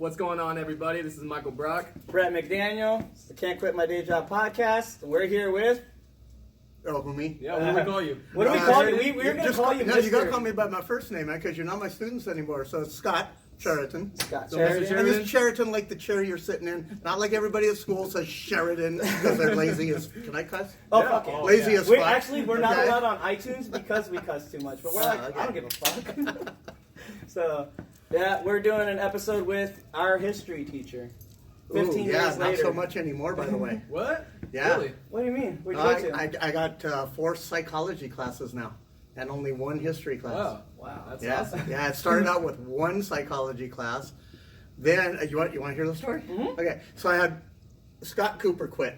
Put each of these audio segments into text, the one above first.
What's going on, everybody? This is Michael Brock. Brett McDaniel. It's the Can't Quit My Day Job podcast. We're here with... Oh, who, me? Yeah, what do we call you? What do we call you? We were going to call you No, Mr. you got to call me by my first name, because you're not my students anymore. So it's Scott Chariton. Scott So Chariton. And this Chariton like the chair you're sitting in. Not like everybody at school says Sheridan because they're lazy as... Can I cuss? Oh, fuck it. Lazy as We're fuck. We're not Okay. allowed on iTunes because we cuss too much. But we're like, Okay. I don't give a fuck. So, yeah, we're doing an episode with our history teacher. 15 years not later. so much anymore, by the way. What? Yeah. Really? What do you mean? Where'd you go to? I got 4 psychology classes now and only 1 history class. Wow. That's Yeah, awesome. yeah. It started out with 1 psychology class. Then you want to hear the story? Mm-hmm. Okay, so I had Scott Cooper quit,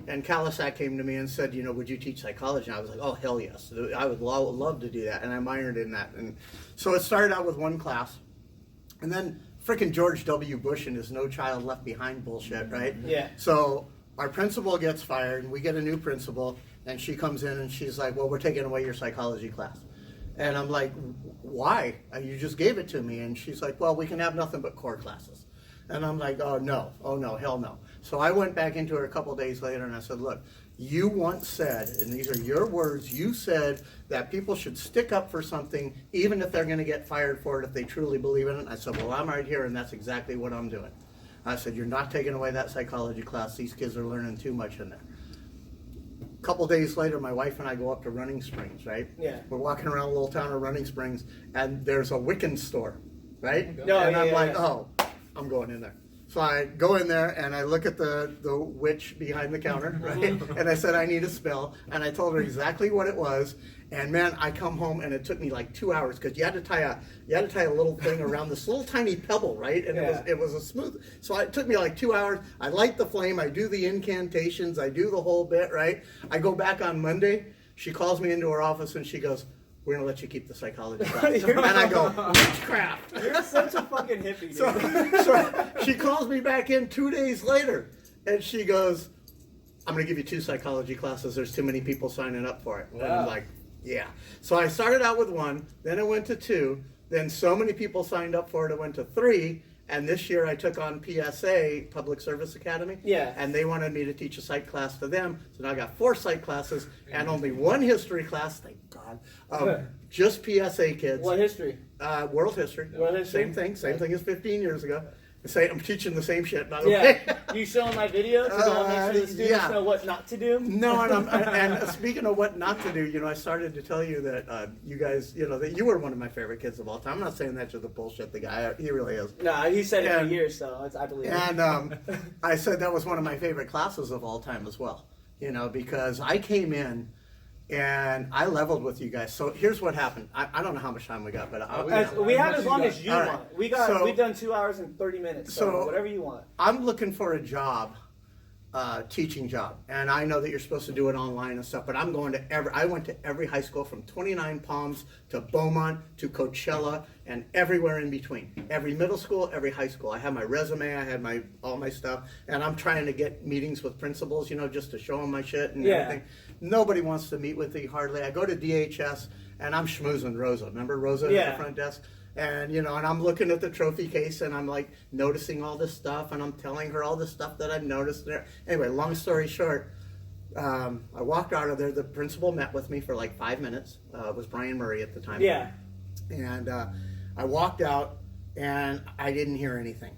and Calisac came to me and said, would you teach psychology? And I was like, oh hell yes, I would love to do that, and I minored in that. And so it started out with 1 class, and then frickin' George W. Bush and his No Child Left Behind bullshit, right? Yeah. So our principal gets fired, and we get a new principal, and she comes in and she's like, well, we're taking away your psychology class. And I'm like, why? You just gave it to me. And she's like, well, we can have nothing but core classes. And I'm like, oh no, hell no. So I went back into her a couple days later and I said, look, you once said, and these are your words, you said that people should stick up for something even if they're going to get fired for it if they truly believe in it. And I said, well, I'm right here and that's exactly what I'm doing. I said, you're not taking away that psychology class. These kids are learning too much in there. A couple days later, my wife and I go up to Running Springs, right? Yeah. We're walking around a little town of Running Springs, and there's a Wiccan store, right? No, and I'm like, yeah. oh, I'm going in there. So I go in there, and I look at the witch behind the counter, right? And I said, I need a spell. And I told her exactly what it was. And man, I come home, and it took me like 2 hours, because you had to tie a little thing around this little tiny pebble, right? And it was a smooth. So it took me like 2 hours. I light the flame. I do the incantations. I do the whole bit, right? I go back on Monday. She calls me into her office, and she goes, we're going to let you keep the psychology class. And I go, witchcraft. You're such a fucking hippie, dude. So she calls me back in 2 days later, and she goes, I'm going to give you 2 psychology classes. There's too many people signing up for it. And I'm like, yeah. So I started out with 1, then it went to 2, then so many people signed up for it, it went to 3, and this year I took on PSA, Public Service Academy, and they wanted me to teach a psych class to them, so now I got 4 psych classes and only 1 history class, thank God, just PSA kids. What history? World history. World history. Same thing as 15 years ago. I'm teaching the same shit, by the Yeah. way. You showing my video to go make sure the students know what not to do? No, and speaking of what not to do, I started to tell you that you guys, that you were one of my favorite kids of all time. I'm not saying that to the bullshit the guy. He really is. No, he said it for years, so I believe it. And I said that was one of my favorite classes of all time as well. Because I came in and I leveled with you guys. So here's what happened. I don't know how much time we got, but we have as long as you All want. right. We've done 2 hours and 30 minutes. So whatever you want. I'm looking for a job, teaching job, and I know that you're supposed to do it online and stuff. But I'm going to I went to every high school from 29 Palms to Beaumont to Coachella and everywhere in between. Every middle school, every high school. I had my resume, I had all my stuff, and I'm trying to get meetings with principals, just to show them my shit and everything. Nobody wants to meet with me hardly. I go to DHS and I'm schmoozing Rosa. Remember Rosa at the front desk? And, and I'm looking at the trophy case and I'm like noticing all this stuff and I'm telling her all this stuff that I've noticed there. Anyway, long story short, I walked out of there. The principal met with me for like 5 minutes. It was Brian Murray at the time. Yeah. And I walked out and I didn't hear anything.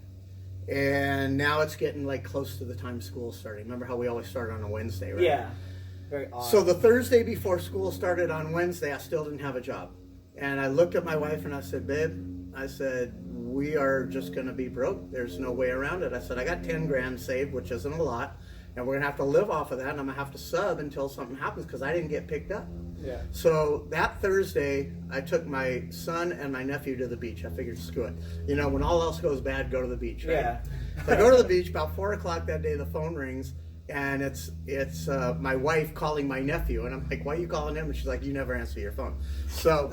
And now it's getting like close to the time school starting. Remember how we always start on a Wednesday, right? Yeah. Very odd. So the Thursday before school started on Wednesday, I still didn't have a job. And I looked at my wife and I said, babe, we are just going to be broke. There's no way around it. I said, I got 10 grand saved, which isn't a lot. And we're going to have to live off of that. And I'm going to have to sub until something happens because I didn't get picked up. Yeah. So that Thursday, I took my son and my nephew to the beach. I figured, screw it. When all else goes bad, go to the beach, right? Yeah. So I go to the beach. About 4 o'clock that day, the phone rings. And it's my wife calling my nephew, and I'm like, "Why are you calling him?" And she's like, "You never answer your phone." So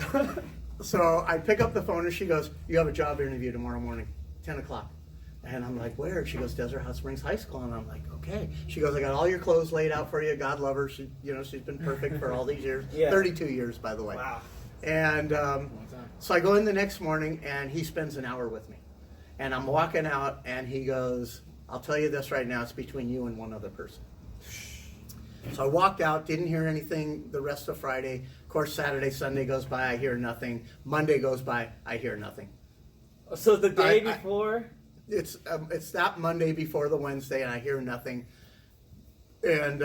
I pick up the phone, and she goes, "You have a job interview tomorrow morning, 10 o'clock." And I'm like, "Where?" She goes, "Desert Hot Springs High School." And I'm like, "Okay." She goes, "I got all your clothes laid out for you. God love her. She, she's been perfect for all these years. 32 years, by the way." Wow. And so I go in the next morning, and he spends an hour with me. And I'm walking out, and he goes, I'll tell you this right now, it's between you and one other person. So I walked out, didn't hear anything the rest of Friday. Of course, Saturday, Sunday goes by, I hear nothing. Monday goes by, I hear nothing. So the day before? It's that Monday before the Wednesday, and I hear nothing. And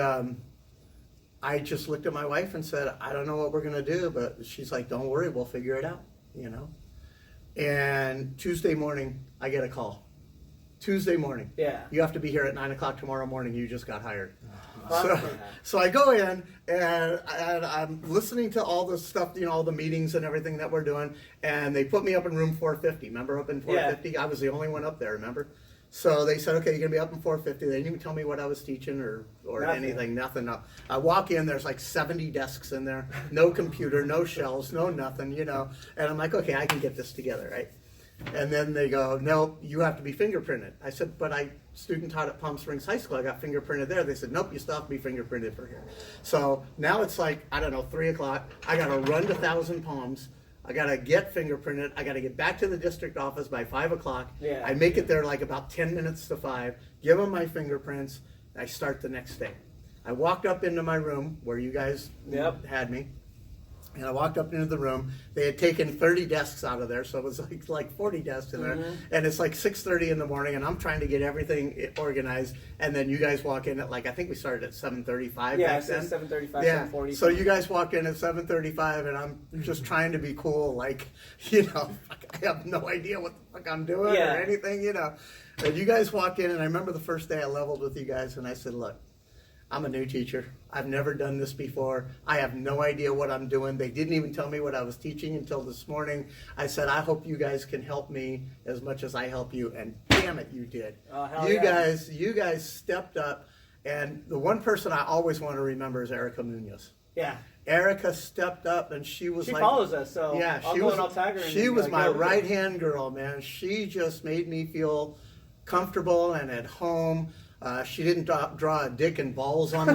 I just looked at my wife and said, I don't know what we're going to do, but she's like, don't worry, we'll figure it out, you know. And Tuesday morning, I get a call. Tuesday morning. Yeah. You have to be here at 9 o'clock tomorrow morning. You just got hired. Yeah. So I go in and I'm listening to all the stuff, you know, all the meetings and everything that we're doing. And they put me up in room 450. Remember up in 450? Yeah. I was the only one up there, remember? So they said, okay, you're going to be up in 450. They didn't even tell me what I was teaching or anything, nothing. I walk in, there's like 70 desks in there, no computer, no shelves, no nothing, you know. And I'm like, okay, I can get this together, right? And then they go, no, you have to be fingerprinted. I said, but I student taught at Palm Springs High School. I got fingerprinted there. They said, nope, you still have to be fingerprinted for here. So now it's like, I don't know, 3 o'clock. I got to run to Thousand Palms. I got to get fingerprinted. I got to get back to the district office by 5 o'clock. Yeah. I make it there like about 10 minutes to 5, give them my fingerprints. I start the next day. I walked up into my room where you guys had me. And I walked up into the room. They had taken 30 desks out of there, so it was like 40 desks in there. And it's like 6:30 in the morning, and I'm trying to get everything organized. And then you guys walk in at I think we started at 7:35. Yeah, back then. 7:35, Yeah. 7:40. So you guys walk in at 7:35, and I'm just trying to be cool, like, you know, I have no idea what the fuck I'm doing or anything, you know. And you guys walk in, and I remember the first day I leveled with you guys, and I said, look, I'm a new teacher. I've never done this before. I have no idea what I'm doing. They didn't even tell me what I was teaching until this morning. I said, I hope you guys can help me as much as I help you. And damn it, you did. Oh, hell you yeah. You guys stepped up. And the one person I always want to remember is Erica Munoz. Yeah. Erica stepped up, and she was she follows us, so yeah, I'll tag her. She was my right-hand girl, man. She just made me feel comfortable and at home. She didn't draw a dick and balls on the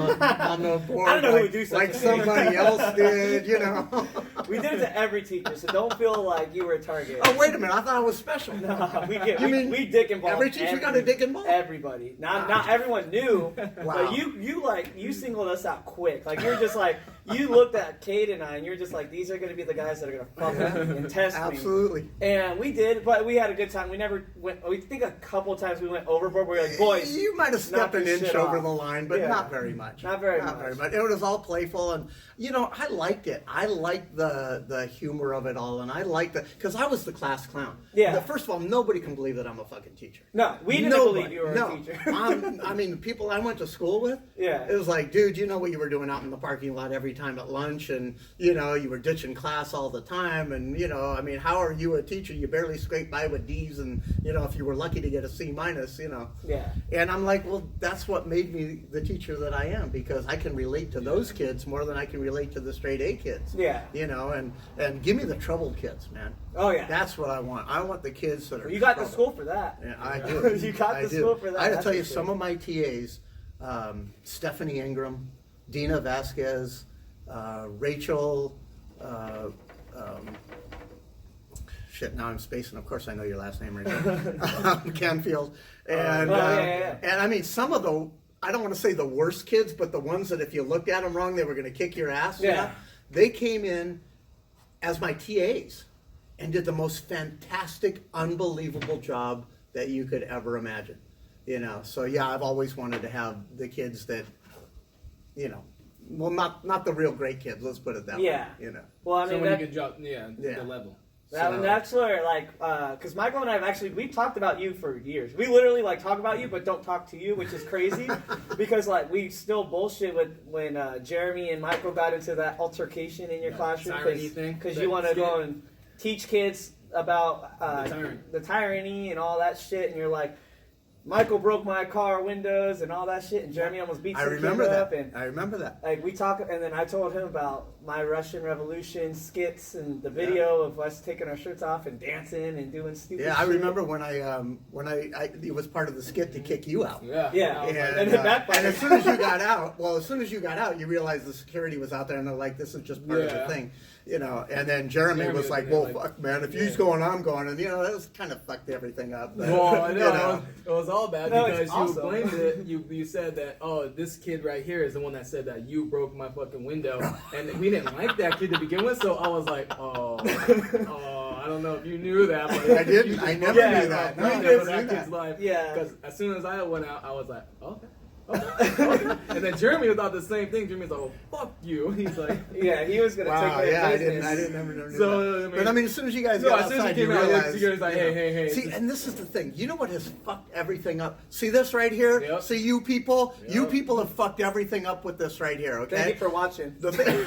board. I don't know who would do such like a thing. somebody else did, you know. We did it to every teacher, so don't feel like you were a target. Oh, wait a minute! I thought I was special. No, we dick and balls. Every teacher got a dick and ball? Everybody. Not everyone knew, Wow. but you singled us out quick. Like you're just like you looked at Kate and I, and you're just like, these are going to be the guys that are going to fuck with me and test me. Absolutely. And we did, but we had a good time. We never went. We think a couple times we went overboard. We were like, boys, you might have stepped an inch over the line, but Yeah. not very much. Not very much. It was all playful, and you know, I liked it. I liked the humor of it all, and I liked because I was the class clown. Yeah. First of all, nobody can believe that I'm a fucking teacher. No, we didn't believe you were a teacher. I mean, the people I went to school with. Yeah. It was like, dude, you know what you were doing out in the parking lot every time at lunch, and you know, you were ditching class all the time, and you know, I mean, how are you a teacher? You barely scrape by with D's, and you know, if you were lucky to get a C minus, you know. Yeah. And I'm like, well, that's what made me the teacher that I am, because I can relate to those kids more than I can relate to the straight A kids. Yeah. You know, and give me the troubled kids, man. Oh yeah. That's what I want. I want the kids that are. You got troubled. to school for that. Yeah, I do. You got to school for that. I got to tell you, some of my TAs, Stephanie Ingram, Dina Vasquez, Rachel. Shit, now I'm spacing. Of course, I know your last name, Rachel. Canfield, and and I mean, some of the, I don't want to say the worst kids, but the ones that if you looked at them wrong, they were going to kick your ass. Yeah. You know? They came in as my TAs and did the most fantastic, unbelievable job that you could ever imagine. You know, so yeah, I've always wanted to have the kids that, you know, well, not the real great kids. Let's put it that way. You know. Well, I mean, Someone you can drop, the level. And that's where, like, because Michael and I have actually, we've talked about you for years. We literally, like, talk about you, but don't talk to you, which is crazy. Because, like, we still bullshit with when Jeremy and Michael got into that altercation in your classroom. Because you want to go and teach kids about the tyranny and all that shit. And you're like, Michael broke my car windows and all that shit, and Jeremy almost beat some kid up. And I remember that. Like we talk, and then I told him about my Russian Revolution skits and the video of us taking our shirts off and dancing and doing stupid. Yeah, shit. I remember when I it was part of the skit to kick you out. Yeah. And as soon as you got out, you realized the security was out there, and they're like, "This is just part of the thing." you know, and then Jeremy was like, well, fuck, man, if he's going, I'm going. And, you know, that was kind of fucked everything up. But, well, I know, you know. it was all bad No, because it's awesome. you blamed it. You said that, oh, this kid right here is the one that said that you broke my fucking window. And we didn't like that kid to begin with, so I was like, oh, I don't know if you knew that. But I didn't. I never knew that. No, I you never knew that knew kid's that. life. Yeah. Because as soon as I went out, I was like, okay. Okay. And then Jeremy thought the same thing. Jeremy's like, "Oh, fuck you." He's like, Yeah, he was gonna Wow, take yeah, my I business. didn't ever know So, that. But I mean, as soon as you guys No, got as soon as outside, you you came out, realized. you guys like, hey, you know. hey, hey. See, and this is the thing. You know what has fucked everything up? See this right here? Yep. See you people? Yep. You people have fucked everything up with this right here, okay? Thank you for watching. The thing,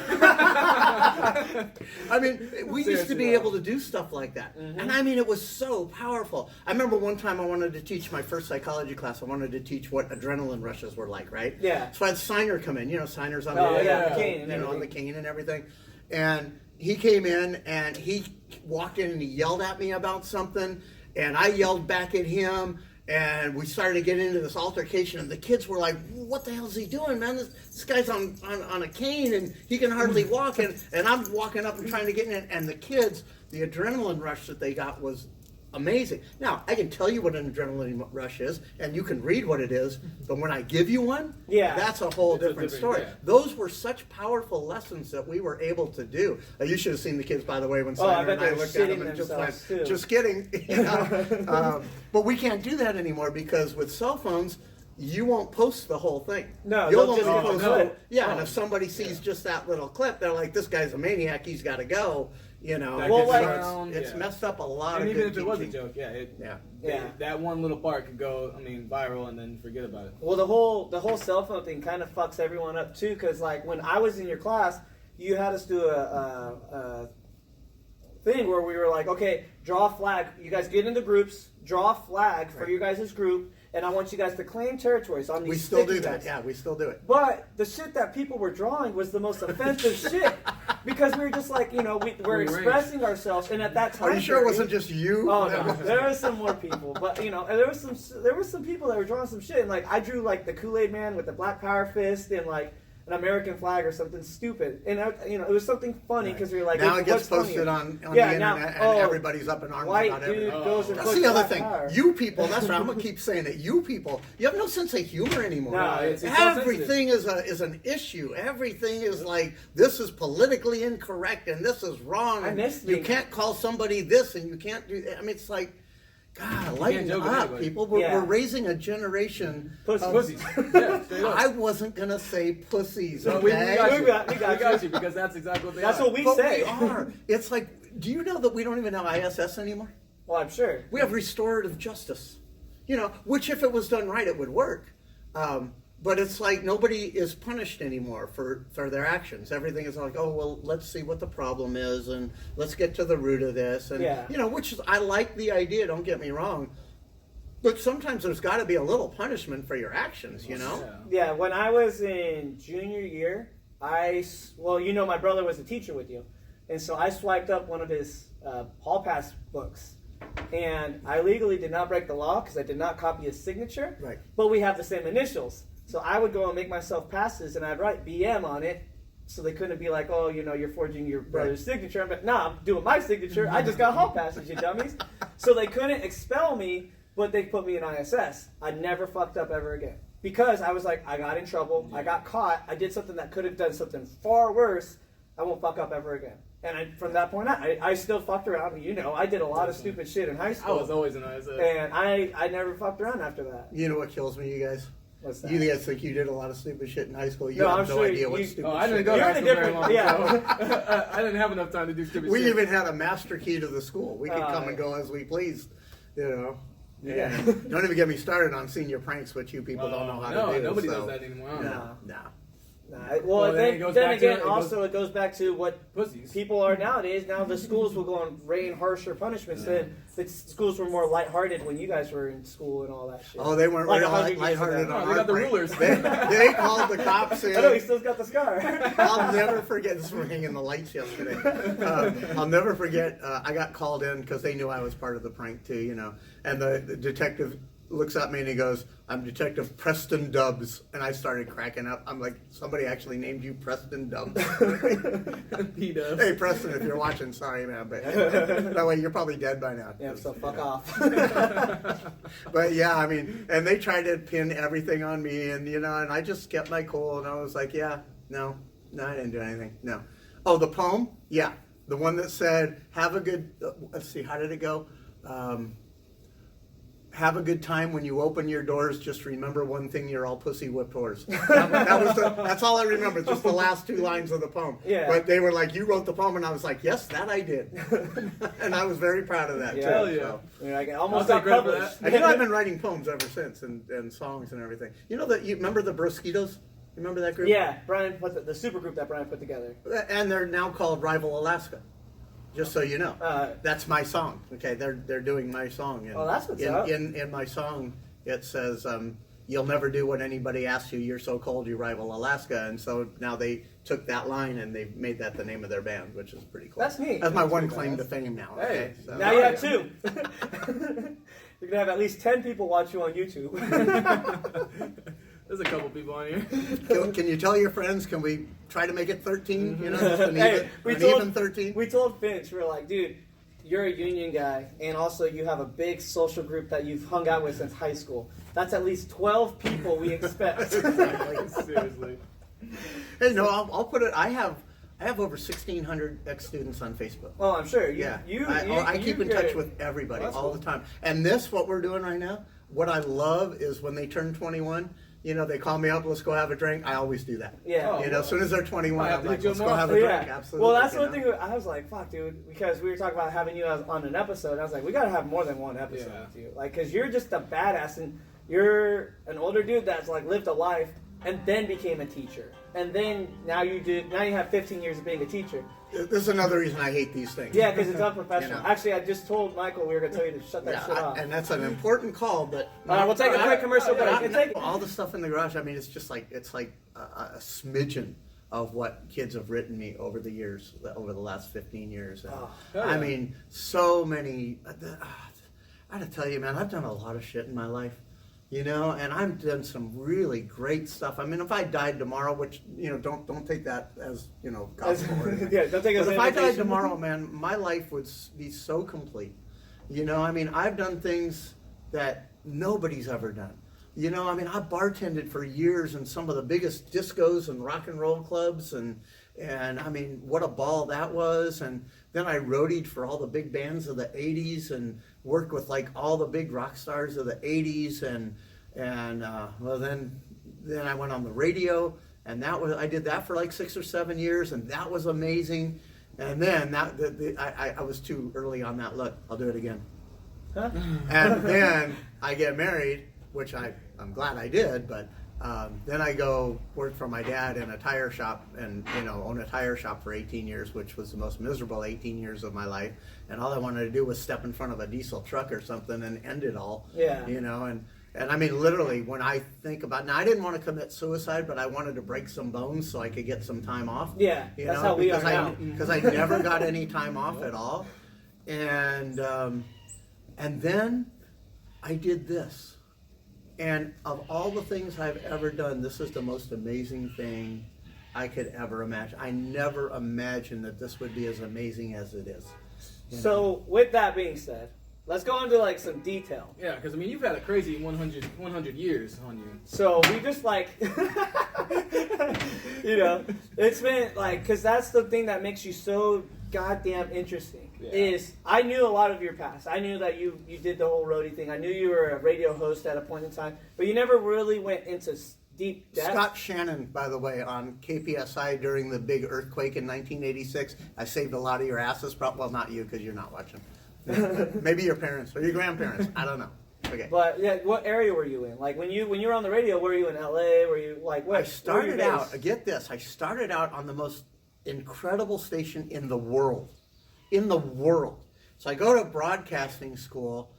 I mean, we used to be Seriously, able to do stuff like that. And I mean, it was so powerful. I remember one time I wanted to teach my first psychology class. I wanted to teach what adrenaline rushes were like, right? Yeah. So I had Signer come in. You know, Signer's on Oh, the, yeah, the cane and you know, on the everything. cane and everything. And he came in and he walked in and he yelled at me about something. And I yelled back at him. And we started to get into this altercation, and the kids were like, "What the hell is he doing, man? This guy's on a cane, and he can hardly walk." And I'm walking up and trying to get in, and the kids, the adrenaline rush that they got was amazing. Now, I can tell you what an adrenaline rush is, and you can read what it is, but when I give you one, Yeah. that's a whole It's a different different- story. yeah. Those were such powerful lessons that we were able to do. You should have seen the kids, by the way, when Oh, I Simon bet and I they were looked at them shitting and just went, themselves, too. just kidding. You know? But we can't do that anymore because with cell phones, you won't post the whole thing. No, You'll they'll just only get the post clip. yeah, and if somebody sees just that little clip, they're like, "This guy's a maniac. He's got to go." You know, That Well, gets like- around, it's yeah. messed up a lot And of even good if it was a teaching. joke, yeah, Yeah. that one little part could go, viral and then forget about it. Well, the whole cell phone thing kind of fucks everyone up too, because like when I was in your class, you had us do a thing where we were like, okay, draw a flag. You guys get into groups, draw a flag for Right. your guys' group, and I want you guys to claim territories on these. We still do sticky that. notes. Yeah, we still do it. But the shit that people were drawing was the most offensive shit, because we were just like, you know, we're Free range. expressing ourselves, and at that time, Are you sure it period- wasn't just you? Oh no, there was some more people, but you know, and there was some people that were drawing some shit, and like I drew like the Kool-Aid Man with the black power fist and like an American flag or something stupid, and you know, it was something funny because we were like, now it gets what's posted funnier? on Yeah, the now- internet, oh, and everybody's up in arms White about dude everything. goes and That's puts the other black thing. power. You people, that's right. I'm gonna keep saying it. You people, you have no sense of humor anymore. No, it's all Everything is an issue. Everything is like, this is politically incorrect and this is wrong. I miss You being- can't call somebody this and you can't do. I mean, it's like, God, lighten joke with up, anybody. people. Yeah. We're raising a generation. Pussies. of- Pussies. Yeah, straight up. I wasn't gonna say pussies. No, Okay? we got you. We got you. because that's exactly what they That's are. what we But say. we are. It's like, do you know that we don't even have ISS anymore? Well, I'm sure. We have restorative justice, you know, which if it was done right, it would work. But it's like nobody is punished anymore for their actions. Everything is like, oh, well, let's see what the problem is and let's get to the root of this. And, Yeah. you know, which is, I like the idea, don't get me wrong. But sometimes there's got to be a little punishment for your actions, you know? Yeah, when I was in junior year, well, you know, my brother was a teacher with you, and so I swiped up one of his hall pass books, and I legally did not break the law because I did not copy his signature. Right. But we have the same initials, so I would go and make myself passes, and I'd write BM on it, so they couldn't be like, oh, you know, you're forging your brother's signature. But nah, I'm doing my signature. I just got hall passes, you dummies. So they couldn't expel me, but they put me in ISS. I never fucked up ever again. Because I was like, I got in trouble, I got caught, I did something that could have done something far worse, I won't fuck up ever again. And from that point on, I still fucked around. You know, I did a lot of stupid shit in high I school. was always an ISS. And I never fucked around after that. You know what kills me, you guys? What's that? You guys think you did a lot of stupid shit in high school. You No, have I'm no sure idea what you- stupid Oh, I didn't shit go to You're high in a school very different- long, yeah. so I didn't have enough time to do stupid We shit. even had a master key to the school. We could Oh, come and yeah. go as we pleased, you know. Yeah. And don't even get me started on senior pranks, which you people don't know how no, to do. nobody so. does that anymore. No, no. Nah, Well, then then, it goes then back to- again, it goes- also it goes back to what Pussies. people are nowadays. Now the schools will go and rain harsher punishments. Then the schools were more lighthearted when you guys were in school and all that shit. Oh, they weren't Like really 100 years lighthearted ago. on No, they our got the prank. rulers. They called the cops in. I know he still's got the scar. I'll never forget this from hanging the lights yesterday. I'll never forget. I got called in because they knew I was part of the prank too, you know. And the detective looks at me and he goes, "I'm Detective Preston Dubs." And I started cracking up. I'm like, somebody actually named you Preston Dubs. P-Dubs. Hey, Preston, if you're watching, sorry, man. But that way, you're probably dead by now. Yeah, so fuck off. But yeah, I mean, and they tried to pin everything on me, and and I just kept my cool, and I was like, yeah, no, I didn't do anything. No. Oh, the poem? Yeah. The one that said, have a good, let's see, how did it go? Have a good time when you open your doors. Just remember one thing: you're all pussy whipped whores. That's all I remember. Just the last 2 lines of the poem. Yeah. But they were like, "You wrote the poem," and I was like, "Yes, that I did," and I was very proud of that too. Hell yeah! So. Yeah, I almost I'll got take credit for published. And I've been writing poems ever since, and songs and everything. You remember the Broskitos? You remember that group? Yeah, Brian put the super group that Brian put together. And they're now called Rival Alaska. Just so you know, that's my song. Okay, they're doing my song. And that's what's up. In my song, it says, "You'll never do what anybody asks you. You're so cold, you rival Alaska." And so now they took that line and they made that the name of their band, which is pretty cool. That's neat. That's my one claim to fame now. Hey, Okay, so. Now you have 2. You're gonna have at least 10 people watch you on YouTube. There's a couple people on here. Can you tell your friends? Can we try to make it 13? Just an we even 13. We told Finch, we're like, dude, you're a union guy, and also you have a big social group that you've hung out with since high school. That's at least 12 people we expect. Seriously. Hey, no, I'll put it. I have over 1,600 ex-students on Facebook. Well, I'm sure. I keep in touch with everybody all the time. And what we're doing right now, what I love is when they turn 21, they call me up, let's go have a drink. I always do that. Yeah. As soon as they're 21, I'm like, let's go have a Yeah. drink. Absolutely. Well, that's one thing I was like, fuck, dude, because we were talking about having you on an episode. And I was like, we got to have more than one episode with you. Like, because you're just a badass, and you're an older dude that's like lived a life and then became a teacher. And then now you have 15 years of being a teacher. This is another reason I hate these things. Yeah, because it's unprofessional. Actually, I just told Michael we were going to tell you to shut that shit off. And that's an important call, but... we'll take a quick commercial break. All the stuff in the garage, I mean, it's just like, a smidgen of what kids have written me over the years, over the last 15 years. And, I mean, so many... I gotta tell you, man, I've done a lot of shit in my life. And I've done some really great stuff. I mean, if I died tomorrow, which, don't take that as, gospel or anything. Yeah, don't take it as But if I died invitation. tomorrow, man, my life would be so complete. I mean, I've done things that nobody's ever done. I mean, I bartended for years in some of the biggest discos and rock and roll clubs, and I mean, what a ball that was. And then I roadied for all the big bands of the 80s and worked with like all the big rock stars of the 80s, and well, then I went on the radio, and I did that for like 6 or 7 years, and that was amazing. And then I was too early on that. Look, I'll do it again. Huh? And then I get married, which I'm glad I did, but then I go work for my dad in a tire shop, and own a tire shop for 18 years, which was the most miserable 18 years of my life. And all I wanted to do was step in front of a diesel truck or something and end it all. Yeah. And I mean, literally, when I think about, now I didn't want to commit suicide, but I wanted to break some bones so I could get some time off. Yeah, that's how we are now. Because I never got any time off at all. And then I did this. And of all the things I've ever done, this is the most amazing thing I could ever imagine. I never imagined that this would be as amazing as it is. So, with that being said, let's go into like some detail. Yeah, because I mean, you've had a crazy 100 years on you. So we just like, it's been like, because that's the thing that makes you so goddamn interesting. Yeah. Is I knew a lot of your past. I knew that you did the whole roadie thing. I knew you were a radio host at a point in time, but you never really went into deep depth. Scott Chariton, by the way, on KPSI during the big earthquake in 1986. I saved a lot of your asses. Well, not you, because you're not watching. Maybe your parents or your grandparents. I don't know. Okay. But yeah, what area were you in? Like when you were on the radio, were you in LA? Were you like what? I started out. Get this. I started out on the most incredible station in the world. In the world. So I go to broadcasting school,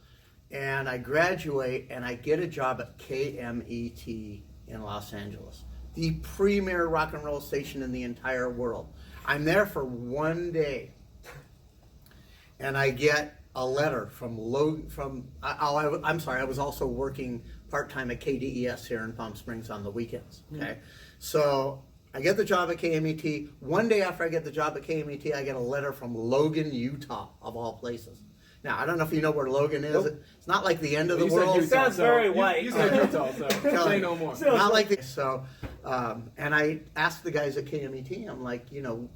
and I graduate, and I get a job at KMET in Los Angeles, the premier rock and roll station in the entire world. I'm there for one day, and I get a letter from I'm sorry, I was also working part-time at KDES here in Palm Springs on the weekends, okay? So I get the job at KMET. One day after I get the job at KMET, I get a letter from Logan, Utah, of all places. Now, I don't know if you know where Logan is. Nope. It's not like the end of the You said world. It sounds very white. You said Utah, so say no more. Not like this. So, and I asked the guys at KMET, I'm like,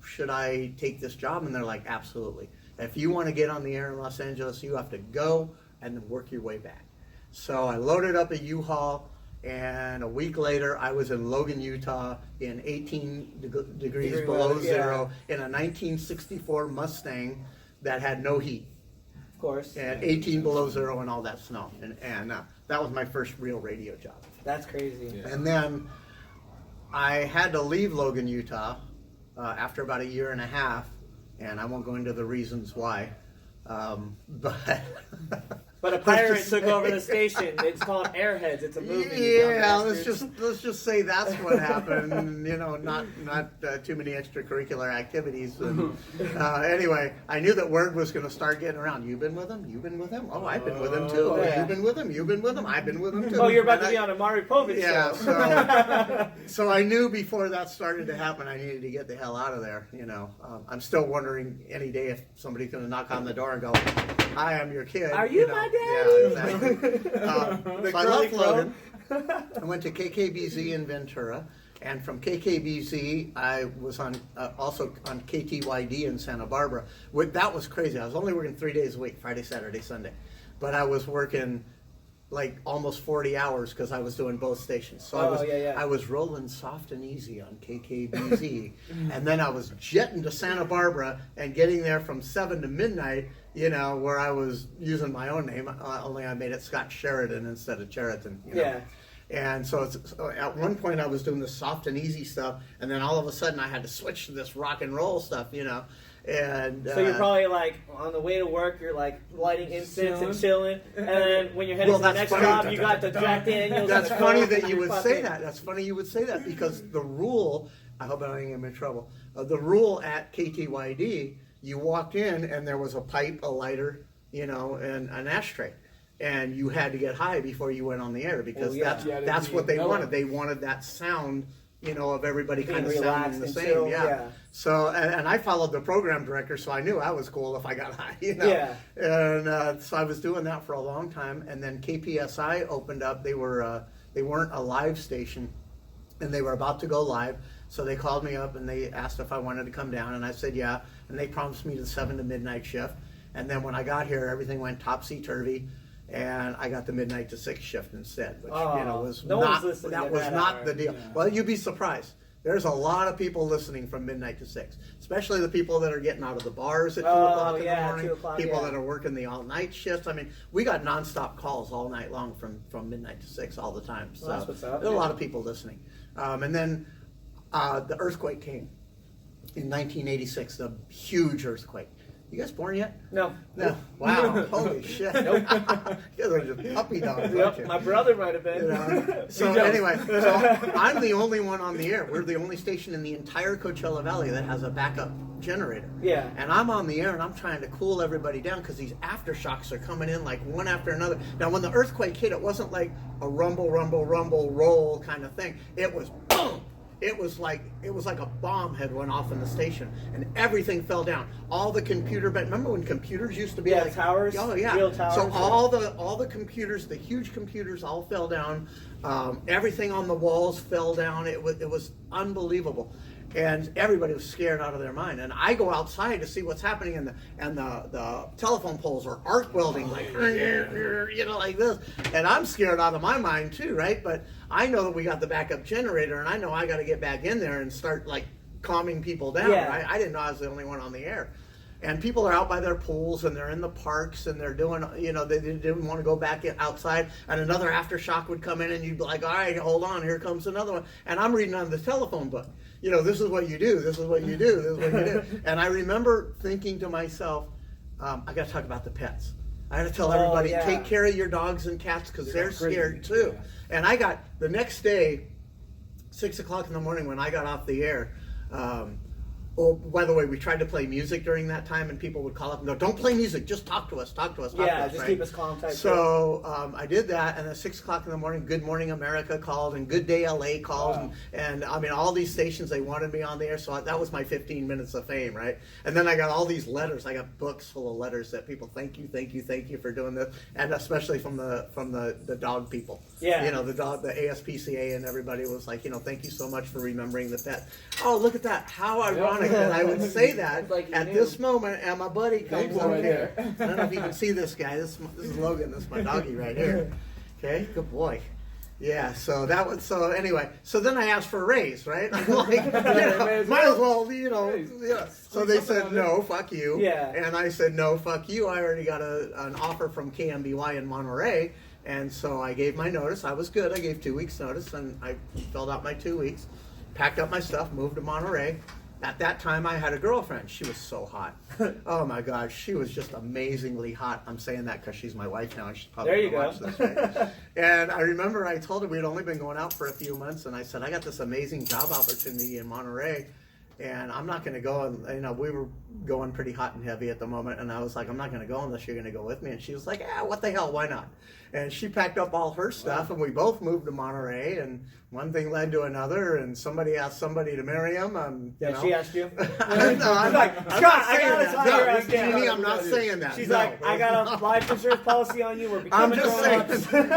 should I take this job? And they're like, absolutely. If you want to get on the air in Los Angeles, you have to go and then work your way back. So I loaded up a U-Haul, and a week later, I was in Logan, Utah, in 18 degrees below zero, in a 1964 Mustang that had no heat. Of course. And 18 below zero and all that snow. And that was my first real radio job. That's crazy. Yeah. And then I had to leave Logan, Utah after about a year and a half. And I won't go into the reasons why. But a pirate took over the station. It's called Airheads. It's a movie. Yeah, let's just say that's what happened. Not too many extracurricular activities. And, anyway, I knew that word was going to start getting around. You've been with him? You've been with him? Oh, I've been with him too. Oh, yeah. You've been with him? You've been with him? I've been with him too. Oh, you're about to be on a Maury Povich Yeah, show. so I knew before that started to happen, I needed to get the hell out of there. I'm still wondering any day if somebody's going to knock on the door and go, "Hi, I'm your kid." Are you my daddy? Yeah, exactly. So I left curly Logan. I went to KKBZ in Ventura, and from KKBZ I was on also on KTYD in Santa Barbara. That was crazy. I was only working 3 days a week, Friday, Saturday, Sunday, but I was working like almost 40 hours because I was doing both stations. So I was rolling soft and easy on KKBZ, and then I was jetting to Santa Barbara and getting there from 7 to midnight. Where I was using my own name, only I made it Scott Chariton instead of Chariton. Yeah. And so at one point I was doing the soft and easy stuff, and then all of a sudden I had to switch to this rock and roll stuff, And so you're probably like on the way to work, you're like lighting incense and chilling, and then when you're heading to the next job, you got the Jack Daniels. That's funny that you would say that. That's funny you would say that because the rule. I hope I don't get in trouble. The rule at KTYD. You walked in and there was a pipe, a lighter, and an ashtray. And you had to get high before you went on the air because that's what they wanted. They wanted that sound, of everybody kind of sounding the same. Yeah. So, and I followed the program director, so I knew I was cool if I got high, Yeah. And so I was doing that for a long time. And then KPSI opened up. They weren't a live station, and they were about to go live. So they called me up and they asked if I wanted to come down, and I said yeah. And they promised me the 7 to midnight shift. And then when I got here, everything went topsy-turvy, and I got the midnight to 6 shift instead, which was not the deal. Yeah. Well, you'd be surprised. There's a lot of people listening from midnight to 6, especially the people that are getting out of the bars at 2 o'clock in the morning, 2 o'clock, people that are working the all-night shifts. I mean, we got nonstop calls all night long from midnight to 6 all the time. So that's what's up. there's a lot of people listening. And then the earthquake came in 1986, the huge earthquake. You guys born yet? No. Wow. Holy shit. Nope. You guys are just puppy dogs, aren't you? My brother might have been. So anyway, I'm the only one on the air. We're the only station in the entire Coachella Valley that has a backup generator. Yeah. And I'm on the air and I'm trying to cool everybody down because these aftershocks are coming in like one after another. Now, when the earthquake hit, it wasn't like a rumble, rumble, rumble, roll kind of thing. It was boom. It was like a bomb had went off in the station, and everything fell down. All the computer, but remember when computers used to be like towers? Oh yeah, real towers. So all the computers, the huge computers, all fell down. Everything on the walls fell down. It was unbelievable, and everybody was scared out of their mind. And I go outside to see what's happening, and the telephone poles are arc welding like like this, and I'm scared out of my mind too, right? But I know that we got the backup generator, and I know I got to get back in there and start like calming people down. Yeah. Right? I didn't know I was the only one on the air. And people are out by their pools, and they're in the parks, and they're doing, they didn't want to go back outside, and another aftershock would come in, and you'd be like, all right, hold on, here comes another one. And I'm reading on the telephone book, this is what you do, this is what you do, this is what you do. And I remember thinking to myself, I got to talk about the pets. I got to tell everybody, take care of your dogs and cats, because they're scared too. Yeah. And I got, the next day, 6 o'clock in the morning when I got off the air, Oh, by the way, we tried to play music during that time, and people would call up and go, "Don't play music, just talk to us, talk to us, talk to us." Just right? keep us calm type. So I did that, and at 6 o'clock in the morning, Good Morning America called, and Good Day LA called, and I mean, all these stations, they wanted me on the air, so that was my 15 minutes of fame, right? And then I got all these letters. I got books full of letters that people, thank you for doing this, and especially from the dog people. Yeah. You know, the ASPCA and everybody was like, you know, thank you so much for remembering the pet. Oh, look at that. How ironic that I would say that Like at knew. this moment, and my buddy comes Thankful up right here. there. I don't know if you can see this guy. This is Logan. This is my doggy right here. Okay, good boy. Yeah, so that was, so anyway, so then I asked for a raise, right? I'm like, you know, might as well, you know. Yeah. So they said, no, fuck you. Yeah. And I said, no, fuck you. I already got an offer from KMBY in Monterey. And so I gave my notice. I was good. I gave 2 weeks notice, and I filled out my 2 weeks, packed up my stuff, moved to Monterey. At that time, I had a girlfriend. She was so hot. Oh my gosh, she was just amazingly hot. I'm saying that because she's my wife now, and she's probably There you going to go. watch this, right? And I remember I told her we'd only been going out for a few months, and I said, I got this amazing job opportunity in Monterey, and I'm not going to go. And you know, we were going pretty hot and heavy at the moment, and I was like, I'm not going to go unless you're going to go with me. And she was like, what the hell, why not? And she packed up all her stuff, and we both moved to Monterey, and one thing led to another, and somebody asked somebody to marry him. You know. She asked you. No, I'm like, I'm Scott, not I saying gotta that. tell No, you right now. Jeannie, I'm not saying that. She's No. like, I got a life insurance policy on you. We're I'm becoming just grown-ups. saying.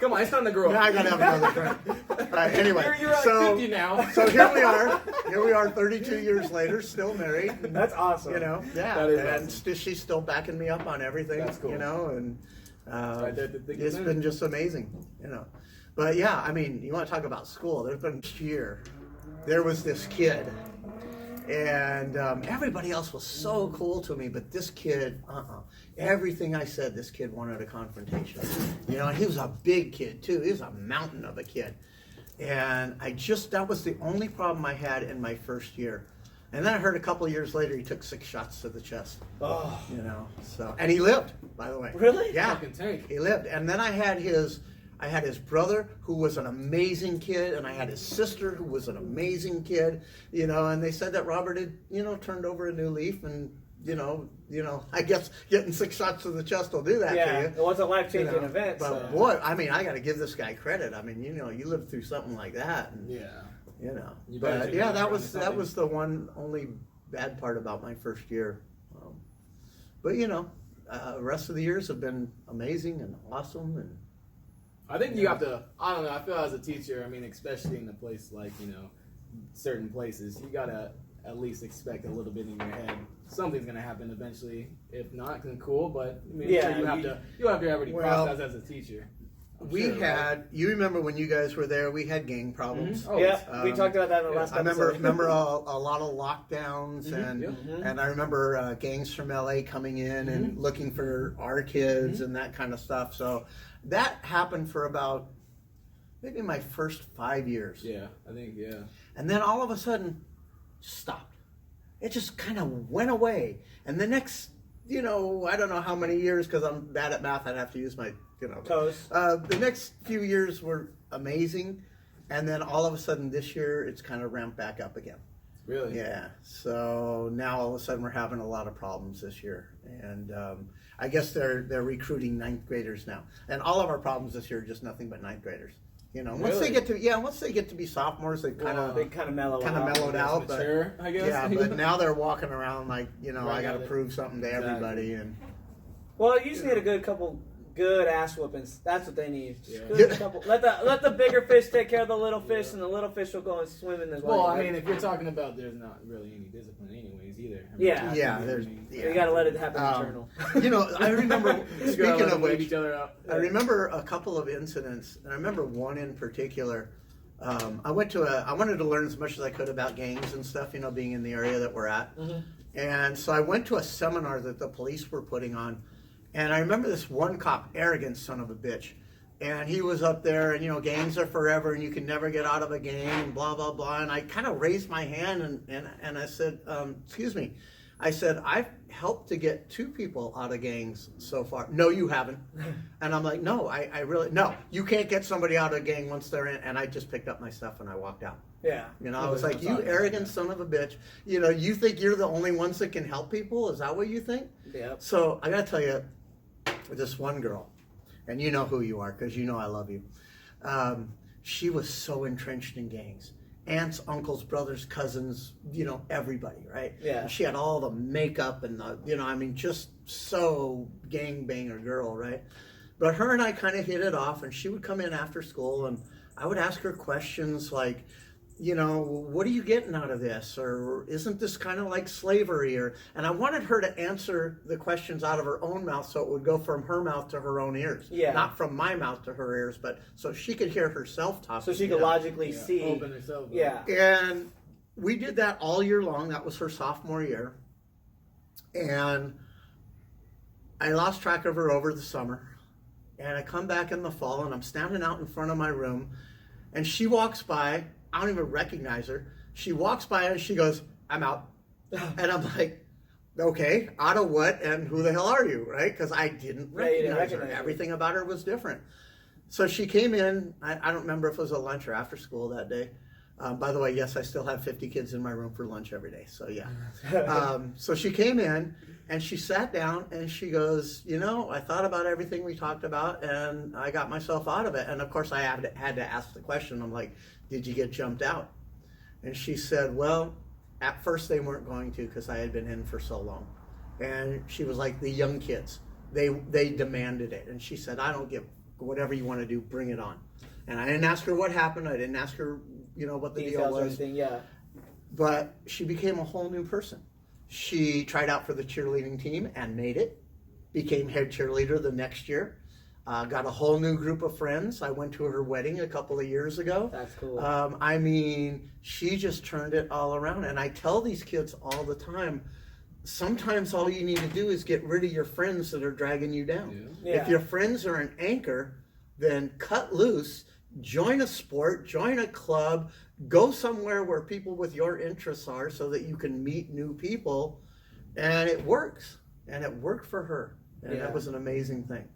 Come on, it's time to grow Now up. I gotta have another drink. Right, anyway, You're like so 50 now. so here we are. Here we are, 32 years later, still married. And, That's awesome. you know, yeah, That is and awesome. she's still backing me up on everything. That's cool. You know, and Right there at the thick of it's it. been just amazing. You know, but yeah, I mean, you want to talk about school? There's been this year. There was this kid, and everybody else was so cool to me, but this kid, everything I said, this kid wanted a confrontation. You know, and he was a big kid too. He was a mountain of a kid, and that was the only problem I had in my first year. And then I heard a couple of years later he took 6 shots to the chest. Oh, You know, so, and he lived, by the way. Really? Yeah, Fucking tank. he lived. And then I had his brother, who was an amazing kid, and I had his sister, who was an amazing kid. You know, and they said that Robert had, you know, turned over a new leaf, and you know, I guess getting 6 shots to the chest will do that yeah. to you. It was a life-changing You know, event. but So. boy, I mean, I got to give this guy credit. I mean, you know, you lived through something like that, and, Yeah. you know. You better But take yeah, that that from was something. the one only bad part about my first year. But you know, the rest of the years have been amazing and awesome, and I think you have to, I don't know, I feel as a teacher, I mean, especially in a place like, you know, certain places, you gotta at least expect a little bit in your head. Something's gonna happen eventually. If not, then cool, but I mean, Yeah, sure you have to already Well, process as a teacher. I'm we sure, right? had. You remember when you guys were there? We had gang problems. Mhm. Oh, Yeah, we talked about that in the last I episode. remember a lot of lockdowns, and yeah. and I remember gangs from LA coming in and looking for our kids and that kind of stuff. So that happened for about maybe my first 5 years. Yeah, I think, yeah. And then all of a sudden, just stopped. It just kind of went away. And the next, you know, I don't know how many years, because I'm bad at math, I'd have to use my, you know. Toes. The next few years were amazing. And then all of a sudden this year, it's kind of ramped back up again. Really? Yeah. So now all of a sudden we're having a lot of problems this year. And I guess they're recruiting 9th graders now. And all of our problems this year are just nothing but 9th graders. You know, once they get to be sophomores, they kind of They kind of mellowed mellowed out. But, Mature, I guess. yeah, but now they're walking around like, you know, Right, I got to got it. prove something to Exactly. everybody. And Well, you just need a couple good ass whoopings. That's what they need. Just Yeah. good couple. Let the bigger fish take care of the little fish, and the little fish will go and swim in the Well, water. I mean, if you're talking about there's not really any discipline anyways either. I mean, Yeah. yeah, I there's mean, you gotta let it happen internal. You know, I remember, you gotta speaking let of them wave which, each other out. I remember a couple of incidents, and I remember one in particular. I wanted to learn as much as I could about gangs and stuff, you know, being in the area that we're at. And so I went to a seminar that the police were putting on, and I remember this one cop, arrogant son of a bitch, and he was up there, and you know, gangs are forever, and you can never get out of a gang, and blah blah blah. And I kind of raised my hand and I said, "Excuse me, I said, I've helped to get 2 people out of gangs so far. No, you haven't. And I'm like, no, I really, no, you can't get somebody out of a gang once they're in. And I just picked up my stuff and I walked out. Yeah. You know, I was like, you arrogant son of a bitch. You know, you think you're the only ones that can help people? Is that what you think? Yeah. So I got to tell you, this one girl, and you know who you are because you know I love you. She was so entrenched in gangs. Aunts, uncles, brothers, cousins, you know, everybody, right? Yeah. And she had all the makeup and the, you know, I mean, just so gangbanger girl, right? But her and I kind of hit it off, and she would come in after school, and I would ask her questions like, you know, what are you getting out of this? Or isn't this kind of like slavery? And I wanted her to answer the questions out of her own mouth so it would go from her mouth to her own ears. Yeah. Not from my mouth to her ears, but so she could hear herself talking. So she could logically see. Open herself up. Yeah. And we did that all year long. That was her sophomore year. And I lost track of her over the summer. And I come back in the fall, and I'm standing out in front of my room, and she walks by. I don't even recognize her. She walks by and she goes, I'm out. And I'm like, okay, out of what? And who the hell are you? Right? Because I didn't recognize her. Everything about her was different. So she came in. I don't remember if it was a lunch or after school that day. By the way, yes, I still have 50 kids in my room for lunch every day. So yeah. So she came in and she sat down and she goes, you know, I thought about everything we talked about and I got myself out of it. And of course I had to ask the question. I'm like, did you get jumped out? And she said, well, at first they weren't going to because I had been in for so long. And she was like, the young kids, they demanded it. And she said, I don't give, whatever you want to do, bring it on. And I didn't ask her what happened. I didn't ask her, you know, what the deal was. Anything, yeah. But she became a whole new person. She tried out for the cheerleading team and made it. Became head cheerleader the next year. Got a whole new group of friends. I went to her wedding a couple of years ago. That's cool. I mean, she just turned it all around. And I tell these kids all the time, sometimes all you need to do is get rid of your friends that are dragging you down. Yeah. If your friends are an anchor, then cut loose, join a sport, join a club, go somewhere where people with your interests are so that you can meet new people. And it works. And it worked for her. And that was an amazing thing.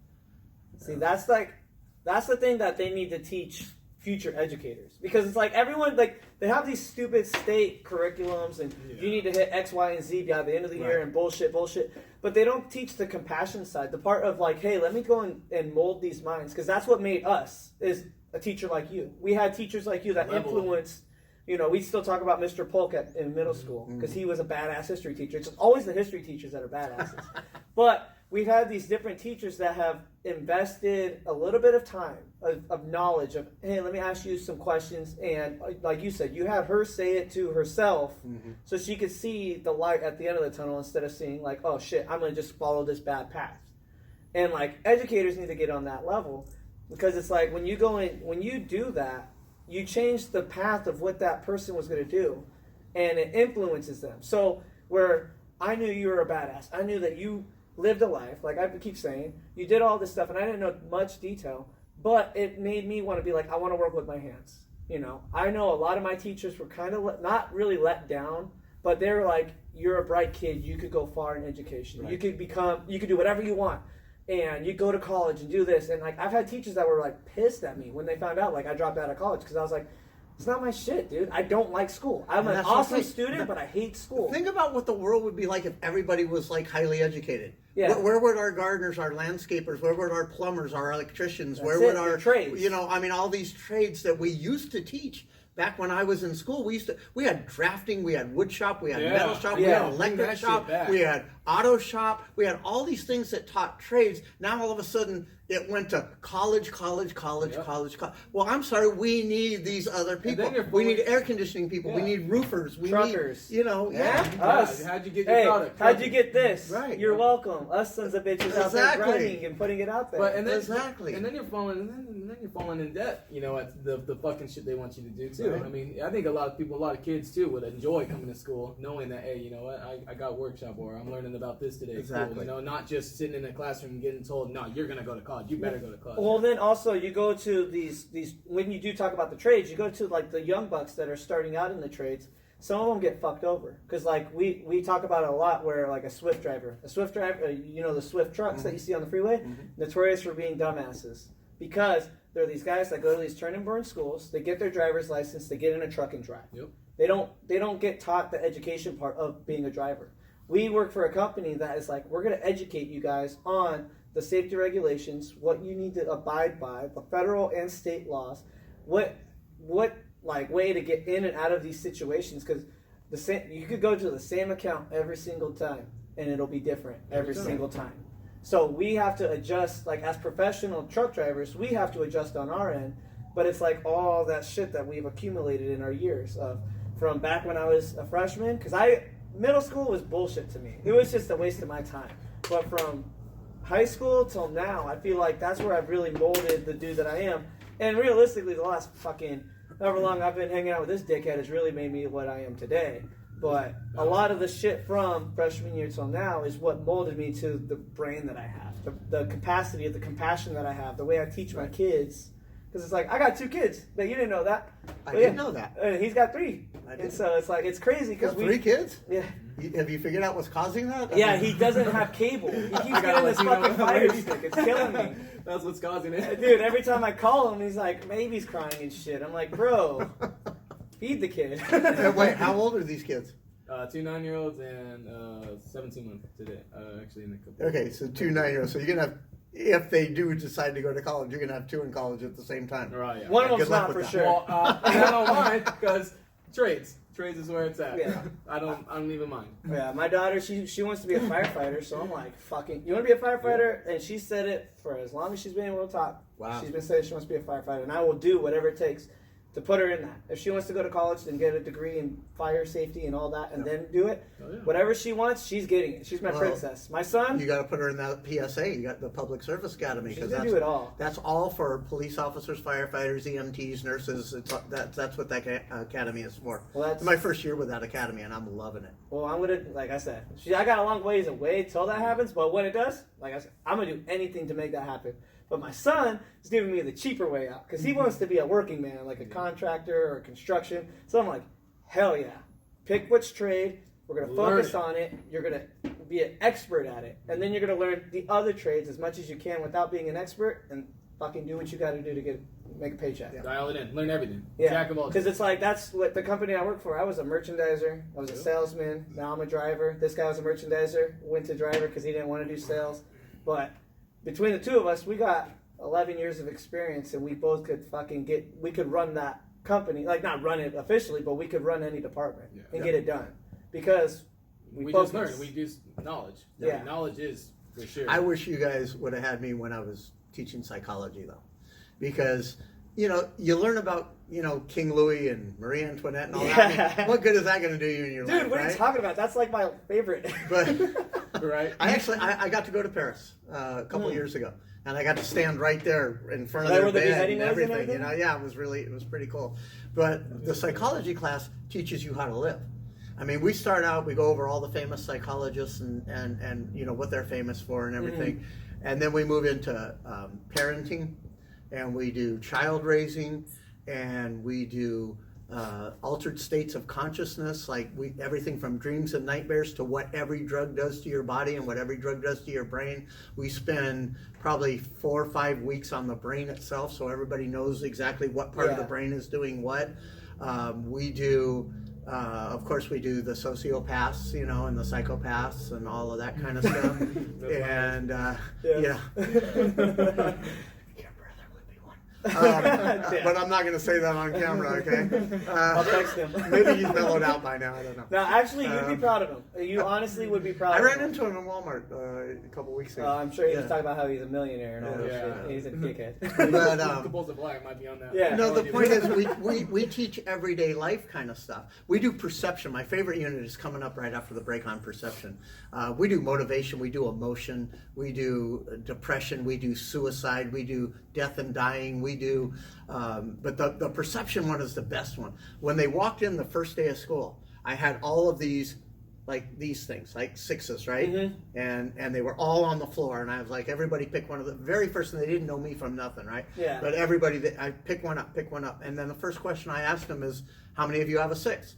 See, that's the thing that they need to teach future educators, because it's like everyone, like, they have these stupid state curriculums and you need to hit X, Y, and Z by the end of the year and bullshit, but they don't teach the compassion side, the part of like, hey, let me go and mold these minds, because that's what made us, is a teacher like you. We had teachers like you that influenced, you know, we still talk about Mr. Polk in middle school because he was a badass history teacher. It's always the history teachers that are badasses. But we've had these different teachers that have invested a little bit of time, of knowledge, of, hey, let me ask you some questions. And like you said, you had her say it to herself so she could see the light at the end of the tunnel instead of seeing like, oh shit, I'm going to just follow this bad path. And like, educators need to get on that level, because it's like when you go in, when you do that, you change the path of what that person was going to do, and it influences them. So where I knew you were a badass, I knew that you lived a life, like I keep saying, you did all this stuff, and I didn't know much detail, but it made me want to be like, I want to work with my hands. You know, I know a lot of my teachers were kind of not really let down, but they were like, you're a bright kid, you could go far in education, you could do whatever you want, and you go to college and do this. And like, I've had teachers that were like pissed at me when they found out like I dropped out of college, because I was like, it's not my shit, dude. I don't like school. I'm an awesome student, but I hate school. Think about what the world would be like if everybody was like highly educated. Yeah. Where would our gardeners, our landscapers, where would our plumbers, our electricians, That's where would it, our trades? You know, I mean, all these trades that we used to teach. Back when I was in school, we had drafting, we had wood shop, we had metal shop, we had electric shop, we had auto shop, we had all these things that taught trades. Now all of a sudden it went to college. Well, I'm sorry, we need these other people. We need air conditioning people. We need roofers. We truckers. need, you know, us. How'd you get your product? How'd you get this? Right. You're welcome. Us sons of bitches out there grinding and putting it out there. But, and then, exactly. And then you're falling in debt, you know, at the fucking shit they want you to do too. Right. I mean, I think a lot of kids too would enjoy coming to school knowing that, hey, you know what, I got workshop, or I'm learning about this today. Exactly. Cool. You know, not just sitting in a classroom and getting told, no, you're gonna go to college. You better go to college. Well, then also you go to these when you do talk about the trades, you go to like the young bucks that are starting out in the trades. some of them get fucked over. Because, like, we talk about it a lot where, like, a Swift driver, you know, the Swift trucks that you see on the freeway, notorious for being dumbasses. Because there are these guys that go to these turn and burn schools, they get their driver's license, they get in a truck and drive. Yep. They don't get taught the education part of being a driver. We work for a company that is like, we're going to educate you guys on the safety regulations, what you need to abide by, the federal and state laws, what like way to get in and out of these situations, because you could go to the same account every single time and it'll be different every single time. So we have to adjust, like as professional truck drivers, we have to adjust on our end, but it's like all that shit that we've accumulated in our years of from back when I was a freshman, because middle school was bullshit to me. It was just a waste of my time. But from high school till now, I feel like that's where I've really molded the dude that I am. And realistically, the last fucking however long I've been hanging out with this dickhead has really made me what I am today. But a lot of the shit from freshman year till now is what molded me to the brain that I have, the capacity, the compassion that I have, the way I teach my kids. Because it's like, I got 2 kids, but you didn't know that. I didn't know that. He's got 3. And so it's like, it's crazy. You got 3 kids? Yeah. Have you figured out what's causing that? Yeah, he doesn't have cable. He keeps getting this fucking fire stick. It's killing me. That's what's causing it. Dude, every time I call him, he's like, baby's crying and shit. I'm like, bro, feed the kid. Wait, how old are these kids? 2 9-year-olds and 17 months today. Actually, in a couple. Okay, so 2 9-year-olds. So you're gonna have, if they do decide to go to college, you're gonna have 2 in college at the same time. Right. Yeah. One of them's Good luck not for with that. sure. Well, I don't mind because trades is where it's at. Yeah. I don't even mind. Yeah, my daughter, she wants to be a firefighter, so I'm like, fucking, you want to be a firefighter? And she said it for as long as she's been able to talk. Wow. She's been saying she wants to be a firefighter, and I will do whatever it takes to put her in that. If she wants to go to college and get a degree in fire safety and all that, and then do it, whatever she wants, she's getting it. She's my princess. My son, You got to put her in that PSA. You got the Public Service Academy, she's because gonna do it all. that's all for police officers, firefighters, EMTs, nurses. That's what that academy is for. Well, that's It's my first year with that academy, and I'm loving it. Well, I'm gonna, like I said, I got a long ways away till that happens. But when it does, like I said, I'm gonna do anything to make that happen. But my son is giving me the cheaper way out because he wants to be a working man, like a contractor or construction. So I'm like, hell yeah, pick which trade. We're gonna focus on it. You're gonna be an expert at it, and then you're gonna learn the other trades as much as you can without being an expert, and fucking do what you got to do to make a paycheck. Yeah. Dial it in. Learn everything. Yeah, Jack of all because it's like that's what the company I work for. I was a merchandiser. I was a salesman. Now I'm a driver. This guy was a merchandiser. Went to driver because he didn't want to do sales. But between the two of us, we got 11 years of experience, and we both could we could run that company, like not run it officially, but we could run any department and get it done because we just learn. We just knowledge. Yeah. I mean, knowledge is for sure. I wish you guys would have had me when I was teaching psychology, though, because you learn about King Louis and Marie Antoinette and all that. I mean, what good is that going to do you in your life? Dude, what are you talking about? That's like my favorite. But right. I got to go to Paris a couple years ago, and I got to stand right there in front of Right their where the bed beheading and was and everything. everything? Yeah, it was pretty cool. But the psychology class teaches you how to live. I mean, we start out, we go over all the famous psychologists and what they're famous for and everything, and then we move into parenting, and we do child raising, and we do altered states of consciousness, like everything from dreams and nightmares to what every drug does to your body and what every drug does to your brain. We spend probably 4 or 5 weeks on the brain itself, so everybody knows exactly what part of the brain is doing what. We do, of course, we do the sociopaths, and the psychopaths and all of that kind of stuff. And your brother would be one. But I'm not going to say that on camera, okay? I'll text him. Maybe he's mellowed out by now. I don't know. No, actually, you'd be proud of him. You honestly would be proud I of him. ran into him in Walmart a couple weeks ago. I'm sure he was talking about how he's a millionaire and all that Yeah. shit. He's a dickhead. But Compulsive liar might be on that. Yeah. no, the point is we teach everyday life kind of stuff. We do perception. My favorite unit is coming up right after the break on perception. We do motivation. We do emotion. We do depression. We do suicide. We do death and dying. We do, but the perception one is the best one. When they walked in the first day of school, I had all of these, like these things, like 6s, right? Mm-hmm. And they were all on the floor, and I was like, everybody pick one of the very first, and they didn't know me from nothing, right? Yeah. But everybody, I pick one up, and then the first question I asked them is, how many of you have a 6?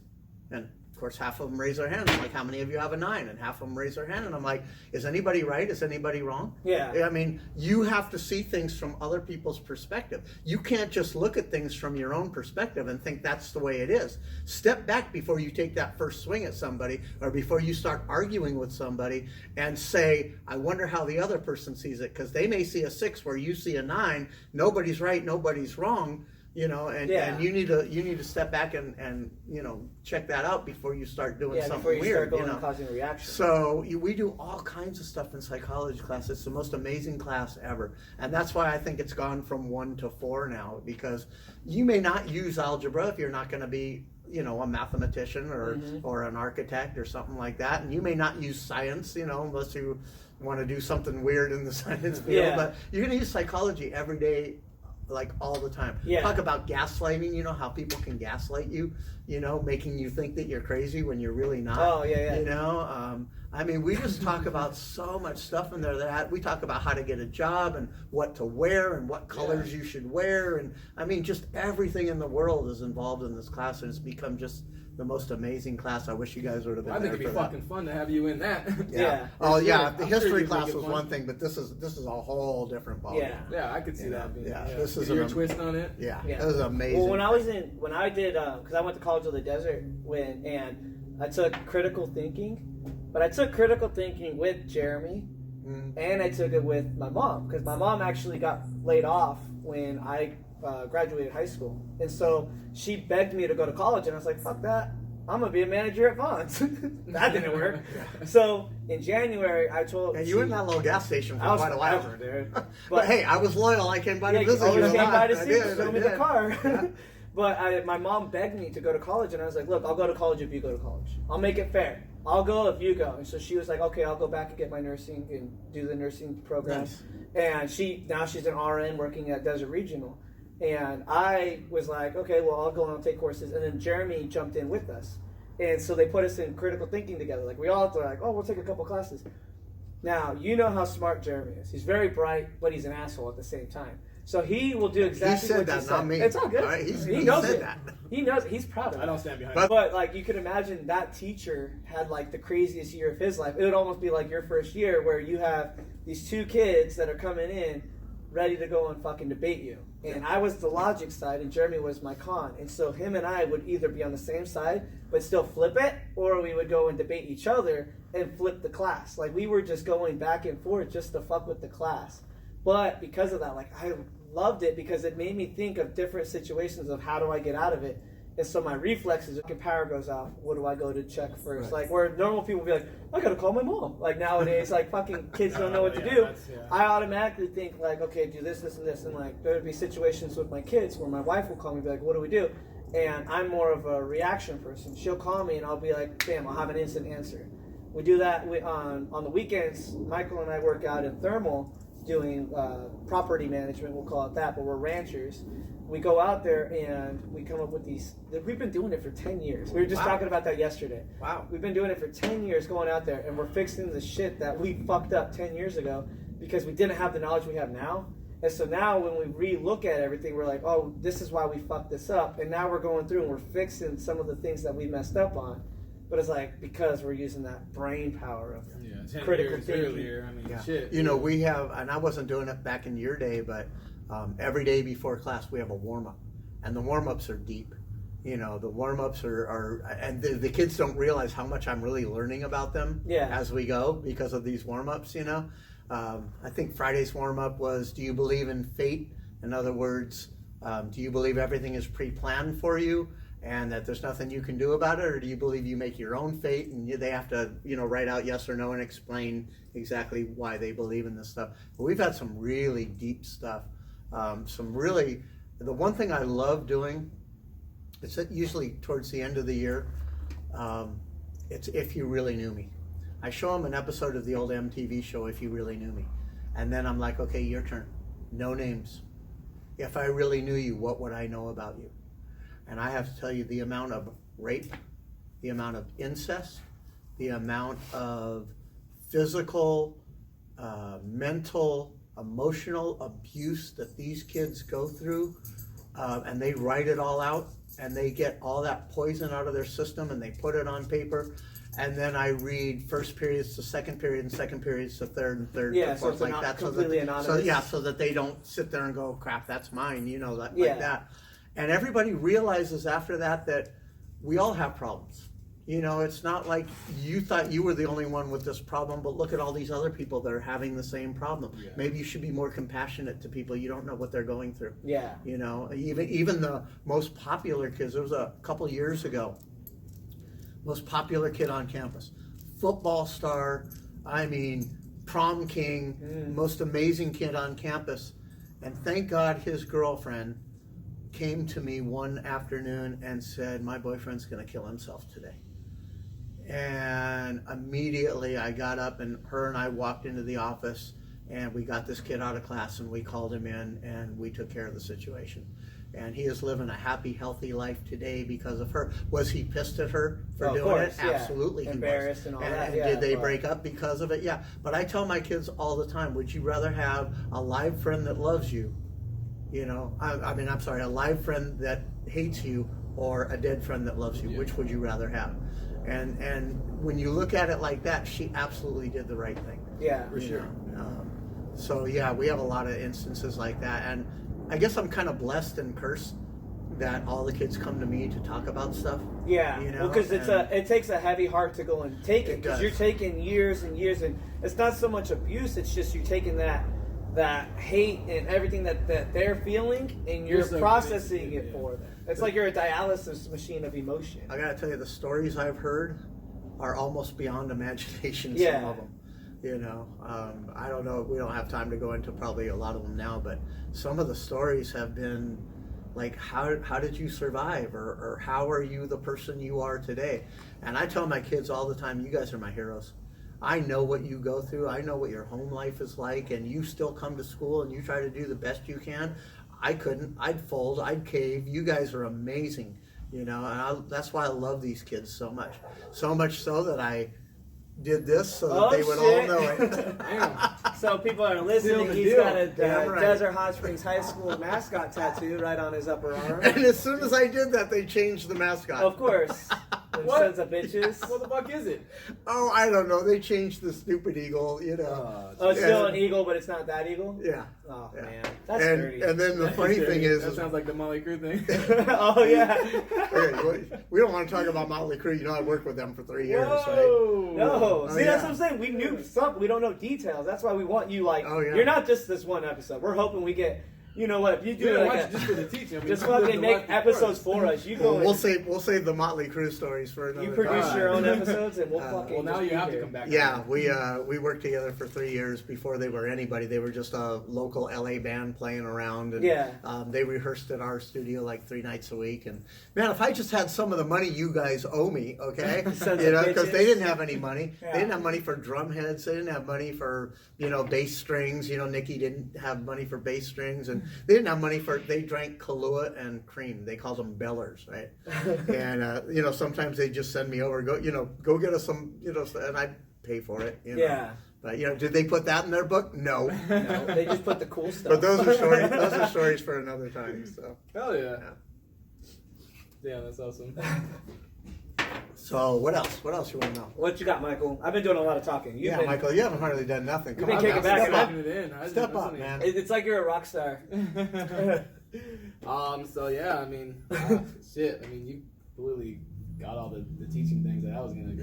And of course, half of them raise their hand. I'm like, how many of you have a 9? And half of them raise their hand. And I'm like, is anybody right? Is anybody wrong? Yeah. I mean, you have to see things from other people's perspective. You can't just look at things from your own perspective and think that's the way it is. Step back before you take that first swing at somebody, or before you start arguing with somebody, and say, I wonder how the other person sees it, because they may see a 6 where you see a 9. Nobody's right, nobody's wrong. And you need to step back and check that out before you start doing something before you weird. Start going and causing a reaction. So we do all kinds of stuff in psychology class. It's the most amazing class ever, and that's why I think it's gone from 1 to 4 now. Because you may not use algebra if you're not going to be a mathematician or an architect or something like that, and you may not use science unless you want to do something weird in the science field. Yeah. But you're going to use psychology every day. Like all the time. Yeah. Talk about gaslighting, how people can gaslight you, making you think that you're crazy when you're really not. Oh, yeah. I mean, we just talk about so much stuff in there that we talk about how to get a job and what to wear and what colors you should wear. And I mean, just everything in the world is involved in this class, and it's become just the most amazing class. I wish you guys would have been there. I think it'd be fucking fun to have you in that. Yeah. Oh yeah, the I'm sure history you'd class make it was fun. one thing, but this is a whole different ballgame. Yeah. Yeah, I could see that being. Yeah, Yeah. this is your an- twist on it. Yeah, Yeah. it was amazing. Well, when I did, because I went to College of the Desert and I took critical thinking, but I took critical thinking with Jeremy, and I took it with my mom, because my mom actually got laid off when I graduated high school, and so she begged me to go to college, and I was like, fuck that. I'm gonna be a manager at Vaughn's. That didn't work. So in January, I told. And you were in that little gas station for I was quite a while. forever, dude. But hey, I was loyal. I came by to you visit you. always a came lot. by to I see, did, show I me the did. car. Yeah. But my mom begged me to go to college, and I was like, look, I'll go to college if you go to college. I'll make it fair. I'll go if you go. And so she was like, okay, I'll go back and get my nursing and do the nursing program. Nice. And now she's an RN working at Desert Regional. And I was like, okay, well, I'll go and I'll take courses. And then Jeremy jumped in with us. And so they put us in critical thinking together. Like, we all were like, oh, we'll take a couple classes. Now, you know how smart Jeremy is. He's very bright, but he's an asshole at the same time. So he will do exactly what that, you said. not me. It's all good. All right, he knows said it. that. He knows it. He's proud of it. I don't stand behind But like, you could imagine that teacher had like the craziest year of his life. It would almost be like your first year, where you have these 2 kids that are coming in ready to go and fucking debate you. And I was the logic side, and Jeremy was my con. And so him and I would either be on the same side, but still flip it, or we would go and debate each other and flip the class. Like, we were just going back and forth just to fuck with the class. But because of that, like, I loved it because it made me think of different situations of how do I get out of it. And so my reflexes, if power goes off, what do I go to check first? Right. Like, where normal people would be like, I gotta call my mom. Like, nowadays, like, fucking kids don't know what to do. I automatically think, like, okay, do this, this, and this. And, like, there would be situations with my kids where my wife will call me and be like, what do we do? And I'm more of a reaction person. She'll call me and I'll be like, bam, I'll have an instant answer. We do that on the weekends. Michael and I work out in Thermal doing property management, we'll call it that, but we're ranchers. We go out there and we come up with these. We've been doing it for 10 years. We were just talking about that yesterday. Wow. We've been doing it for 10 years, going out there, and we're fixing the shit that we fucked up 10 years ago because we didn't have the knowledge we have now. And so now when we re-look at everything, we're like, oh, this is why we fucked this up. And now we're going through and we're fixing some of the things that we messed up on. But it's like, because we're using that brain power of 10 critical years thinking. earlier. I mean, Yeah. shit. We have, and I wasn't doing it back in your day, but every day before class we have a warm-up. And the warm-ups are deep. The warm-ups are and the kids don't realize how much I'm really learning about them as we go because of these warm-ups, I think Friday's warm-up was, do you believe in fate? In other words, do you believe everything is pre-planned for you and that there's nothing you can do about it? Or do you believe you make your own fate and they have to, write out yes or no and explain exactly why they believe in this stuff? But we've had some really deep stuff. The one thing I love doing, it's usually towards the end of the year, it's If You Really Knew Me. I show them an episode of the old MTV show, If You Really Knew Me. And then I'm like, okay, your turn. No names. If I really knew you, what would I know about you? And I have to tell you the amount of rape, the amount of incest, the amount of physical, mental, emotional abuse that these kids go through, and they write it all out. and they get all that poison out of their system and they put it on paper. And then I read first periods to second period and second periods to third and third Yeah, to so fourth it's like not that. completely anonymous. So that they don't sit there and go, crap, that's mine, you know, like Yeah. that. And everybody realizes after that we all have problems. You know, it's not like you thought you were the only one with this problem, but look at all these other people that are having the same problem. Yeah. Maybe you should be more compassionate to people. You don't know what they're going through. Yeah. You know, even the most popular kids. There was a couple years ago, most popular kid on campus, football star. I mean, prom king, most amazing kid on campus. And thank God his girlfriend came to me one afternoon and said, my boyfriend's going to kill himself today. And immediately I got up and her and I walked into the office and we got this kid out of class and we called him in and we took care of the situation. And he is living a happy, healthy life today because of her. Was he pissed at her for doing course, it? yeah. Embarrassed Embarrassed and all that, And yeah, did they but- break up because of it? Yeah. But I tell my kids all the time, would you rather have a live friend that loves you? You know, I'm sorry, a live friend that hates you or a dead friend that loves you? Yeah. Which would you rather have? And when you look at it like that, she absolutely did the right thing. Yeah. For sure. So yeah, we have a lot of instances like that, and I guess I'm kind of blessed and cursed that all the kids come to me to talk about stuff. Yeah, You know, well, because and- it takes a heavy heart to go and take it, It because does. you're taking years and years, and it's not so much abuse, it's just you're taking that hate and everything that they're feeling, and you're You're so processing committed it to it, for them. It's like you're a dialysis machine of emotion. I gotta tell you, the stories I've heard are almost beyond imagination. Yeah. Some of them, you know. I don't know. We don't have time to go into probably a lot of them now, but some of the stories have been like, how did you survive, or how are you the person you are today? And I tell my kids all the time, you guys are my heroes. I know what you go through. I know what your home life is like, and you still come to school and you try to do the best you can. I couldn't. I'd fold. I'd cave. You guys are amazing, you know, and that's why I love these kids so much. So much so that I did this so that they would all know it. Damn. So people are listening. Seal the He's deal. got a Damn right. Desert Hot Springs High School mascot tattoo right on his upper arm. And as soon as I did that, they changed the mascot. Of course. Them What? sons of bitches. What the fuck is it? Oh, I don't know. They changed the stupid eagle, you know. Oh, it's still Yeah. an eagle, but it's not that eagle? Yeah. Oh, Yeah. man. That's and, dirty. and then the funny thing is, that sounds like the Molly Crew thing. Oh, yeah. hey, we don't want to talk about Motley Crue. You know, I worked with them for 3 years, right? Whoa. No, Oh, see, that's yeah. what I'm saying. We knew something. We don't know details. That's why we want you. Like, Oh, yeah. you're not just this one episode. We're hoping we get. You know what? If you You do didn't like watch it just for the teaching. I mean, just you lived fucking the make life episodes before. for us. You go. We'll and- save the Motley Crue stories for another You produce time. your own episodes, and we'll fucking. Well, now just you be have to here. come back. Yeah, we worked together for 3 years before they were anybody. They were just a local LA band playing around, and Yeah. they rehearsed at our studio like 3 nights a week. And man, if I just had some of the money you guys owe me, okay, Sons you of know, because bitches. they didn't have any money. Yeah. They didn't have money for drum heads. They didn't have money for bass strings. You know, Nikki didn't have money for bass strings, and they didn't have money for. They drank Kahlua and cream. They called them Bellers, right? And sometimes they just send me over. Go get us some. And I'd pay for it. You know? Yeah. But did they put that in their book? No. No, they just put the cool stuff. But those are stories. Those are stories for another time. So. Hell yeah. Yeah, that's awesome. So what else? What else you want to know? What you got, Michael? I've been doing a lot of talking. You've been, Michael, you haven't hardly done nothing. You've Come been on, kicking now. back Step and up. Keeping it in. I Step was up, listening. man. It's like you're a rock star. So yeah, I mean, shit. I mean, you completely got all the teaching things that I was gonna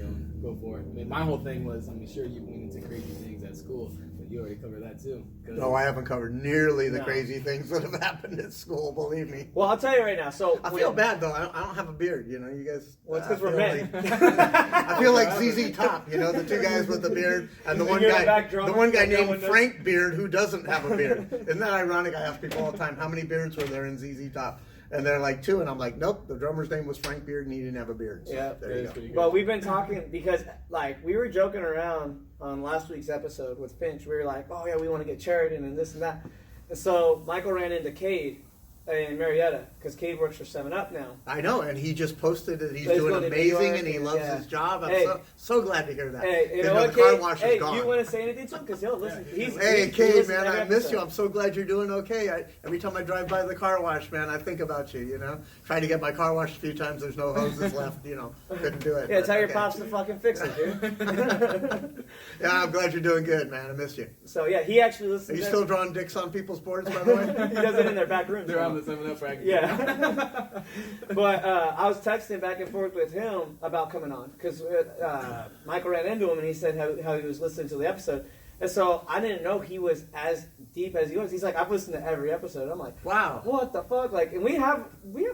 go for. I mean, my whole thing was, I mean, sure you went into crazy things at school, but you already covered that too. 'Cause- No, I haven't covered nearly the No. crazy things that have happened at school. Believe me. Well, I'll tell you right now. So I feel bad though. I don't have a beard. You guys. Well, it's 'cause I we're feel men. like- I feel like ZZ Top. The two guys with the beard, and the And one you're the guy, back drummer, the one guy no one named knows. Frank Beard, who doesn't have a beard. Isn't that ironic? I ask people all the time, how many beards were there in ZZ Top? And they're like 2, and I'm like, nope. The drummer's name was Frank Beard, and he didn't have a beard. So Yeah, there that you is go. pretty good. But we've been talking because, like, we were joking around on last week's episode with Finch. We were like, oh, yeah, we want to get Chariton and this and that. And so Michael ran into Cade, in Marietta because Cade works for 7-Up now. I know, and he just posted that he's So he's doing going to New amazing York, and he loves yeah. his job. I'm Hey. so glad to hear that. Hey, you know the what, car Cade? wash is Hey, gone. you want to say anything to him? Because he'll listen. Yeah. Hey, he Cade, listens man, every I miss you. episode. I'm so glad you're doing okay. Every time I drive by the car wash, man, I think about you, you know. Tried to get my car washed a few times. There's no hoses left, you know. Couldn't do it. Yeah, but tell your okay. pops to fucking fix it, dude. Yeah, I'm glad you're doing good, man. I miss you. So, yeah, he actually Are listens. you still drawing dicks on people's boards, by the way? He does it in their back room. They're on the 7-Up rack. Yeah. But I was texting back and forth with him about coming on because Michael ran into him and he said how he was listening to the episode. And so I didn't know he was as deep as he was. He's like, I've listened to every episode. I'm like, Wow. what the fuck? Like, and we have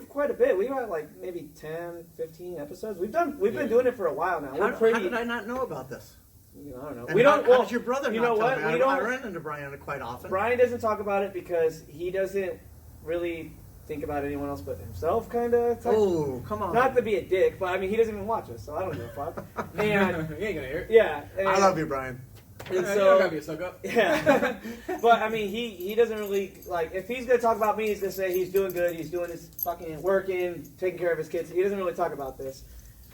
quite a bit. We got like maybe 10, 15 episodes. We've been doing it for a while now. We're How did I not know about this? You know, I don't know. And We don't. How Well, did your brother you not know tell what? me? We I don't. run into Brian quite often. Brian doesn't talk about it because he doesn't really think about anyone else but himself, kind of. Oh, come on. Not to be a dick, but I mean, he doesn't even watch us, so I don't give a fuck. And You ain't gonna hear it. yeah, and, I love you, Brian. And Yeah, so you gotta be a suck up. yeah, but I mean, he doesn't really like. If he's gonna talk about me, he's gonna say he's doing good, he's doing his fucking working, taking care of his kids. He doesn't really talk about this.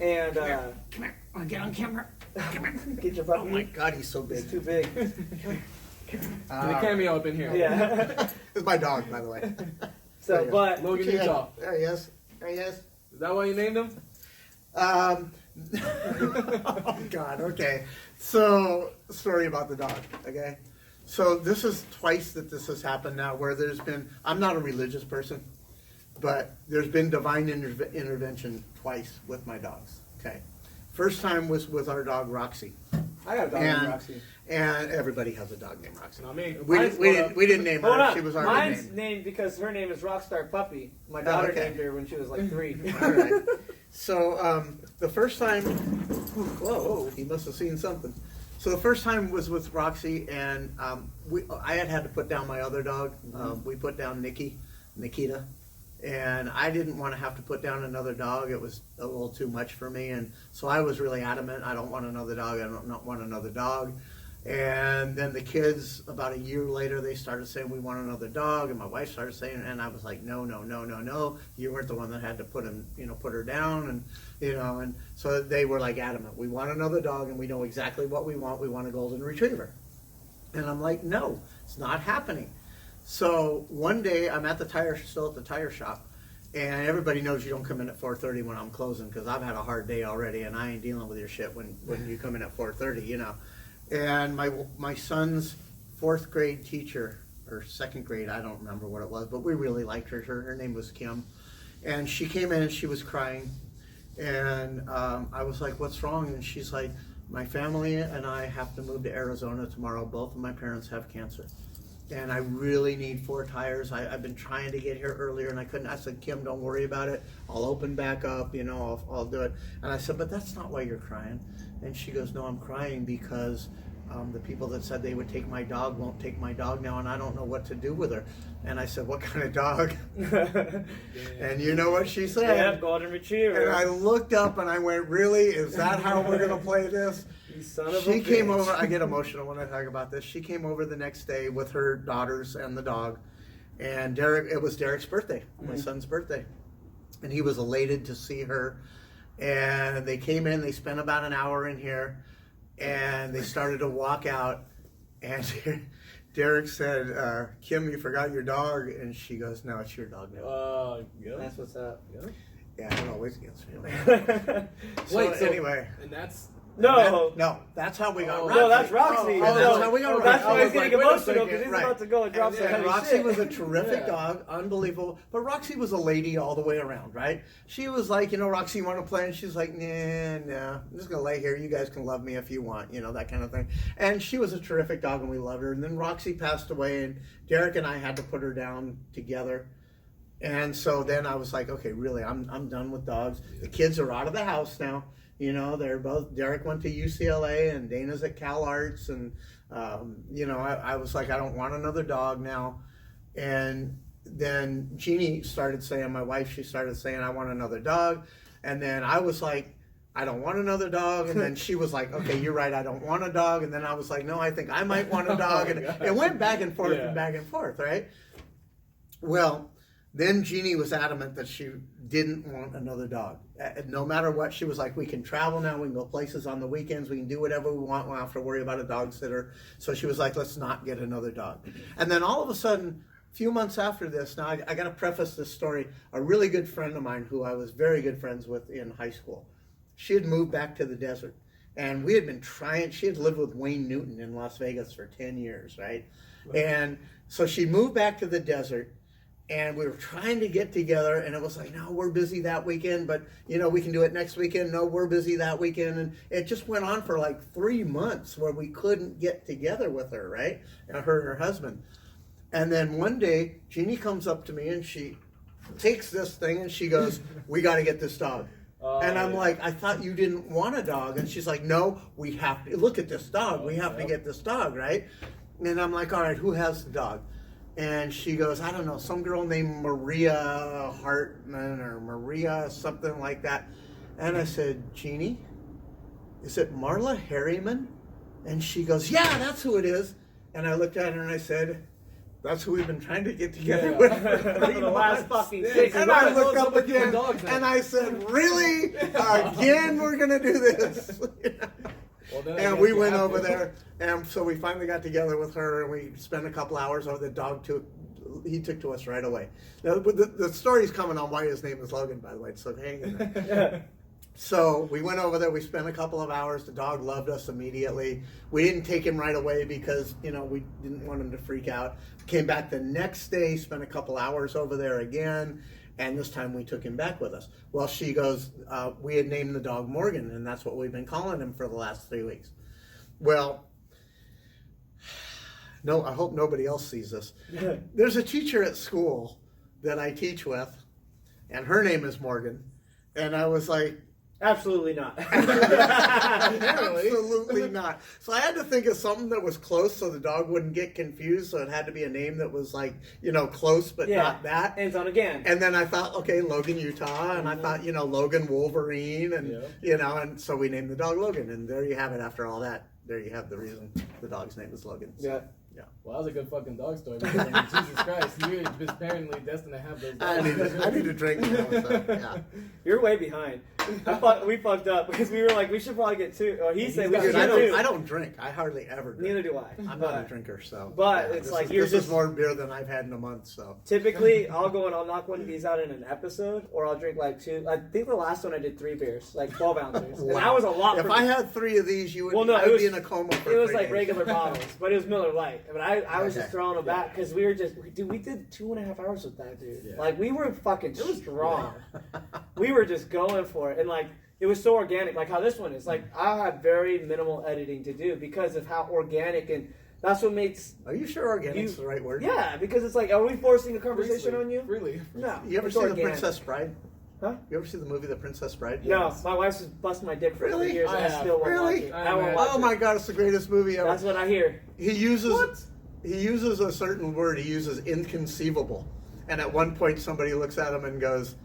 And Come here. Want to get on camera? Come here. get your Oh fucking. my God, he's so It's big. too big. Get a cameo up in here. Yeah. It's my dog, by the way. So, but Logan Utah. There he is. There he is. Is that why you named him? Oh God. Okay. So, story about the dog. Okay. So this is twice that this has happened now, where there's been. I'm not a religious person, but there's been divine intervention twice with my dogs. Okay. First time was with our dog Roxy, I got a dog named Roxy. and everybody has a dog named Roxy. Not me. We Mine's we didn't name Hold her. on. She was already Mine's named. named because her name is Rockstar Puppy. My daughter okay. named her when she was like 3. All right. So the first time, whoa, he must have seen something. So the first time was with Roxy, and I had to put down my other dog. We put down Nikita, and I didn't want to have to put down another dog. It was a little too much for me, and so I was really adamant. I don't want another dog. I don't not want another dog. And then the kids, about a year later, they started saying, we want another dog. And my wife started saying, and I was like, no. You weren't the one that had to put her down. And, and so they were like adamant. We want another dog and we know exactly what we want. We want a golden retriever. And I'm like, no, it's not happening. So one day I'm still at the tire shop. And everybody knows you don't come in at 4:30 when I'm closing, because I've had a hard day already and I ain't dealing with your shit when you come in at 4:30, And my son's 4th grade teacher, or 2nd grade, I don't remember what it was, but we really liked her. Her name was Kim. And she came in and she was crying. And I was like, what's wrong? And she's like, my family and I have to move to Arizona tomorrow. Both of my parents have cancer. And I really need 4 tires. I've been trying to get here earlier and I couldn't. I said, Kim, don't worry about it. I'll open back up, I'll do it. And I said, but that's not why you're crying. And she goes, no, I'm crying because the people that said they would take my dog won't take my dog now, and I don't know what to do with her. And I said, what kind of dog? And you know what she said? Yeah, golden retriever. And I looked up and I went, really? Is that how we're going to play this? You son of She a came bitch. over. I get emotional when I talk about this. She came over the next day with her daughters and the dog. And it was Derek's birthday, my son's birthday. And he was elated to see her. And they came in, they spent about an hour in here. And they started to walk out. And Derek said, Kim, you forgot your dog. And she goes, no, it's your dog now. Yeah. That's what's up. Yeah, I don't always against me. Wait, so anyway. And that's. No. No, that's how we got Roxy. No, that's Roxy. Oh, that's how we got That's Roxy. why he's getting Wait a emotional second. because he's Right. about to go and drop some And heavy Roxy shit. was a terrific Yeah. dog, unbelievable. But Roxy was a lady all the way around, right? She was like, Roxy, you want to play? And she's like, nah, I'm just going to lay here. You guys can love me if you want, that kind of thing. And she was a terrific dog and we loved her. And then Roxy passed away and Derek and I had to put her down together. And so then I was like, okay, really, I'm done with dogs. The kids are out of the house now. They're both, Derek went to UCLA and Dana's at Cal Arts. And, I was like, I don't want another dog now. And then Jeannie started saying, my wife, she started saying, I want another dog. And then I was like, I don't want another dog. And then she was like, okay, you're right, I don't want a dog. And then I was like, no, I think I might want a dog. And it went back and forth and back and forth, right? Well, Then Jeannie was adamant that she didn't want another dog. No matter what, she was like, we can travel now, we can go places on the weekends, we can do whatever we want, we don't have to worry about a dog sitter. So she was like, let's not get another dog. And then all of a sudden, a few months after this, now I got to preface this story, a really good friend of mine who I was very good friends with in high school, she had moved back to the desert. And we had been trying, she had lived with Wayne Newton in Las Vegas for 10 years, right? And so she moved back to the desert. And we were trying to get together, and it was like, no, we're busy that weekend, but, you know, we can do it next weekend. No, we're busy that weekend. And it just went on for like 3 months where we couldn't get together with her, right? And her and her husband. And then one day, Jeannie comes up to me, and she takes this thing, and she goes, we got to get this dog. And I'm like, I thought you didn't want a dog. And she's like, no, we have to. Look at this dog. We have to get this dog, right? And I'm like, all right, who has the dog? And she goes, I don't know, some girl named Maria Hartman or Maria something like that. And I said, Jeannie, is it Marla Harriman? And she goes, yeah, that's who it is. And I looked at her and I said, that's who we've been trying to get together with for the last fucking 6 And I looked up again and I said, really? Again, we're going to do this? Well, and we went over there, and so we finally got together with her, and we spent a couple hours over. The dog took to us right away. Now, the story's coming on why his name is Logan, by the way, so hang in there. So we went over there, we spent a couple of hours. The dog loved us immediately. We didn't take him right away because, you know, we didn't want him to freak out. Came back the next day, spent a couple hours over there again. And this time we took him back with us. Well, she goes, we had named the dog Morgan, and that's what we've been calling him for the last 3 weeks. Well, no, I hope nobody else sees this. There's a teacher at school that I teach with, and her name is Morgan. And I was like, absolutely not. Absolutely not. So I had to think of something that was close so the dog wouldn't get confused. So it had to be a name that was like, you know, close but not that. Ends on again. And then I thought, okay, Logan, Utah. And I thought, you know, Logan Wolverine. And, you know, and so we named the dog Logan. And there you have it after all that. There you have the reason the dog's name is Logan. So, yeah. Well, that was a good fucking dog story. Because, I mean, Jesus Christ, you're just apparently destined to have those dogs. I need a drink. You know, so, yeah. You're way behind. We fucked up because we were like, we should probably get 2. Or he said we should get get 2. I don't drink. I hardly ever drink. Neither do I. I'm not a drinker, so. But it's like you're this just is more beer than I've had in a month, so. Typically, I'll go and I'll knock one of these out in an episode, or I'll drink like 2. I think the last one I did 3 beers, like 12 ounces. Wow. And that was a lot. If I had 3 of these, you would. Well, no, I would be in a coma for 3 It was like days. regular bottles, but it was Miller Lite. But I was just throwing them back because we were just, dude, we did 2.5 hours with that dude. Yeah. Like we were fucking strong. We were just going for it, and like it was so organic, like how this one is. Like I have very minimal editing to do because of how organic, and that's what makes. Are you sure organic's the right word? Yeah, because it's like, are we forcing a conversation on you? Really? No. You ever see organic. The Princess Bride? Huh? You ever see the movie The Princess Bride? No, my wife's just busting my dick for Really? 3 years. I and I still won't watch it. I won't watch Oh it. my God, it's the greatest movie ever. That's what I hear. He uses a certain word. He uses inconceivable, and at one point somebody looks at him and goes,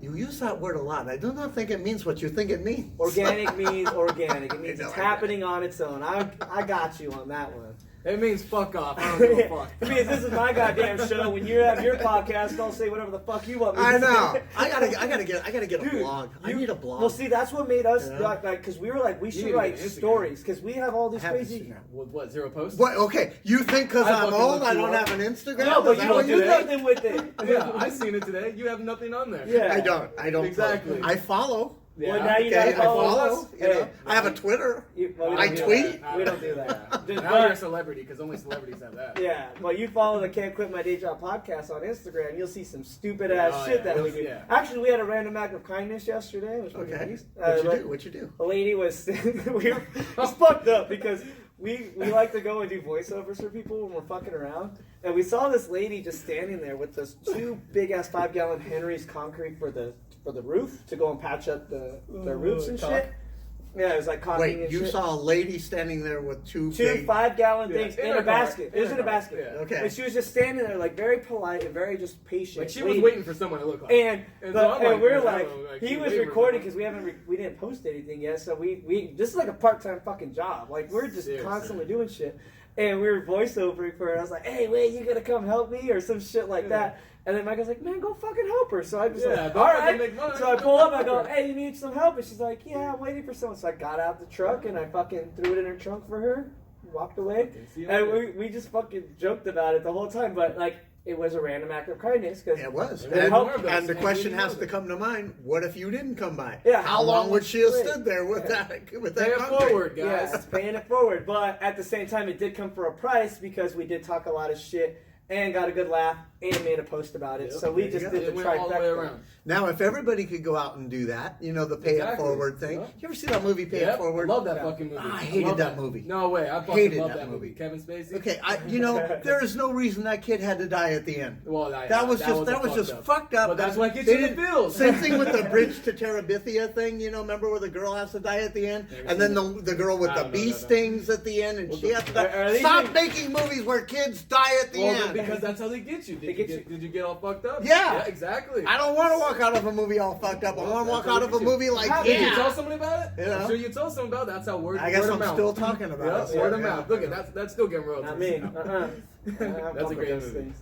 "You use that word a lot. I do not think it means what you think it means." Organic means organic. It means I know, it's happening on its own. I got you on that one. It means fuck off. I don't give a fuck. It means this is my goddamn show. When you have your podcast, don't say whatever the fuck you want me to I say. know. I gotta get a Dude, blog. I need a blog. Well, see, that's what made us Yeah. like, because we were like, we should need to write get Instagram. stories because we have all these I have crazy. Instagram. What, 0 posts? What? Okay, you think because I I'm fucking old looked I you don't up. have an Instagram? No, but Is you that don't what do think? nothing with it. Yeah, I seen it today. You have nothing on there. Yeah. I don't. Exactly. I follow. Well, now you Okay, gotta I follow follow. us. You know, Hey. I have a Twitter. Well, we I don't do tweet. that. We don't do that. Just- Now you're a celebrity because only celebrities have that. Yeah, well, you follow the Can't Quit My Day Job podcast on Instagram, you'll see some stupid ass shit that we do. Yeah. Actually, we had a random act of kindness yesterday. Which was Okay. nice. What'd you do? A lady was we were it's fucked up because we like to go and do voiceovers for people when we're fucking around, and we saw this lady just standing there with those 2 big ass 5-gallon Henry's concrete for the roof to go and patch up the roofs and caulk. shit. Yeah, it was like caulking Wait, and you shit. saw a lady standing there with 2 2 big... 5-gallon Yeah, things in in her a car. basket. In It was her in a car. basket. Yeah. Okay. And she was just standing there, like very polite and very just patient. Like she was waiting. waiting for someone to look like. And, And the, so I'm and like, we're man, I like, don't know, like, he she was waited for recording someone. because we didn't post anything yet. So we this is like a part-time fucking job. Like we're just Seriously. constantly doing shit. And we were voiceovering for her. I was like, hey, wait, you gonna come help me or some shit like that. And then Michael's like, man, go fucking help her. So I just Yeah, like, don't all fucking right. make money. So I pull up, I go, hey, you need some help? And she's like, yeah, I'm waiting for someone. So I got out the truck and I fucking threw it in her trunk for her, walked away. Okay, see you And later. we just fucking joked about it the whole time. But like, it was a random act of kindness. Cause It was. And And the and question we has know to that. come to mind, what if you didn't come by? Yeah, How long would she have stood there with Yeah. that Pay it contract? forward, Yeah, guys. it's paying it forward. But at the same time, it did come for a price because we did talk a lot of shit and got a good laugh and made a post about it. Yep, so we there you just go. did It the went all the way trifecta. around. Now, if everybody could go out and do that, you know, the pay it Exactly. forward thing. Yep. You ever see that movie, Pay Yep, It Forward? I love that Yeah. fucking movie. I hated love that movie. No way, I fucking Hated love that that movie. movie. Kevin Spacey. Okay, there is no reason that kid had to die at the end. Well, That was just fucked up. But that's what gets They you in the didn't- feels. Same thing with the Bridge to Terabithia thing. You know, remember where the girl has to die at the end, Never and then seen the girl with I the don't know bee that. stings at the end, and Well, she has to are die. these Stop things- making movies where kids die at the Well, end. then, because that's how they get you. They Did, get you you. get, did you get all fucked up? Yeah. Exactly. I don't want to walk out of a movie all fucked up. I want to walk out of a movie like, How Did you tell yeah. someone about it? You know? I'm sure you told someone about it. That's how word. I guess word of I'm mouth. still talking about Yeah, it. word of Yeah. mouth. Look at that's still getting royalties. Not me. That's a great movie.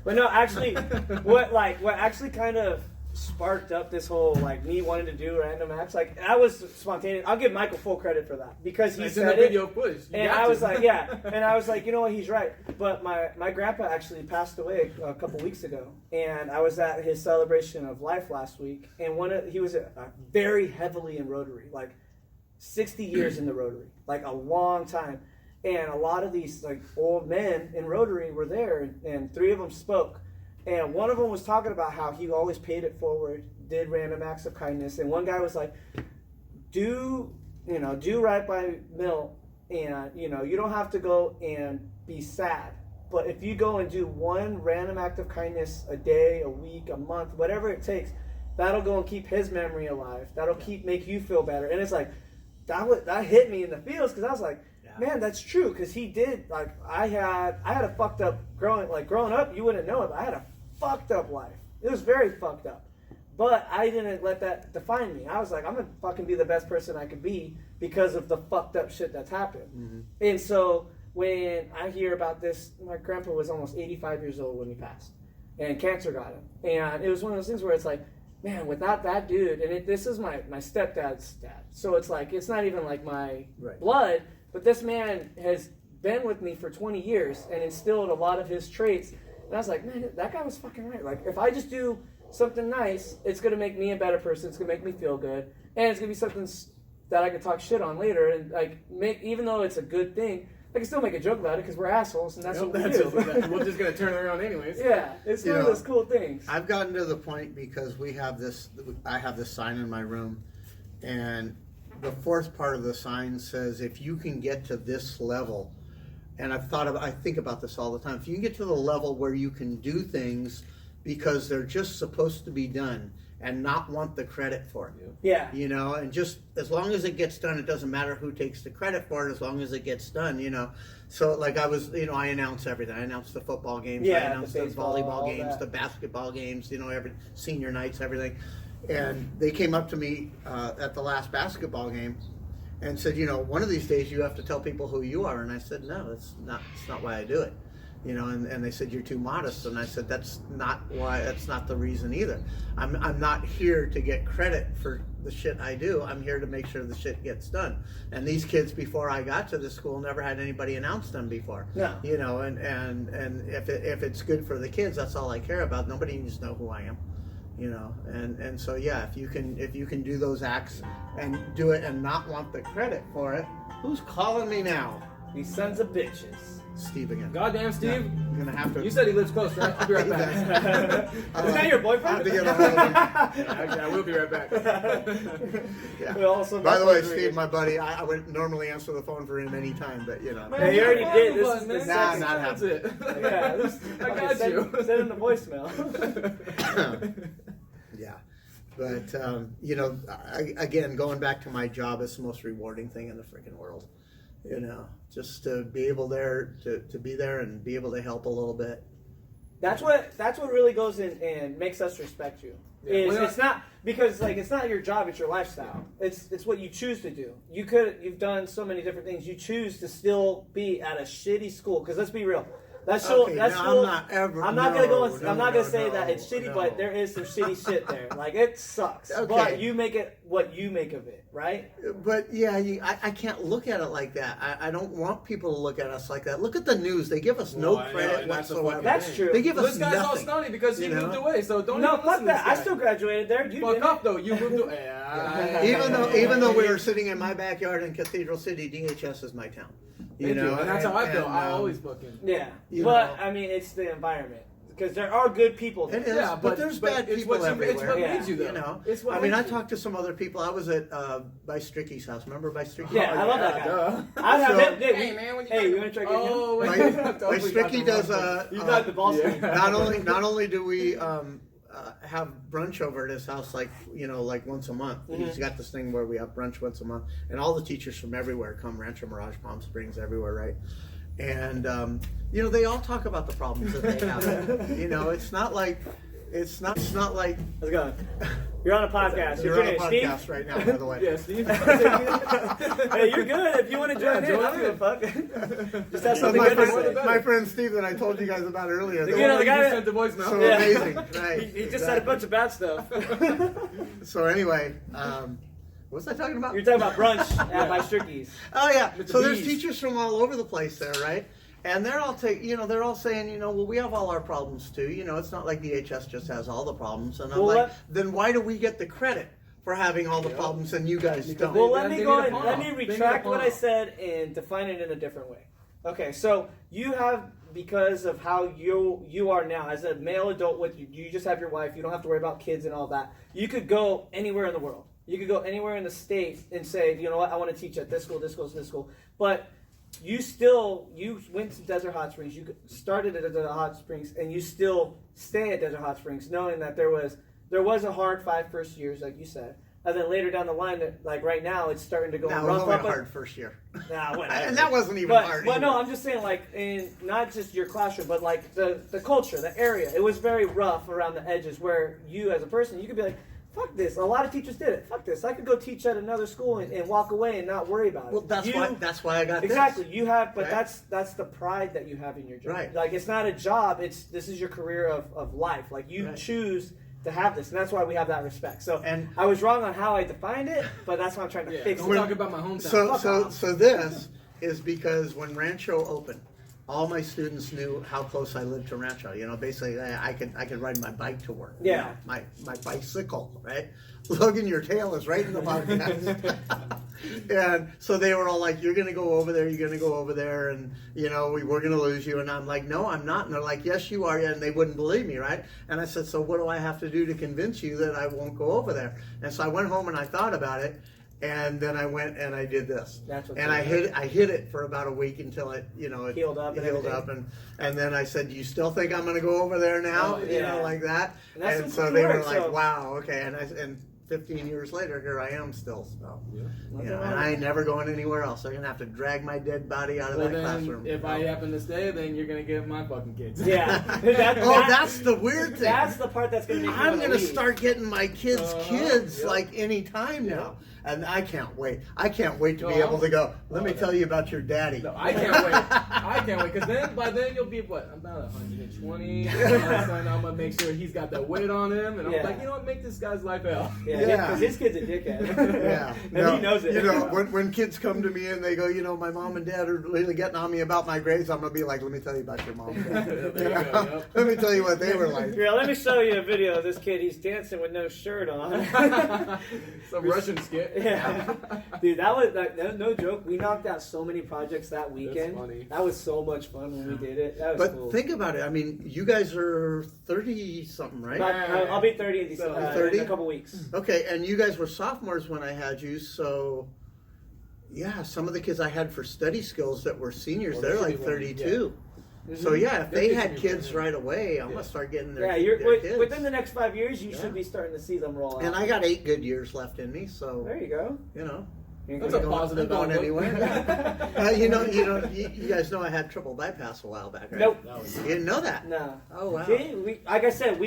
But no, actually, what actually kind of sparked up this whole like me wanting to do random acts. Like I was spontaneous. I'll give Michael full credit for that because he It's in the said it. video footage. You And got I to. was like, yeah. And I was like, you know what, he's right. But my grandpa actually passed away a couple weeks ago. And I was at his celebration of life last week. And he was very heavily in Rotary, like 60 years in the Rotary, like a long time. And a lot of these like old men in Rotary were there, and 3 of them spoke. And one of them was talking about how he always paid it forward, did random acts of kindness. And one guy was like, do right by Milt, and you don't have to go and be sad, but if you go and do one random act of kindness a day, a week, a month, whatever it takes, that'll go and keep his memory alive. That'll make you feel better. And it's like that hit me in the feels because I was like, man, that's true. Because he did. Like I had a fucked up growing up. You wouldn't know it, but I had a fucked up life. It was very fucked up. But I didn't let that define me. I was like, I'm gonna fucking be the best person I could be because of the fucked up shit that's happened. Mm-hmm. And so when I hear about this, my grandpa was almost 85 years old when he passed, and cancer got him. And it was one of those things where it's like, man, without that dude, and this is my stepdad's dad, so it's like it's not even like my Right. blood, but this man has been with me for 20 years and instilled a lot of his traits. And I was like, man, that guy was fucking right. Like, if I just do something nice, it's going to make me a better person. It's going to make me feel good. And it's going to be something that I can talk shit on later. And, like, even though it's a good thing, I can still make a joke about it because we're assholes and that's what we do. Exactly. We're just going to turn it around anyways. Yeah, it's one of those cool things. I've gotten to the point because I have this sign in my room, and the 4th part of the sign says, if you can get to this level, and I think about this all the time, if you can get to the level where you can do things because they're just supposed to be done and not want the credit for it. Yeah. And just as long as it gets done, it doesn't matter who takes the credit for it as long as it gets done, So like I was, I announce everything. I announce the football games, I announce the baseball, volleyball all games, that. the basketball games, every senior nights, everything. And they came up to me at the last basketball game and said, one of these days you have to tell people who you are. And I said, no, it's not why I do it. And they said, you're too modest. And I said, that's not the reason either. I'm not here to get credit for the shit I do. I'm here to make sure the shit gets done. And these kids, before I got to the school, never had anybody announce them before. No. And if it's good for the kids, that's all I care about. Nobody needs to know who I am. And so yeah, if you can do those acts and do it and not want the credit for it, who's calling me now? These sons of bitches. Steve again. Goddamn, Steve. I'm gonna have to. You said he lives close, right? I'll be right back. Is that your boyfriend? I have to get a hold of him. Actually, I will be right back. Yeah. Well, also, By the way, my Steve, my buddy, I would normally answer the phone for him anytime, but Man, Yeah, you already you're did. one This of is us, the man. second Nah, time. that's it. Yeah, this, I got send, you. Send in the voicemail. Yeah. But again, going back to my job, it's the most rewarding thing in the freaking world. Just to be able to be there and be able to help a little bit. That's what really goes in and makes us respect you. It's not because it's not your job, it's your lifestyle. It's what you choose to do. You've done so many different things. You choose to still be at a shitty school because let's be real. That's school. Okay, That's no, school. I'm not ever. I'm not gonna go. no, I'm not gonna say no, that it's shitty, no. but there is some shitty shit there. Like it sucks. Okay. But you make it what you make of it, right? But yeah, I can't look at it like that. I don't want people to look at us like that. Look at the news; they give us no Well, I know, credit and that's the whatsoever. fucking That's true. They give Well, us this guy's all nothing. snotty because he You know? moved away. So don't No, even fuck listen to this that. I guy. still graduated there. You Fuck didn't. off though. You moved away. Even though we were sitting in my backyard in Cathedral City, DHS is my town. Thank you. And that's how I feel. and, I always fucking. Yeah, You but know. I mean, it's the environment because there are good people there. It is, Yeah, but there's bad it's people what you, it's everywhere. what Yeah. made you though. You know, It's what I mean, I makes you. talked to some other people. I was at by Stricky's house. Remember by Stricky's? Yeah, I love that guy. Duh. I have So- him. Hey man, when you Hey, you want to try getting him? Oh, wait. My Totally got Stricky the does wrong You got the ball Yeah. screen. not only do we have brunch over at his house like once a month. Mm-hmm. He's got this thing where we have brunch once a month, and all the teachers from everywhere come, Rancho Mirage, Palm Springs, everywhere, right? And they all talk about the problems that they have. It's not like Let's go. You're on a podcast. you're on a Steve? podcast right now, by the way. Yeah, Steve. Hey, you're good. If you want to join in, I don't give a fuck. Just have So something my good to friend, say. my friend Steve that I told you guys about earlier. You know, the guy you that- sent the voicemail. so Yeah. amazing, right? He just said a bunch of bad stuff. So anyway, what was I talking about? You're talking about brunch at my Stricky's. Oh yeah. With the So there's bees. teachers from all over the place there, right? And they're all they're all saying, well, we have all our problems too. It's not like DHS just has all the problems. And I'm Well, like, then why do we get the credit for having all the Yep. problems and you guys don't? Well, They let me need go a and palm. let me They need a retract what I palm. said and define it in a different way. Okay, so you have, because of how you are now as a male adult with you just have your wife, you don't have to worry about kids and all that. You could go anywhere in the world. You could go anywhere in the state and say, you know what, I want to teach at this school, this school, this school. But you went to Desert Hot Springs, you started at Desert Hot Springs, and you still stay at Desert Hot Springs, knowing that there was a hard 5 first years, like you said. And then later down the line, like right now, it's starting to go That was rough only up. a hard first year. Nah, whatever. And that wasn't even But hard. no, either. I'm just saying, like, in not just your classroom, but like the culture, the area. It was very rough around the edges. Where you, as a person, you could be like, "Fuck this." A lot of teachers did it. Fuck this. I could go teach at another school and walk away and not worry about it. Well, that's why I got exactly. this. You have, but Right? that's the pride that you have in your job. Right. Like it's not a job. This is your career of life. Like you Right. choose to have this, and that's why we have that respect. So, And- I was wrong on how I defined it, but that's what I'm trying to Yeah, fix. don't it. talk about my hometown. So this is because when Rancho opened, all my students knew how close I lived to Rancho. Basically I could ride my bike to work. Yeah. My bicycle, right? Logan, your tail is right in the podcast. And so they were all like, "You're gonna go over there. You're gonna go over there, and we're gonna lose you." And I'm like, "No, I'm not." And they're like, "Yes, you are." And they wouldn't believe me, right? And I said, "So what do I have to do to convince you that I won't go over there?" And so I went home and I thought about it. And then I went and I did this, That's what's and I good. hid it for about a week until it Healed up and healed everything. up, and then I said, "Do you still think I'm going to go over there now?" Oh, yeah. Like that, And that's and some so good they were work, like, so- "Wow, okay." And 15 years later, here I am still. So, Nothing and wrong I with ain't never going anywhere else. They're gonna have to drag my dead body out of Well, that then, classroom. if I happen to stay, then you're gonna get my fucking kids. Yeah. That's the weird thing. That's the part that's going to make me I'm wanna gonna leave. start getting my kids' kids Yep. like any time now, and I can't wait. I can't wait to be No, able to go. Let me tell you about your daddy. No, I can't wait. I can't wait because by then you'll be what, about 120. I'm gonna make sure he's got that weight on him, and I'm Yeah. like, you know what, make this guy's life hell. Yeah, Yeah. because his kid's a dickhead. Yeah, And he knows it. When kids come to me and they go, my mom and dad are really getting on me about my grades, I'm gonna be like, let me tell you about your mom and dad. There you go, yep. Let me tell you what they were like. Yeah, let me show you a video of this kid. He's dancing with no shirt on. Some Russian skit. Yeah. Dude, that was no joke. We knocked out so many projects that weekend. funny. That was so much fun when we did it. That was But cool. think about it. I mean, you guys are 30 something, right? I'll be 30 in December, 30? in a couple weeks. Okay, and you guys were sophomores when I had you, so yeah, some of the kids I had for study skills that were seniors, Well, they're there like should be one, 32. So yeah, if There they should had be kids one, yeah. right away, I'm Yeah. gonna start getting their, Yeah, you're their kids. within the next 5 years, you Yeah. should be starting to see them roll out. And I got 8 good years left in me, so There you go. That's a positive I'm going outlook. anywhere. You guys know I had triple bypass a while back, right? Nope. That was You didn't know that? No. Oh wow. See, like I said,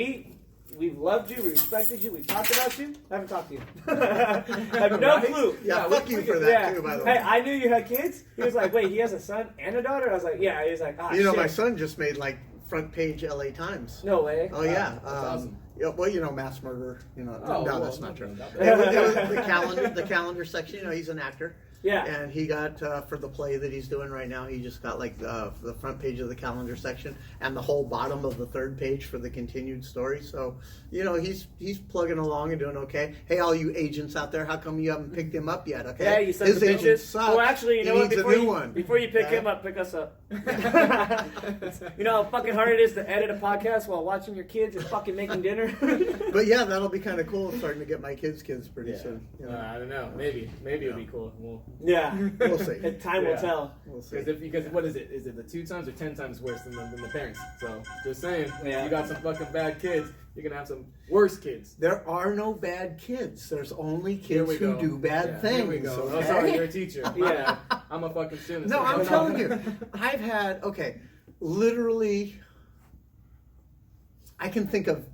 we've loved you, we respected you, we've talked about you. I haven't talked to you. I have no clue. Yeah, fuck you for that too, by the way. Hey, I knew you had kids. He was like, wait, he has a son and a daughter? I was like, yeah. He was like, ah, You know, shit. my son just made like front page LA Times. No way. Oh yeah. That's awesome. Yeah, well, you know, mass murder. You know, Oh, no, well, that's not true. not It bad. was the calendar section. You know, he's an actor. Yeah. And he got for the play that he's doing right now. He just got like the front page of the calendar section and the whole bottom of the third page for the continued story. So, you know, he's plugging along and doing okay. Hey, all you agents out there, how come you haven't picked him up yet? Okay, Yeah, you sent his the agent bitches. sucks. Well, actually, you know what? He needs a new one. Before you pick Okay? him up, pick us up. You know how fucking hard it is to edit a podcast while watching your kids and fucking making dinner. But yeah, that'll be kind of cool. Starting to get my kids pretty Yeah. soon. You know? I don't know. Maybe it'll be cool. Well, Yeah. We'll see. Time will Yeah. tell. We'll see. because what is it? Is it the 2 times or 10 times worse than the parents? So just saying, Yeah. you got some fucking bad kids. You're gonna have some worse kids. There are no bad kids. There's only Here kids we who go. do bad Yeah, things. Here we go. Okay? Oh, sorry, you're a teacher. Yeah. I'm a fucking student. No, so I'm come telling on. you, I've had, literally, I can think of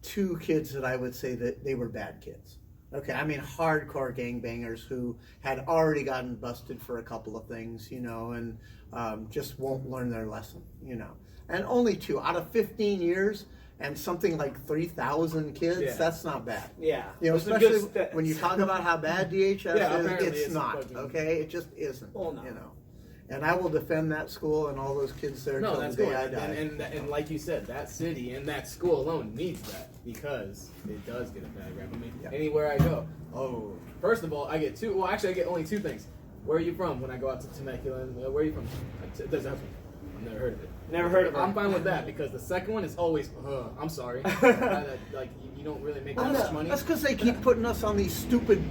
2 kids that I would say that they were bad kids. Okay, I mean hardcore gangbangers who had already gotten busted for a couple of things, you know, and just won't learn their lesson, you know. And only 2 out of 15 years and something like 3,000 kids, Yeah. that's not bad. Yeah. You know, Those are good especially stats. when you talk about how bad DHS Yeah, is, apparently it's it's not, fucking- okay? It just isn't, Oh, no. you know. And I will defend that school and all those kids there No, until that's the cool. day I die. And like you said, that city and that school alone needs that because it does get a bad rap. I mean, Yeah. anywhere I go. Oh, first of all, I get 2. Well, actually, I get only 2 things. Where are you from? When I go out to Temecula, and where are you from? There's a husband. I've never heard of it. Never heard of it. I'm fine with that because the second one is always, I'm sorry. Like you don't really make that much money. That's because they keep putting us on these stupid.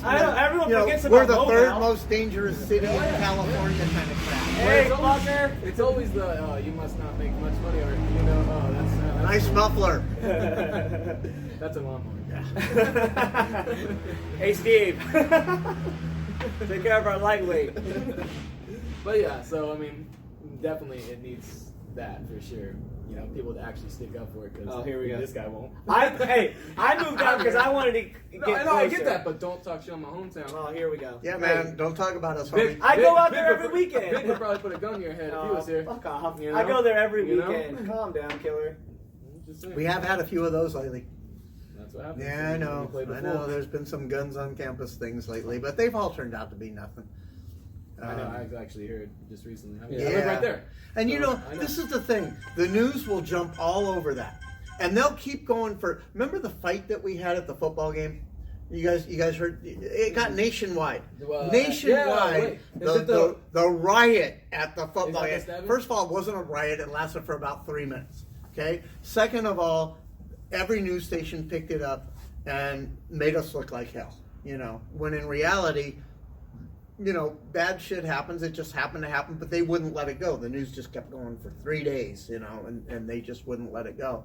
I know, everyone forgets we're about the 3rd Mobile. most dangerous city in California kind of crap. Hey, It's always- fucker. It's always the you must not make much money, or you know, that's Nice cool. muffler. That's a lawnmower. Hey, Steve. Take care of our lightweight. But yeah, so I mean, definitely it needs that for sure. You know, people to actually stick up for it because Oh, here we go. this guy won't. I moved out because I wanted to get No, I know, I get closer. that, but don't talk shit on my hometown. Oh, here we go. Yeah, man. Don't talk about us, homie. I go out there Vic every would- weekend. Vic would probably put a gun to your head if he was here. Fuck off. You know? I go there every You know? weekend. Calm down, killer. Just saying. We have had a few of those lately. That's what happens. Yeah, I You know. play I before. know. There's been some guns on campus things lately, but they've all turned out to be nothing. I know. I actually heard just recently. I mean, Yeah. I live right there. And you So, know, I know. this is the thing. The news will jump all over that. And they'll keep going for. Remember the fight that we had at the football game? You guys heard? It got nationwide. Nationwide. Yeah, wait. The riot at the football Is that the game. stabbing? First of all, it wasn't a riot. It lasted for about 3 minutes. Okay. Second of all, every news station picked it up and made us look like hell. You know, when in reality, you know, bad shit happens. It just happened to happen, but they wouldn't let it go. The news just kept going for 3 days, you know, and they just wouldn't let it go.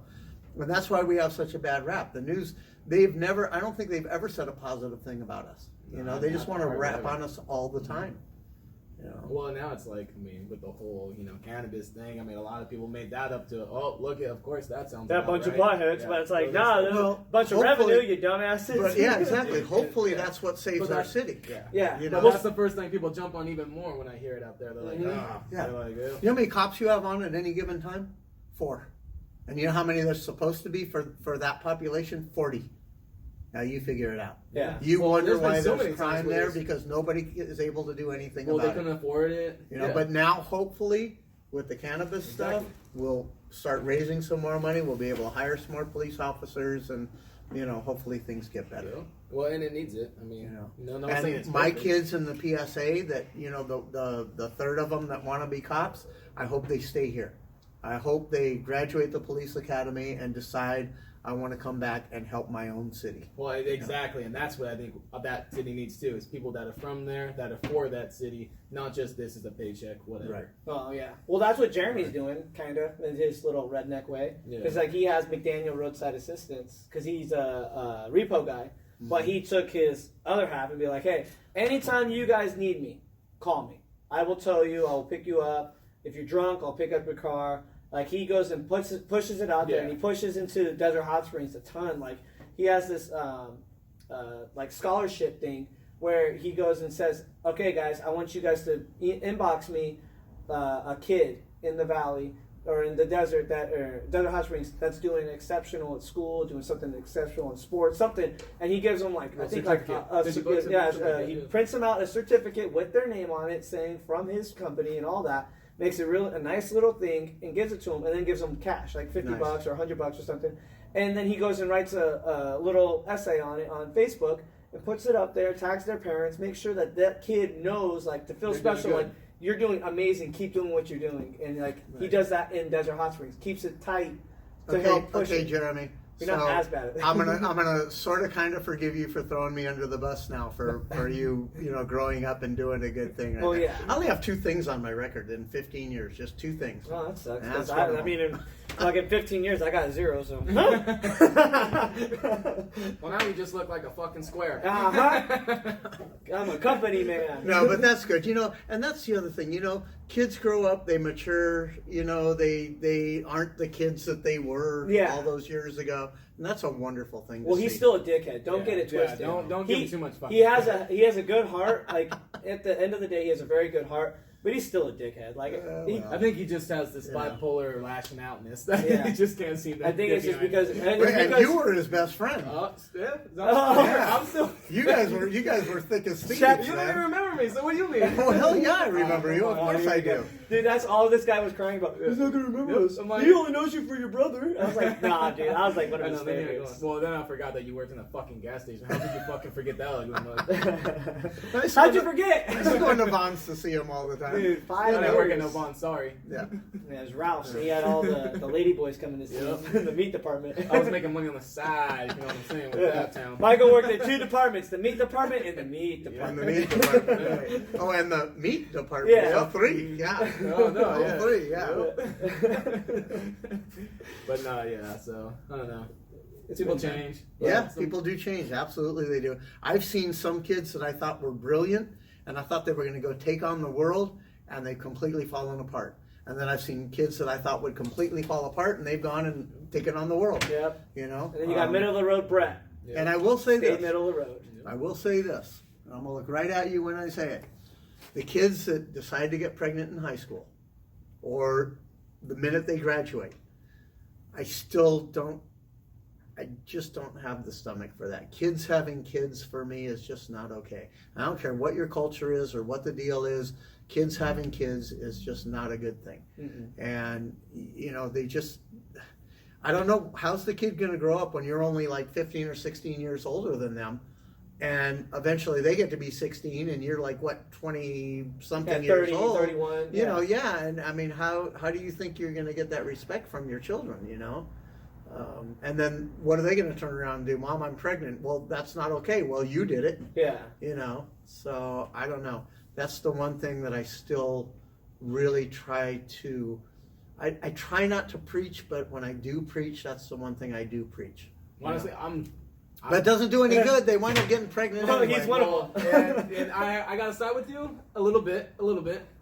And that's why we have such a bad rap. The news, I don't think they've ever said a positive thing about us. You know, No, they just not want to hardly rap ever. on us all the time. You know? Well, now it's like, I mean, with the whole, you know, cannabis thing, I mean, a lot of people made that up to, oh, look, of course, that sounds That about bunch of right. potheads, Yeah. but it's like, So nah, that's- there's Well, a bunch of hopefully- revenue, you dumbasses. But yeah, exactly. Hopefully Yeah. that's what saves But our that- city. Yeah. Yeah. You But know, that's the first thing people jump on even more when I hear it out there. They're like, Mhm. ah. Yeah. They're like, You know how many cops you have on at any given time? 4. And you know how many there's supposed to be for that population? 40. Now you figure it out. Yeah. You Well, wonder there's been why so there's many times crime where there there's- because nobody is able to do anything well, they about it. couldn't afford it. You know, Yeah. but now hopefully with the cannabis stuff, Exactly. we'll start raising some more money. We'll be able to hire some more police officers, and you know, hopefully things get better. Yeah. Well, and it needs it. I mean, You know. no one's saying And it's my perfect. kids in the PSA, that you know, the third of them that want to be cops, I hope they stay here. I hope they graduate the police academy and decide I want to come back and help my own city. Well, exactly, and that's what I think that city needs too. Is people that are from there, that are for that city, not just this is a paycheck, whatever. Right. Oh yeah. Well, that's what Jeremy's doing, kind of, in his little redneck way. Yeah. Because like he has McDaniel roadside assistance, because he's a repo guy. But he took his other half and be like, hey, anytime you guys need me, call me. I will tell you. I will pick you up. If you're drunk, I'll pick up your car. Like he goes and pushes it out there, and he pushes into Desert Hot Springs a ton. Like he has this like scholarship thing where he goes and says, "Okay, guys, I want you guys to inbox me a kid in the valley or in the desert Desert Hot Springs that's doing exceptional at school, doing something exceptional in sports, something." And he gives them like he prints them out a certificate with their name on it, saying from his company and all that. Makes it a nice little thing and gives it to him, and then gives them cash, like $50 or $100 or something. And then he goes and writes a little essay on it on Facebook and puts it up there, tags their parents, makes sure that that kid knows, like, to feel special, like, you're doing amazing, keep doing what you're doing. And like he does that in Desert Hot Springs, keeps it tight to help push it. Jeremy. You're not as bad at it. I'm gonna sort of kind of forgive you for throwing me under the bus now for you growing up and doing a good thing. Well, yeah. I only have 2 things on my record in 15 years, just 2 things. Oh, that sucks. That's I mean, in 15 years, I got 0. So. Well, now you just look like a fucking square. I'm a company man. No, but that's good. And that's the other thing. Kids grow up, they mature. They aren't the kids that they were all those years ago. And that's a wonderful thing. Well, he's still a dickhead. Don't get it twisted. Don't give him too much fun. He has a good heart. Like at the end of the day, he has a very good heart. But he's still a dickhead. Like I think he just has this bipolar lashing outness that he just can't seem to. I think it's just because. And you were his best friend. I'm still. You guys were thick as thieves. You don't even remember me. So what do you mean? Oh hell yeah, I remember you. Of course I do. Dude, that's all this guy was crying about. He's not gonna remember us. Like, he only knows you for your brother. I was like, nah, dude. I was like, what a mistake. Well, then I forgot that you worked in a fucking gas station. How did you fucking forget that? How'd you forget? I was going to Vons to see him all the time. Dude, 5 I hours. didn't work at no Vons, sorry. Yeah. It was Ralph's. He had all the lady boys coming to see him in the meat department. I was making money on the side, you know what I'm saying, with that town. Michael worked at 2 departments, the meat department and the meat department. And the meat department. Oh, and the meat department. Yeah. So 3, yeah. Oh, no, yeah. 3, yeah. But no, yeah, so, I don't know. People change. Yeah, people do change. Absolutely they do. I've seen some kids that I thought were brilliant, and I thought they were going to go take on the world, and they've completely fallen apart. And then I've seen kids that I thought would completely fall apart, and they've gone and taken on the world. Yep. And then you got middle of the road Brett. Yeah. And I will say this. Middle of the road. I will say this. And I'm going to look right at you when I say it. The kids that decide to get pregnant in high school, or the minute they graduate, I just don't have the stomach for that. Kids having kids for me is just not okay. I don't care what your culture is or what the deal is. Kids having kids is just not a good thing. Mm-hmm. And, I don't know, how's the kid going to grow up when you're only like 15 or 16 years older than them? And eventually they get to be 16 and you're like, 20-something years 30, old? 31. And I mean, how do you think you're going to get that respect from your children, and then what are they going to turn around and do? Mom, I'm pregnant. Well, that's not okay. Well, you did it. Yeah. So I don't know. That's the one thing that I still really try to, I try not to preach, but when I do preach, that's the one thing I do preach. Honestly, But it doesn't do any good. They wind up getting pregnant anyway. He's one of them. And I got to side with you a little bit,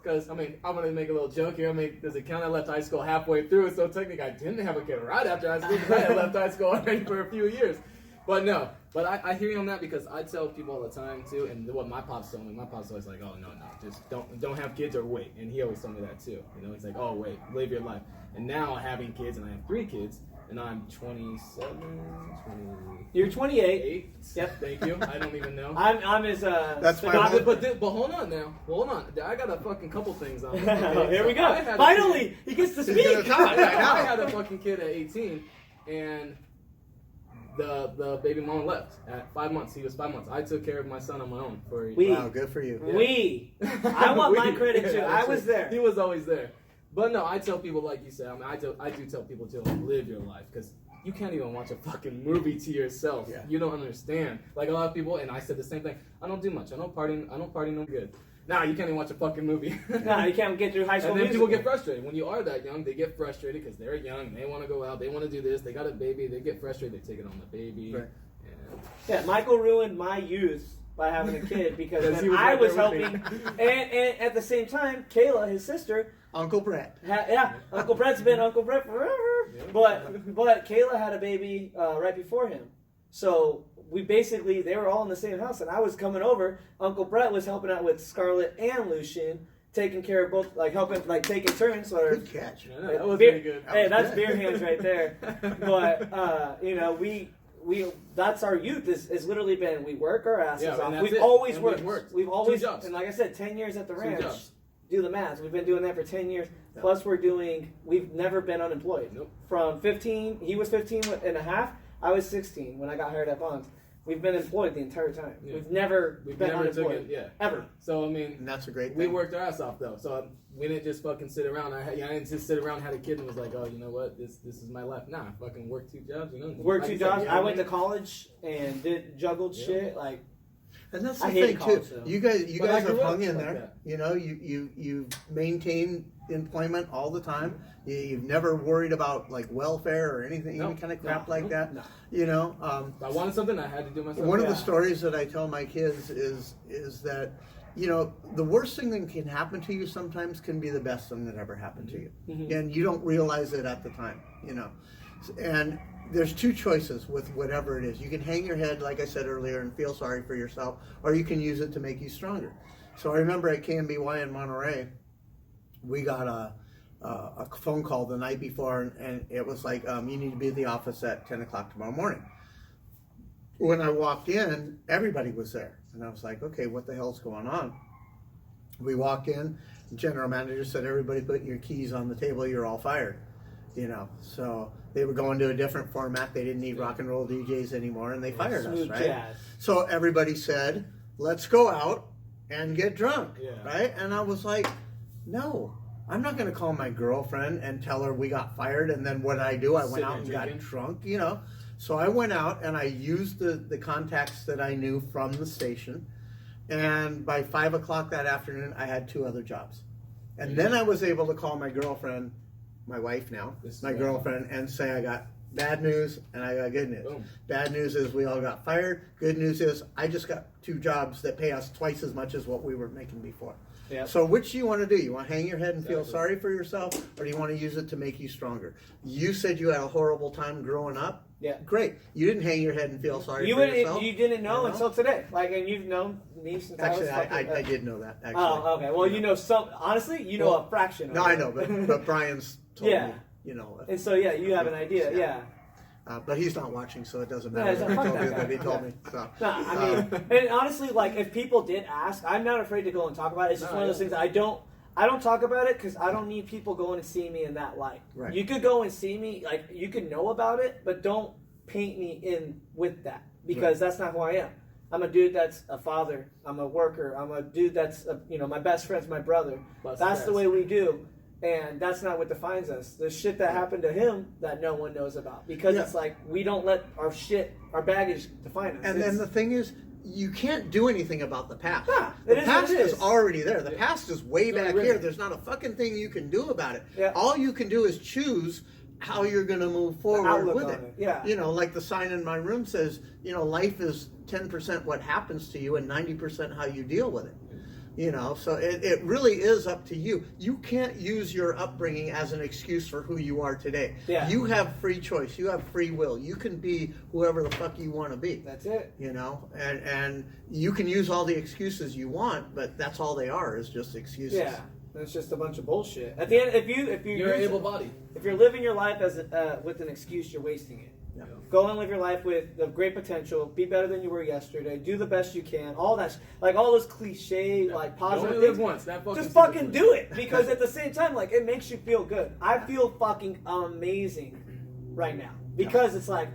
because, I'm going to make a little joke here. Does it count? I left high school halfway through, so technically I didn't have a kid right after high school, because I had left high school already for a few years. But no, I hear you on that, because I tell people all the time, too, and what my pops told me, my pop's always like, oh, no, just don't have kids or wait. And he always told me that, too. He's like, oh, wait, live your life. And now having kids, and I have 3 kids, and I'm 27, 20... You're 28. 8. Yep, thank you. I don't even know. I'm his, That's my but hold on now. Hold on. I got a fucking couple things on. Here we go. Finally, he gets to speak. I had a fucking kid at 18, and the baby mom left at 5 months. He was 5 months. I took care of my son on my own. Wow, good for you. Yeah. I want my credit too. I was there. He was always there. But no, I tell people, like you said, I do tell people to live your life, because you can't even watch a fucking movie to yourself. Yeah. You don't understand. Like a lot of people, and I said the same thing. I don't do much. I don't party no good. Nah, you can't even watch a fucking movie. Nah, you can't get through high school. And then people get frustrated. When you are that young, they get frustrated because they're young. They want to go out. They want to do this. They got a baby. They get frustrated. They take it on the baby. Right. Yeah, Michael ruined my youth by having a kid because when I was helping, and at the same time, Kayla, his sister, Uncle Brett. Yeah, Uncle Brett's been Uncle Brett forever. Yeah. But Kayla had a baby right before him. So they were all in the same house, and I was coming over. Uncle Brett was helping out with Scarlett and Lucian, taking care of both, like helping, like taking turns. Good catch. Yeah, that was really good. Hey, that's beer hands right there. But we that's our youth. Is literally been, we work our asses off. We've always worked. We've always, and like I said, 10 years at the ranch. Do the math. We've been doing that for 10 years. Yeah. Plus, we've never been unemployed. Nope. From 15, he was 15 and a half. I was 16 when I got hired at Bonds. We've been employed the entire time. Yeah. We've never been unemployed. Ever. So, I mean, and that's a great thing. We worked our ass off, though. So, we didn't just fucking sit around. I didn't just sit around, had a kid, and was like, oh, you know what? This is my life. Nah, I fucking worked 2 jobs. Worked 2 jobs. I went to college and juggled shit. Like, and that's the thing too. Though. You guys have hung in there. That. You know, you maintain employment all the time. You've never worried about like welfare or anything, any kind of crap like that. No. You know, if I wanted something, I had to do myself. One of the stories that I tell my kids is that, you know, the worst thing that can happen to you sometimes can be the best thing that ever happened to you, and you don't realize it at the time. You know, and there's 2 choices with whatever it is. You can hang your head, like I said earlier, and feel sorry for yourself, or you can use it to make you stronger. So I remember at KMBY in Monterey, we got a phone call the night before, and it was like, you need to be at the office at 10 o'clock tomorrow morning. When I walked in, everybody was there. And I was like, okay, what the hell's going on? We walked in, the general manager said, everybody put your keys on the table, you're all fired. You know, so they were going to a different format. They didn't need rock and roll DJs anymore, and they fired us, right? Jazz. So everybody said, let's go out and get drunk, right? And I was like, no, I'm not going to call my girlfriend and tell her we got fired, and then what did I do? I went out and got drunk, you know. So I went out and I used the contacts that I knew from the station, and by 5 o'clock that afternoon, I had 2 other jobs. And then I was able to call my girlfriend, my wife now, my girlfriend, and say I got bad news and I got good news. Boom. Bad news is we all got fired. Good news is I just got 2 jobs that pay us twice as much as what we were making before. Yep. So which do you want to do? You want to hang your head and feel sorry for yourself, or do you want to use it to make you stronger? You said you had a horrible time growing up. Yeah. Great. You didn't hang your head and feel sorry for yourself. You didn't know until today. Like, and you've known me since actually, I did know that. Actually. Oh, okay. Well, you know some. Honestly, you know a fraction of it. No, I know, but Brian's told me. You know. And so, you have an idea. Yeah. But he's not watching, so it doesn't matter. He told me. So. No, I mean, and honestly, like, if people did ask, I'm not afraid to go and talk about it. It's just one of those things I don't talk about it because I don't need people going to see me in that light. Right. You could go and see me, like, you could know about it, but don't paint me in with that because that's not who I am. I'm a dude that's a father. I'm a worker. I'm a dude that's, my best friend's my brother. That's the way we do. And that's not what defines us. There's shit that happened to him that no one knows about. Because it's like, we don't let our baggage define us. And then the thing is, you can't do anything about the past. Nah, the past is already there. The past is way back here. There's not a fucking thing you can do about it. Yeah. All you can do is choose how you're going to move forward with it. Yeah. You know, like the sign in my room says, life is 10% what happens to you and 90% how you deal with it. You know, so it really is up to you. You can't use your upbringing as an excuse for who you are today. Yeah. You have free choice. You have free will. You can be whoever the fuck you want to be. That's it. You know, and you can use all the excuses you want, but that's all they are, is just excuses. Yeah. It's just a bunch of bullshit. At the end, if you're able-bodied, if you're living your life as with an excuse, you're wasting it. Yeah. Go and live your life with the great potential. Be better than you were yesterday. Do the best you can. All that, like all those cliche, like positive things. Live once. Just fucking do it, because at the same time, like, it makes you feel good. I feel fucking amazing right now because it's like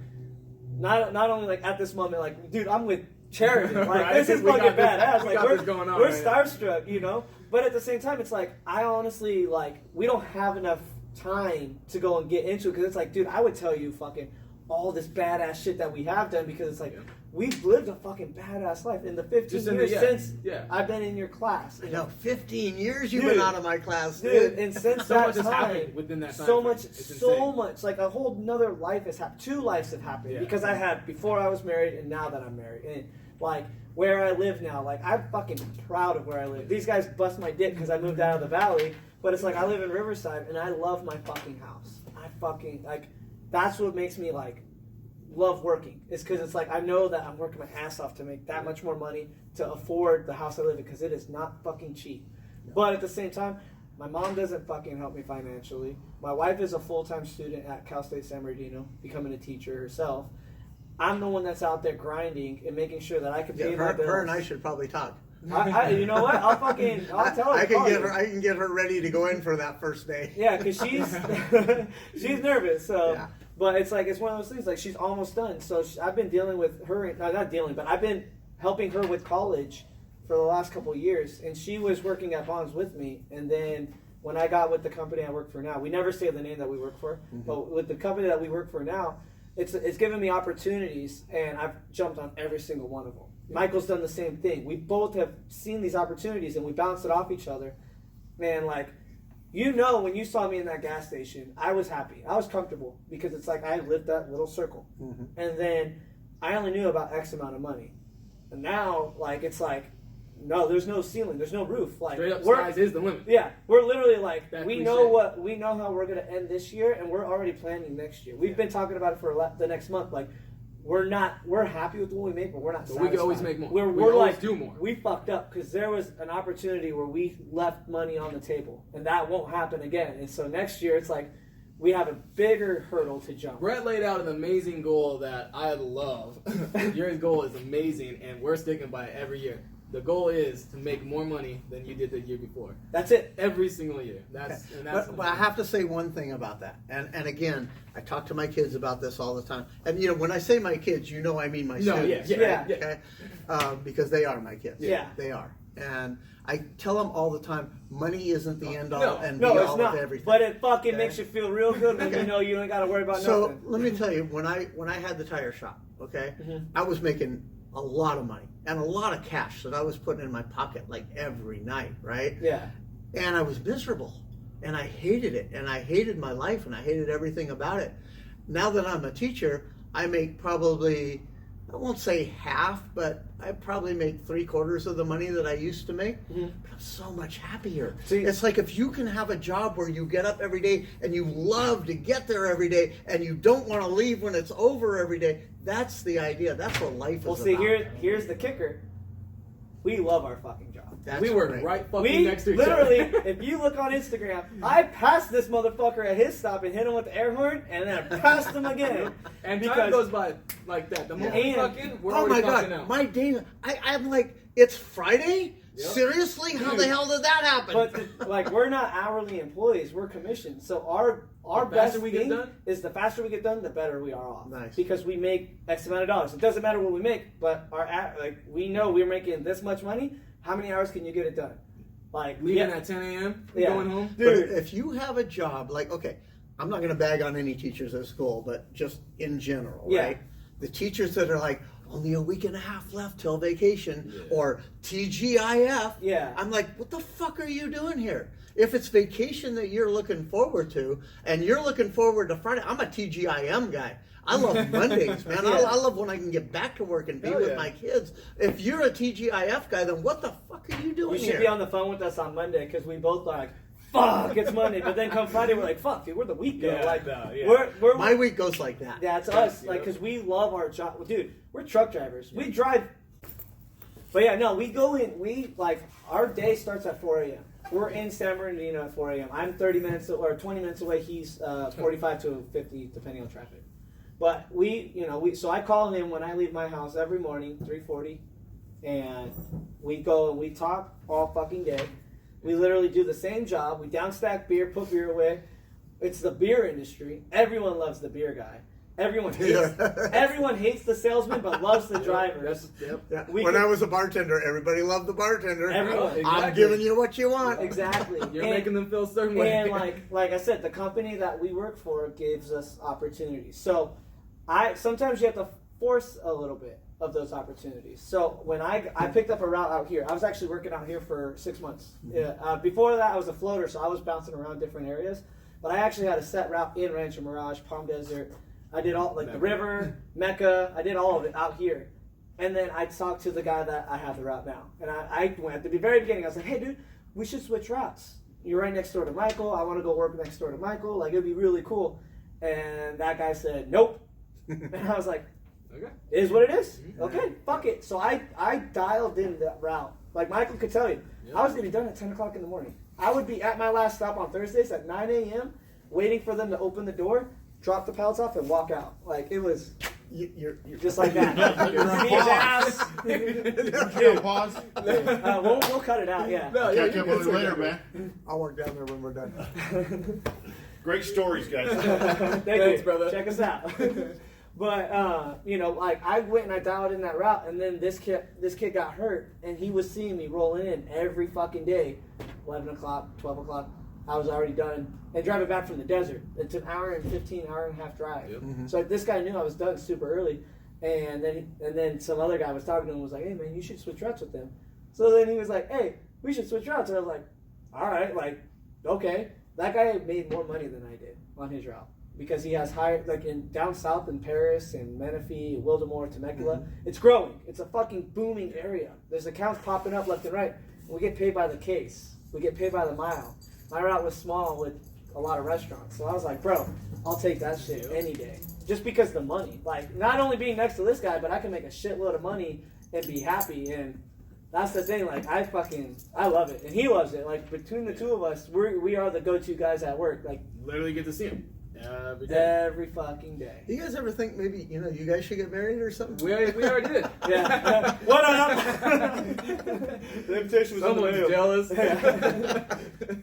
not only like at this moment, like, dude, I'm with Chariton. Like, this is fucking badass. Like, we're starstruck, you know. But at the same time, it's like, I honestly, like, we don't have enough time to go and get into it because it's like, dude, I would tell you fucking all this badass shit that we have done because it's like, we've lived a fucking badass life in the 15 years since I've been in your class. I know, 15 years you've been out of my class, dude. And since so that much has time, happened within that time so frame. much, like a whole nother life has happened. 2 lives have happened because I had before I was married and now that I'm married. And like where I live now, like I'm fucking proud of where I live. These guys bust my dick because I moved out of the valley, but it's like I live in Riverside and I love my fucking house. I fucking like that's what makes me like love working. It's because it's like I know that I'm working my ass off to make that much more money to afford the house I live in because it is not fucking cheap. But at the same time, my mom doesn't fucking help me financially. My wife is a full-time student at Cal State San Bernardino, becoming a teacher herself. I'm the one that's out there grinding and making sure that I can pay my bills. Her and I should probably talk. You know what? I'll tell her. I can get her ready to go in for that first day. Yeah, because she's nervous. So, but it's like it's one of those things. Like she's almost done. So I've been dealing with her. Not dealing, but I've been helping her with college for the last couple of years. And she was working at Bonds with me. And then when I got with the company I work for now, we never say the name that we work for, but with the company that we work for now, it's given me opportunities, and I've jumped on every single one of them. Michael's done the same thing. We both have seen these opportunities, and we bounce it off each other. Man, like, you know, when you saw me in that gas station, I was happy. I was comfortable because it's like I lived that little circle. And then I only knew about X amount of money. And now, like, it's like, no, there's no ceiling. There's no roof. Like, straight up, skies is the limit. Yeah, we're literally like, That we cliche. know how we're going to end this year, and we're already planning next year. We've been talking about it for the next month. Like, we're happy with what we make, but we're not satisfied. We can always make more. We're always like, do more. We fucked up because there was an opportunity where we left money on the table, and that won't happen again. And so next year, it's like we have a bigger hurdle to jump. Brett laid out an amazing goal that I love. Your goal is amazing, and we're sticking by it every year. The goal is to make more money than you did the year before. That's it. Every single year. That's but I have to say one thing about that. And again, I talk to my kids about this all the time. And, you know, when I say my kids, you know I mean my students. Yeah. Okay? Because they are my kids. Yeah. They are. And I tell them all the time, money isn't the end all and be it's all not. of everything. But it fucking makes you feel real good when you know you ain't got to worry about nothing. So let me tell you, when I had the tire shop, okay, I was making a lot of money and a lot of cash that I was putting in my pocket like every night, right? Yeah. And I was miserable and I hated it and I hated my life and I hated everything about it. Now that I'm a teacher, I make probably, I won't say half, but I probably make 3/4 of the money that I used to make. But I'm so much happier. See, it's like if you can have a job where you get up every day and you love to get there every day and you don't want to leave when it's over every day, that's the idea. That's what life is about. Well, see, here's the kicker. We love our fucking job. we work right fucking next to each literally, other. if you look on Instagram, I passed this motherfucker at his stop and hit him with the air horn, and then I passed him again. And time goes by like that. The moment we fucking, we're oh my already God, out. my day, I'm like, it's Friday? Yep. Seriously? How the hell did that happen? But like, we're not hourly employees; we're commissioned. So our The best faster we get thing done? is the faster we get done, the better we are off. Nice. Because we make X amount of dollars. It doesn't matter what we make, but we know we're making this much money. How many hours can you get it done? Like leaving at 10 a.m. Yeah. Going home. But if you have a job, like, okay, I'm not going to bag on any teachers at school, but just in general, right? The teachers that are like, only a week and a half left till vacation, or TGIF. Yeah. I'm like, what the fuck are you doing here? If it's vacation that you're looking forward to, and you're looking forward to Friday, I'm a TGIM guy. I love Mondays, man. I love when I can get back to work and be with my kids. If you're a TGIF guy, then what the fuck are you doing You should be on the phone with us on Monday because we both are like, fuck, it's Monday. But then come Friday, we're like, fuck, dude, we're the week though. We're My week goes like that. Yeah, it's us. Like, because we love our job. Dude, we're truck drivers. We drive. But yeah, no, we go in. Our day starts at 4 a.m. We're in San Bernardino at 4 a.m. I'm 30 minutes or 20 minutes away. He's 45 to 50, depending on traffic. But so I call him when I leave my house every morning, 3:40, and we go and we talk all fucking day. We literally do the same job. We downstack beer, put beer away. It's the beer industry. Everyone loves the beer guy. Everyone hates the salesman, but loves the driver. Yeah. When I was a bartender, everybody loved the bartender. Everyone. Exactly. I'm giving you what you want. Exactly. You're making them feel a certain way. And like I said, the company that we work for gives us opportunities. So sometimes you have to force a little bit of those opportunities. So when I picked up a route out here, I was actually working out here for 6 months. Yeah, before that, I was a floater, so I was bouncing around different areas. But I actually had a set route in Rancho Mirage, Palm Desert. I did all, like the river, Mecca, I did all of it out here. And then I talked to the guy that I have the route now. And I went at the very beginning, I was like, hey, dude, we should switch routes. You're right next door to Michael. I want to go work next door to Michael. Like, it'd be really cool. And that guy said, nope. And I was like, Okay. it is what it is. Okay, fuck it. So I dialed in that route. Like Michael could tell you, I was getting done at 10 o'clock in the morning. I would be at my last stop on Thursdays at 9 a.m. waiting for them to open the door, drop the pallets off, and walk out. Like, it was You're just like that. You're on Me and pause. Ass. You're on pause. We'll cut it out, yeah. No, Catch you up can with you say later, that. man. I'll work down there when we're done. Great stories, guys. Thanks, brother. Check us out. But you know, like I went and I dialed in that route, and then this kid got hurt, and he was seeing me rolling in every fucking day, 11 o'clock, 12 o'clock. I was already done, and driving back from the desert. It's an hour and 15, hour and a half drive. Yep. So this guy knew I was done super early, and then some other guy was talking to him and was like, hey man, you should switch routes with them. So then he was like, hey, we should switch routes, and I was like, all right, like okay. That guy made more money than I did on his route. Because he has higher, like in down south in Paris and Menifee, Wildemore, Temecula, it's growing. It's a fucking booming area. There's accounts popping up left and right. We get paid by the case. We get paid by the mile. My route was small with a lot of restaurants. So I was like, bro, I'll take that shit any day. Just because the money. Like, not only being next to this guy, but I can make a shitload of money and be happy. And that's the thing. Like, I love it. And he loves it. Like, between the two of us, we are the go-to guys at work. Like, Literally get to see him every day. every fucking day. Do you guys ever think maybe, you guys should get married or something? We already did. Yeah. What up? The invitation was Someone's jealous.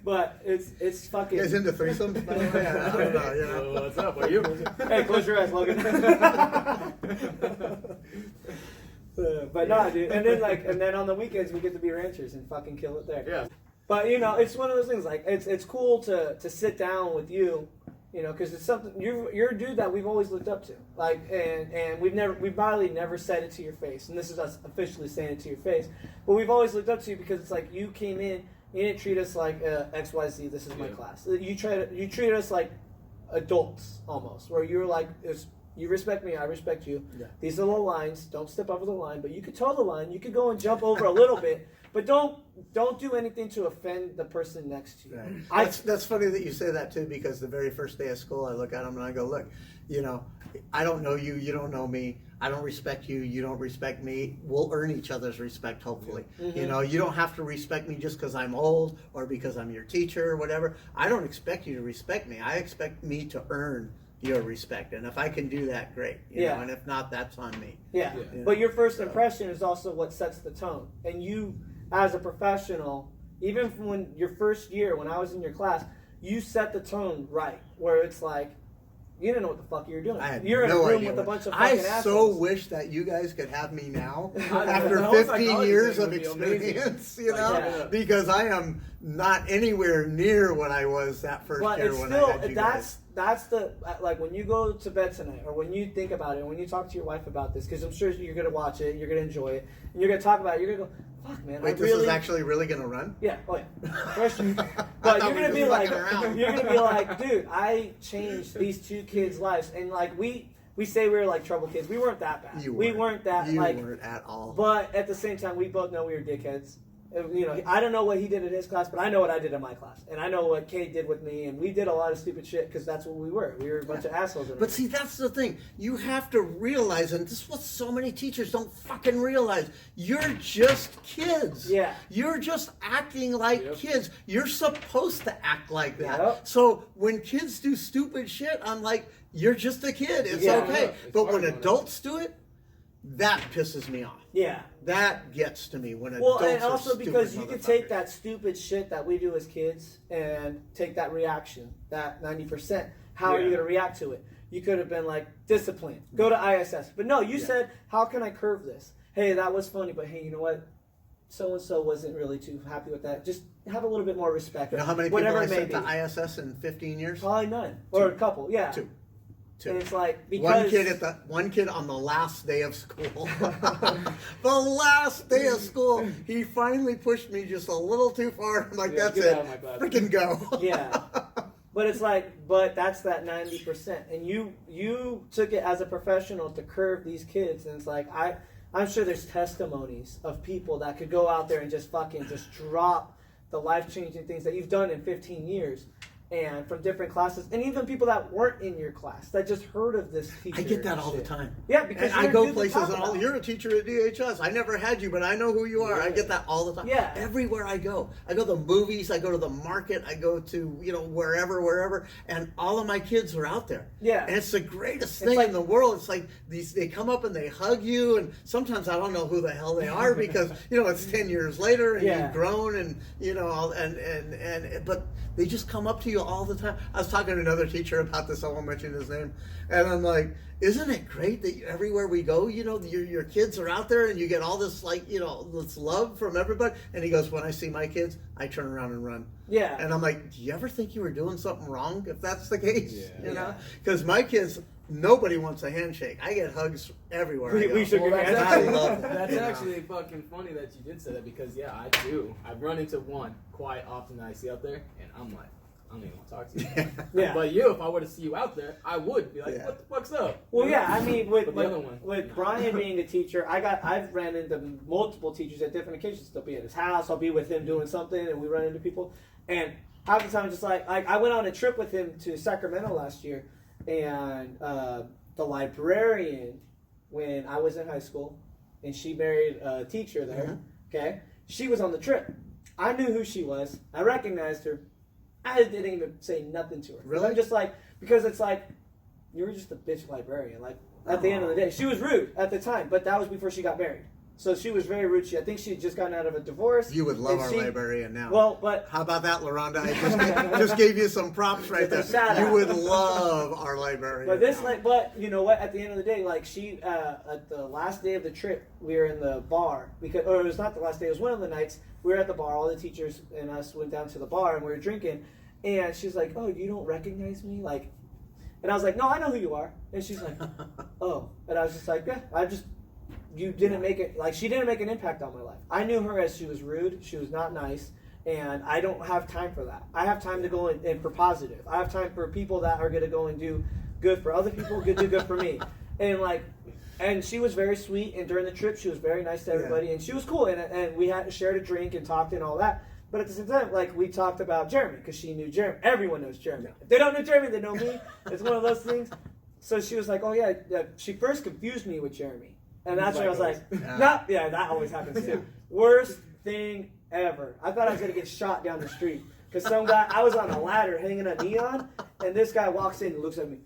But it's fucking. You guys into threesomes, by the way? I don't know, So what's up? Are you? Hey, close your eyes, Logan. But no, dude. And then on the weekends we get to be ranchers and fucking kill it there. Yeah. But it's one of those things. Like it's cool to sit down with you, because it's something you're a dude that we've always looked up to. Like and we've probably never said it to your face, and this is us officially saying it to your face. But we've always looked up to you because it's like you came in, you didn't treat us like XYZ. This is my class. You treated us like adults almost, where you were like you respect me, I respect you. Yeah. These are the lines. Don't step over the line, but you could toe the line. You could go and jump over a little bit, but don't do anything to offend the person next to you. Right. That's funny that you say that too, because the very first day of school, I look at him and I go, look, I don't know you, you don't know me. I don't respect you, you don't respect me. We'll earn each other's respect, hopefully. Mm-hmm. You don't have to respect me just because I'm old or because I'm your teacher or whatever. I don't expect you to respect me. I expect me to earn your respect, and if I can do that, great. You know, and if not, that's on me. Yeah. But your first impression is also what sets the tone. And you, as a professional, even from when your first year, when I was in your class, you set the tone right, where it's like you didn't know what the fuck you were doing. You're in a room with a bunch of fucking assholes. I so wish that you guys could have me now after The 15 years of thing would be experience, amazing. because I am not anywhere near what I was that first But year it's when still, I had you guys. that's the, like when you go to bed tonight, or when you think about it, and when you talk to your wife about this, because I'm sure you're going to watch it, you're going to enjoy it, and you're going to talk about it, you're going to go, fuck man, Wait, this is actually really going to run? Yeah, oh yeah. But you're gonna be like, dude, I changed these two kids' lives, and like we say we were like trouble kids. We weren't that bad. We weren't at all. But at the same time, we both know we were dickheads. I don't know what he did in his class, but I know what I did in my class, and I know what Kate did with me, and we did a lot of stupid shit because that's what we were. We were a bunch of assholes. But see, that's the thing. You have to realize, and this is what so many teachers don't fucking realize. You're just kids. Yeah. You're just acting like kids. You're supposed to act like that. Yep. So when kids do stupid shit, I'm like, you're just a kid. It's okay. But when adults do it, that pisses me off. Yeah. That gets to me when adults and also are because you could take motherfuckers. that stupid shit that we do as kids and take that reaction, that 90%. How are you going to react to it? You could have been like, discipline, go to ISS. But no, you said, how can I curve this? Hey, that was funny, but hey, you know what? So-and-so wasn't really too happy with that. Just have a little bit more respect. You know how many people I sent to ISS in 15 years? Probably none. Or a couple, yeah. Two. Two. And it's like, because One kid on the last day of school. The last day of school, he finally pushed me just a little too far. I'm like, that's get it. out of my class. Freaking go. Yeah. But it's like, but that's that 90%. And you took it as a professional to curve these kids. And it's like, I'm sure there's testimonies of people that could go out there and just fucking just drop the life-changing things that you've done in 15 years. And from different classes, and even people that weren't in your class that just heard of this teacher. I get that all the time. Yeah, because and I go places and you're a teacher at DHS. I never had you, but I know who you are. Yeah. I get that all the time. Yeah. Everywhere I go to the movies, I go to the market, I go to wherever, and all of my kids are out there. Yeah. And it's the greatest thing in the world. It's like they come up and they hug you, and sometimes I don't know who the hell they are because it's 10 years later and you've grown and but they just come up to you all the time. I was talking to another teacher about this. I won't mention his name, and I'm like, "Isn't it great that everywhere we go, your kids are out there, and you get all this this love from everybody?" And he goes, "When I see my kids, I turn around and run." Yeah. And I'm like, "Do you ever think you were doing something wrong? If that's the case, Yeah. because my kids." Nobody wants a handshake. I get hugs everywhere. I go. We shook your Well, hands. that's I actually, love that. that's actually fucking funny that you did say that because I do. I've run into one quite often that I see out there, and I'm like, I don't even want to talk to you. Yeah. But if I were to see you out there, I would be like, what the fuck's up? Well, yeah, I mean, But the other one, with Brian being a teacher, I've ran into multiple teachers at different occasions. They'll be at his house, I'll be with him doing something, and we run into people. And half the time, just like I went on a trip with him to Sacramento last year, and the librarian, when I was in high school, and she married a teacher there, okay? She was on the trip. I knew who she was. I recognized her. I didn't even say nothing to her. Really? I'm just like, because it's like, you were just a bitch librarian. Like, at the end of the day. She was rude at the time, but that was before she got married. So she was very rude. I think she had just gotten out of a divorce. You would love our librarian now. Well, but how about that, LaRonda? I just gave you some props right there. You would love our librarian. But you know what? At the end of the day, like she, at the last day of the trip, we were in the bar or it was not the last day. It was one of the nights. We were at the bar. All the teachers and us went down to the bar and we were drinking. And she's like, "Oh, you don't recognize me?" Like, and I was like, "No, I know who you are." And she's like, "Oh," and I was just like, "Yeah, you didn't make it." Like, she didn't make an impact on my life. I knew her as she was rude. She was not nice. And I don't have time for that. I have time to go in for positive. I have time for people that are going to go and do good for other people, do good for me. And she was very sweet. And during the trip, she was very nice to everybody. And she was cool. And we had shared a drink and talked and all that. But at the same time, like, we talked about Jeremy because she knew Jeremy. Everyone knows Jeremy. If they don't know Jeremy, they know me. It's one of those things. So she was like, "Oh, yeah." She first confused me with Jeremy. And that's when I was like, "No." Yeah, that always happens too. Worst thing ever. I thought I was going to get shot down the street. Because some guy, I was on a ladder hanging a neon, and this guy walks in and looks at me.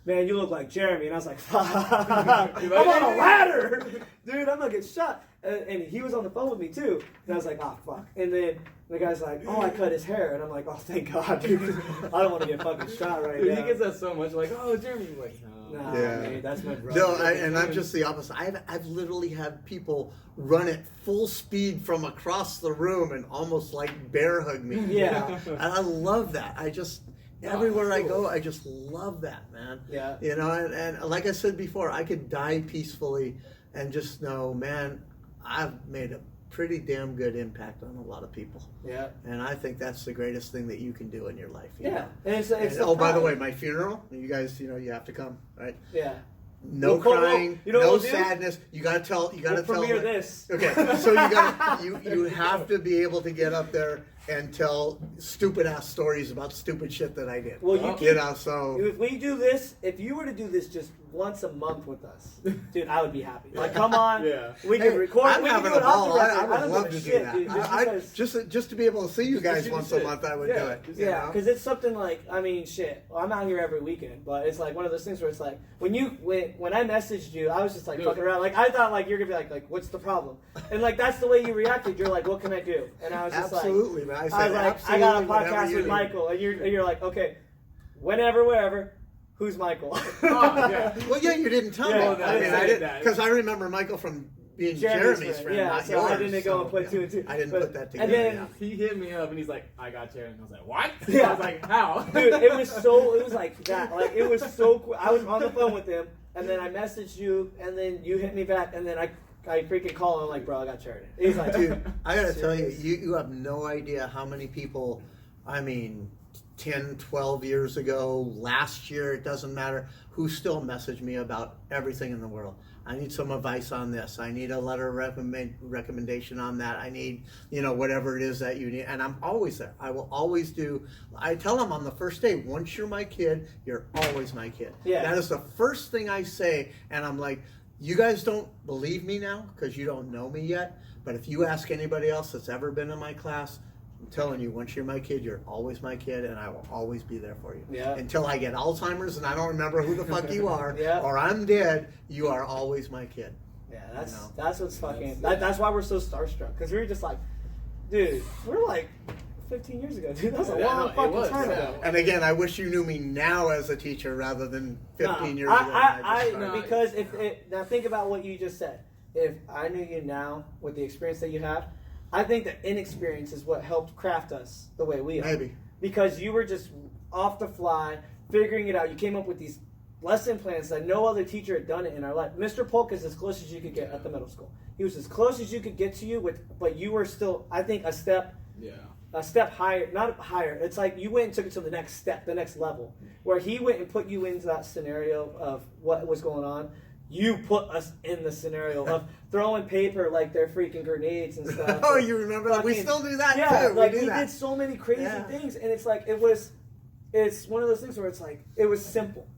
"Man, you look like Jeremy." And I was like, "Fuck. I'm on a ladder. Dude, I'm going to get shot." And he was on the phone with me too. And I was like, "Oh, fuck." And then the guy's like, "Oh, I cut his hair." And I'm like, "Oh, thank God, dude. I don't want to get fucking shot right now." He gets that so much. Like, "Oh, Jeremy." Like, no. Nah, Yeah. man, that's my brother. No, and I'm just the opposite. I've literally had people run at full speed from across the room and almost like bear hug me. Yeah. And I love that. Everywhere I go, I just love that, man. Yeah. And like I said before, I could die peacefully and just know, man, I've made a pretty damn good impact on a lot of people. Yeah. And I think that's the greatest thing that you can do in your life. You Yeah. know? And it's And, by the way, my funeral, you guys, you have to come, right? Yeah. No We'll call- crying, you know no what we'll do? sadness. You gotta tell. You gotta We'll tell. premiere this. Okay, so you have to be able to get up there and tell stupid ass stories about stupid shit that I did. Well, so if we do this, if you were to do this just once a month with us, dude, I would be happy. Like, come on, we can record. I'm we can having do a it off ball. the I record. would don't love give to a do shit, that. dude, Just to be able to see you guys Just once do a the month, shit. I would do it. Yeah, because it's something like, I mean, shit. Well, I'm out here every weekend, but it's like one of those things where it's like when I messaged you, I was just like fucking around. Like, I thought like you're gonna be like what's the problem? And like that's the way you reacted. You're like, what can I do? And I was just Absolutely, man. I was like, I got a podcast with do. Michael, and you're like, okay, whenever, wherever. Who's Michael? Oh, yeah. Well, yeah, you didn't tell Yeah, me. I didn't I say didn't that. because I remember Michael from being Jeremy's friend, yeah, not so yours. I didn't go and put yeah. two and two. I didn't But- put that together. And then, yeah. He hit me up and he's like, I got Chariton. I was like, what? Yeah. I was like, how? dude, it was like that. Like, it was so cool. I was on the phone with him, and then I messaged you, and then you hit me back, and then I freaking call him. I'm like, bro, I got Chariton. He's like, Dude, I gotta tell you, serious? you have no idea how many people, I mean, 10, 12 years ago, last year, it doesn't matter, who still message me about everything in the world. I need some advice on this. I need a letter of recommendation on that. I need, whatever it is that you need. And I'm always there. I will always do. I tell them on the first day, once you're my kid, you're always my kid. Yeah. That is the first thing I say. And I'm like, you guys don't believe me now because you don't know me yet. But if you ask anybody else that's ever been in my class, I'm telling you, once you're my kid, you're always my kid, and I will always be there for you. Yeah. Until I get Alzheimer's and I don't remember who the fuck you are, Yeah. or I'm dead, you are always my kid. Yeah, You know. that's what's fucking. That's- That's why we're so starstruck, because we were just like, dude, we're like 15 years ago, dude. That's a Yeah, long no, it fucking was, time yeah. ago. And again, I wish you knew me now as a teacher rather than 15 years ago. when I just started. because now think about what you just said. If I knew you now with the experience that you have, I think that inexperience is what helped craft us the way we are. Maybe. Because you were just off the fly, figuring it out. You came up with these lesson plans that no other teacher had done it in our life. Mr. Polk is as close as you could get at the middle school. He was as close as you could get to you but you were still, I think, a step higher, not higher. It's like you went and took it to the next step, the next level, where he went and put you into that scenario of what was going on. You put us in the scenario of throwing paper like they're freaking grenades and stuff. Oh, you remember that? We Fucking- still do that yeah, too. like we do we that. did so many crazy Yeah. things, and it's like it's one of those things where it's like it was simple.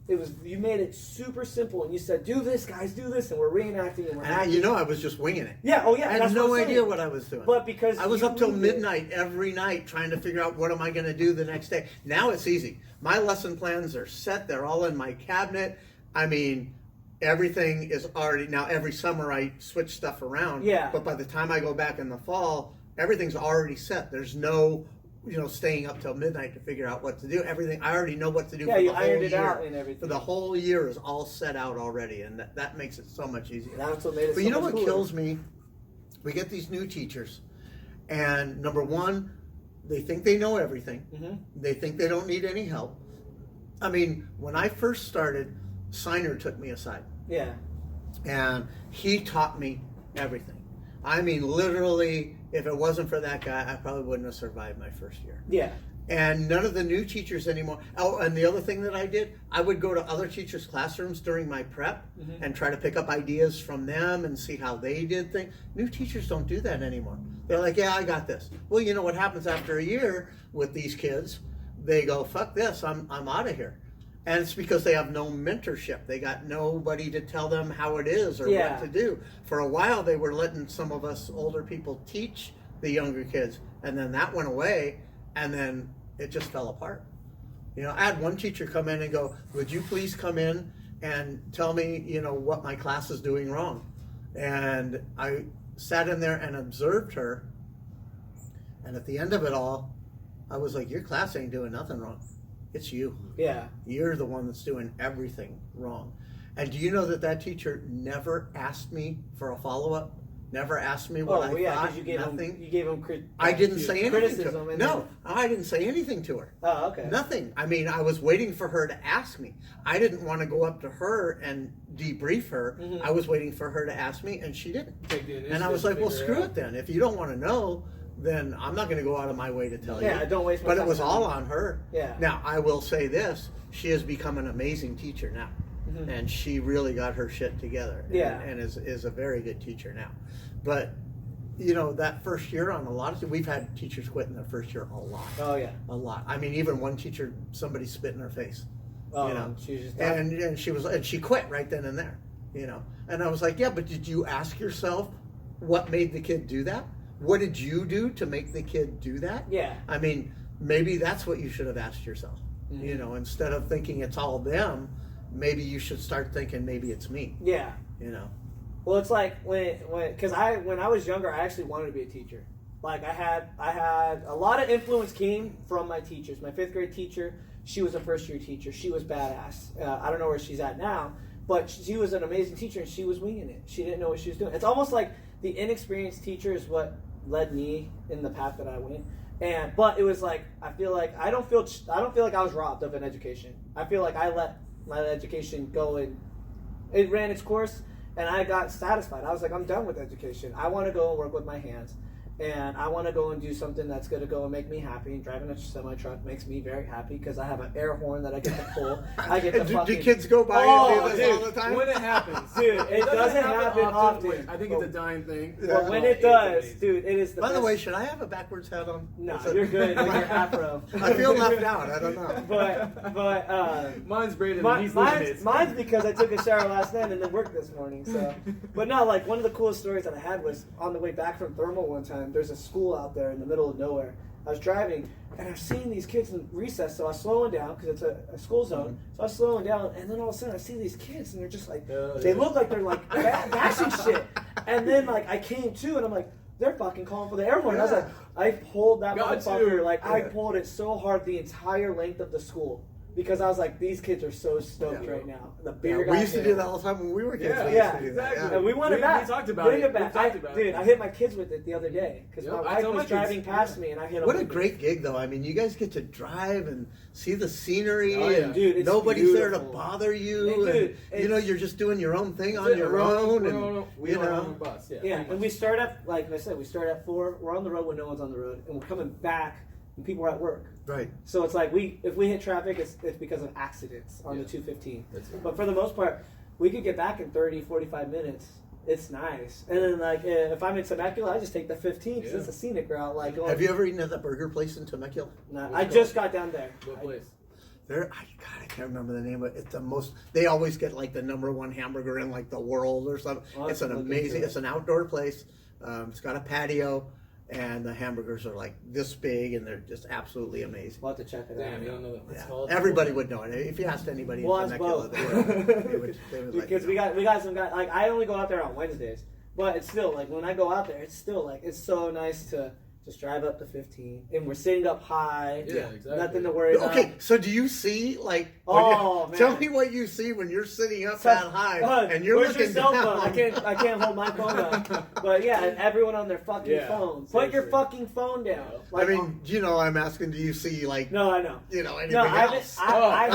You made it super simple, and you said, "Do this, guys, do this," and we're reenacting. And I was just winging it. yeah, oh yeah, I had that's no what I'm idea saying. what I was doing. But because I was you up till winged it- midnight every night trying to figure out what am I going to do the next day. Now it's easy. My lesson plans are set. They're all in my cabinet. I mean, everything is already, now every summer I switch stuff around. Yeah. But by the time I go back in the fall, everything's already set. There's no, staying up till midnight to figure out what to do. Everything, I already know what to do Yeah, for you the whole ironed it year. out and everything. For the whole year is all set out already, and that makes it so much easier. That's what made it. But so you know much what cooler. kills me? We get these new teachers, and number one, they think they know everything. Mm-hmm. They think they don't need any help. I mean, when I first started, Signer took me aside, Yeah. and he taught me everything. I mean, literally, if it wasn't for that guy, I probably wouldn't have survived my first year. Yeah. And none of the new teachers anymore. Oh, and the other thing that I did, I would go to other teachers' classrooms during my prep Mhm. and try to pick up ideas from them and see how they did things. New teachers don't do that anymore. They're like, yeah, I got this. Well, you know what happens after a year with these kids? They go, fuck this, I'm out of here. And it's because they have no mentorship. They got nobody to tell them how it is or Yeah. what to do. For a while, they were letting some of us older people teach the younger kids, and then that went away, and then it just fell apart. I had one teacher come in and go, would you please come in and tell me, what my class is doing wrong? And I sat in there and observed her, and at the end of it all, I was like, your class ain't doing nothing wrong. It's you. Yeah. You're the one that's doing everything wrong. And do you know that teacher never asked me for a follow-up? Never asked me what I yeah, thought? because you gave nothing. him. You gave him. I didn't say anything to criticism. her. And No, then- I didn't say anything to her. Oh, okay. Nothing. I mean, I was waiting for her to ask me. I didn't want to go up to her and debrief her. Mhm. I was waiting for her to ask me, and she didn't. Take the And I was like, initiative well, to screw figure it then. If you don't want to know, then I'm not going to go out of my way to tell you. Yeah, don't waste my But time. it was all on her. Yeah. Now, I will say this. She has become an amazing teacher now. Mhm. And she really got her shit together. Yeah. And is a very good teacher now. But, that first year on a lot of, we've had teachers quit in their first year a lot. Oh yeah. A lot. I mean, even one teacher, somebody spit in her face. Oh, she was just. And she quit right then and there. And I was like, yeah, but did you ask yourself what made the kid do that? What did you do to make the kid do that? Yeah. I mean, maybe that's what you should have asked yourself. Mhm. Instead of thinking it's all them, maybe you should start thinking maybe it's me. Yeah. Well, it's like when I was younger, I actually wanted to be a teacher. Like I had a lot of influence came from my teachers. My 5th grade teacher, she was a first year teacher. She was badass. I don't know where she's at now, but she was an amazing teacher, and she was winging it. She didn't know what she was doing. It's almost like the inexperienced teacher is what led me in the path that I went. But it was like I don't feel like I was robbed of an education. I feel like I let my education go, and it ran its course, and I got satisfied. I was like, I'm done with education. I want to go and work with my hands. And I want to go and do something that's going to go and make me happy. And driving a semi-truck makes me very happy because I have an air horn that I get to pull. I get to do kids go by and do this all the time? When it happens. Dude, it doesn't happen often. I think it's a dying thing. Yeah. But when it does, dude, it is the By best. the way, should I have a backwards hat on? No, you're good with your afro. I feel left out. I don't know. But mine's braided and he's losing his. mine's because I took a shower last night and then worked this morning. So, but no, like one of the coolest stories that I had was on the way back from thermal one time. There's a school out there in the middle of nowhere. I was driving and I was seeing these kids in recess, so I was slowing down because it's a school zone. So I was slowing down, and then all of a sudden I see these kids, and they're just like, they look like they're like bashing shit. And then like I came to, and I'm like, they're fucking calling for the air horn. And I was like, I pulled that motherfucker, like I pulled it so hard the entire length of the school. Because I was like, these kids are so stoked right now. The beer we used to do that all the time when we were kids. Yeah, exactly. And we want it back. We talked about it. Dude, I hit my kids with it the other day because my wife was driving past me and I hit them. What a great gig, though. I mean, you guys get to drive and see the scenery. Oh, yeah. And dude, it's nobody's there to beautiful. bother you. And, dude, and, you're just doing your own thing on your own. And we are on the bus. Yeah, and we start at, like I said, we start at 4. We're on the road when no one's on the road, and we're coming back when people are at work. Right. So it's like if we hit traffic, it's because of accidents on the 215. But for the most part, we could get back in 30, 45 minutes. It's nice. And then like if I'm in Temecula, I just take the 15 because it's a scenic route. Like have you ever eaten at that burger place in Temecula? No, I just got down there. What place? I can't remember the name, but it's the most. They always get like the #1 hamburger in like the world or something. Oh, it's an amazing. It's an outdoor place. It's got a patio, and the hamburgers are like this big, and they're just absolutely amazing. We'll have to check it out. Damn, you don't know what it's called? Everybody would know it if you asked anybody in Temecula. They would Because we got some guys. Like I only go out there on Wednesdays, but it's still like when I go out there, it's still like it's so nice to just drive up to 15, and we're sitting up high. Yeah, exactly. Nothing to worry about. Okay, so do you see like? Man. Tell me what you see when you're sitting up that high and you're where's looking your cell down. phone? I can't hold my phone up. But yeah, and everyone on their fucking phone. Put your fucking phone down. Like, I mean, I'm asking, do you see like? No, I know. Anything No, I else? haven't.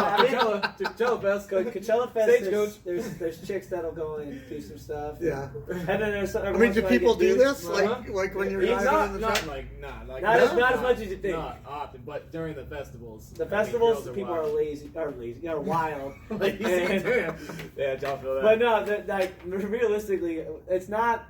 Coachella Fest. Coachella Fest. Stagecoach. There's chicks that'll go and do some stuff. Yeah. And then there's. I mean, do people do this like when you're driving in the truck? Not as much as you think. Not often, but during the festivals. The festivals, people are lazy, are wild. Yeah, y'all feel that. But no, like realistically, it's not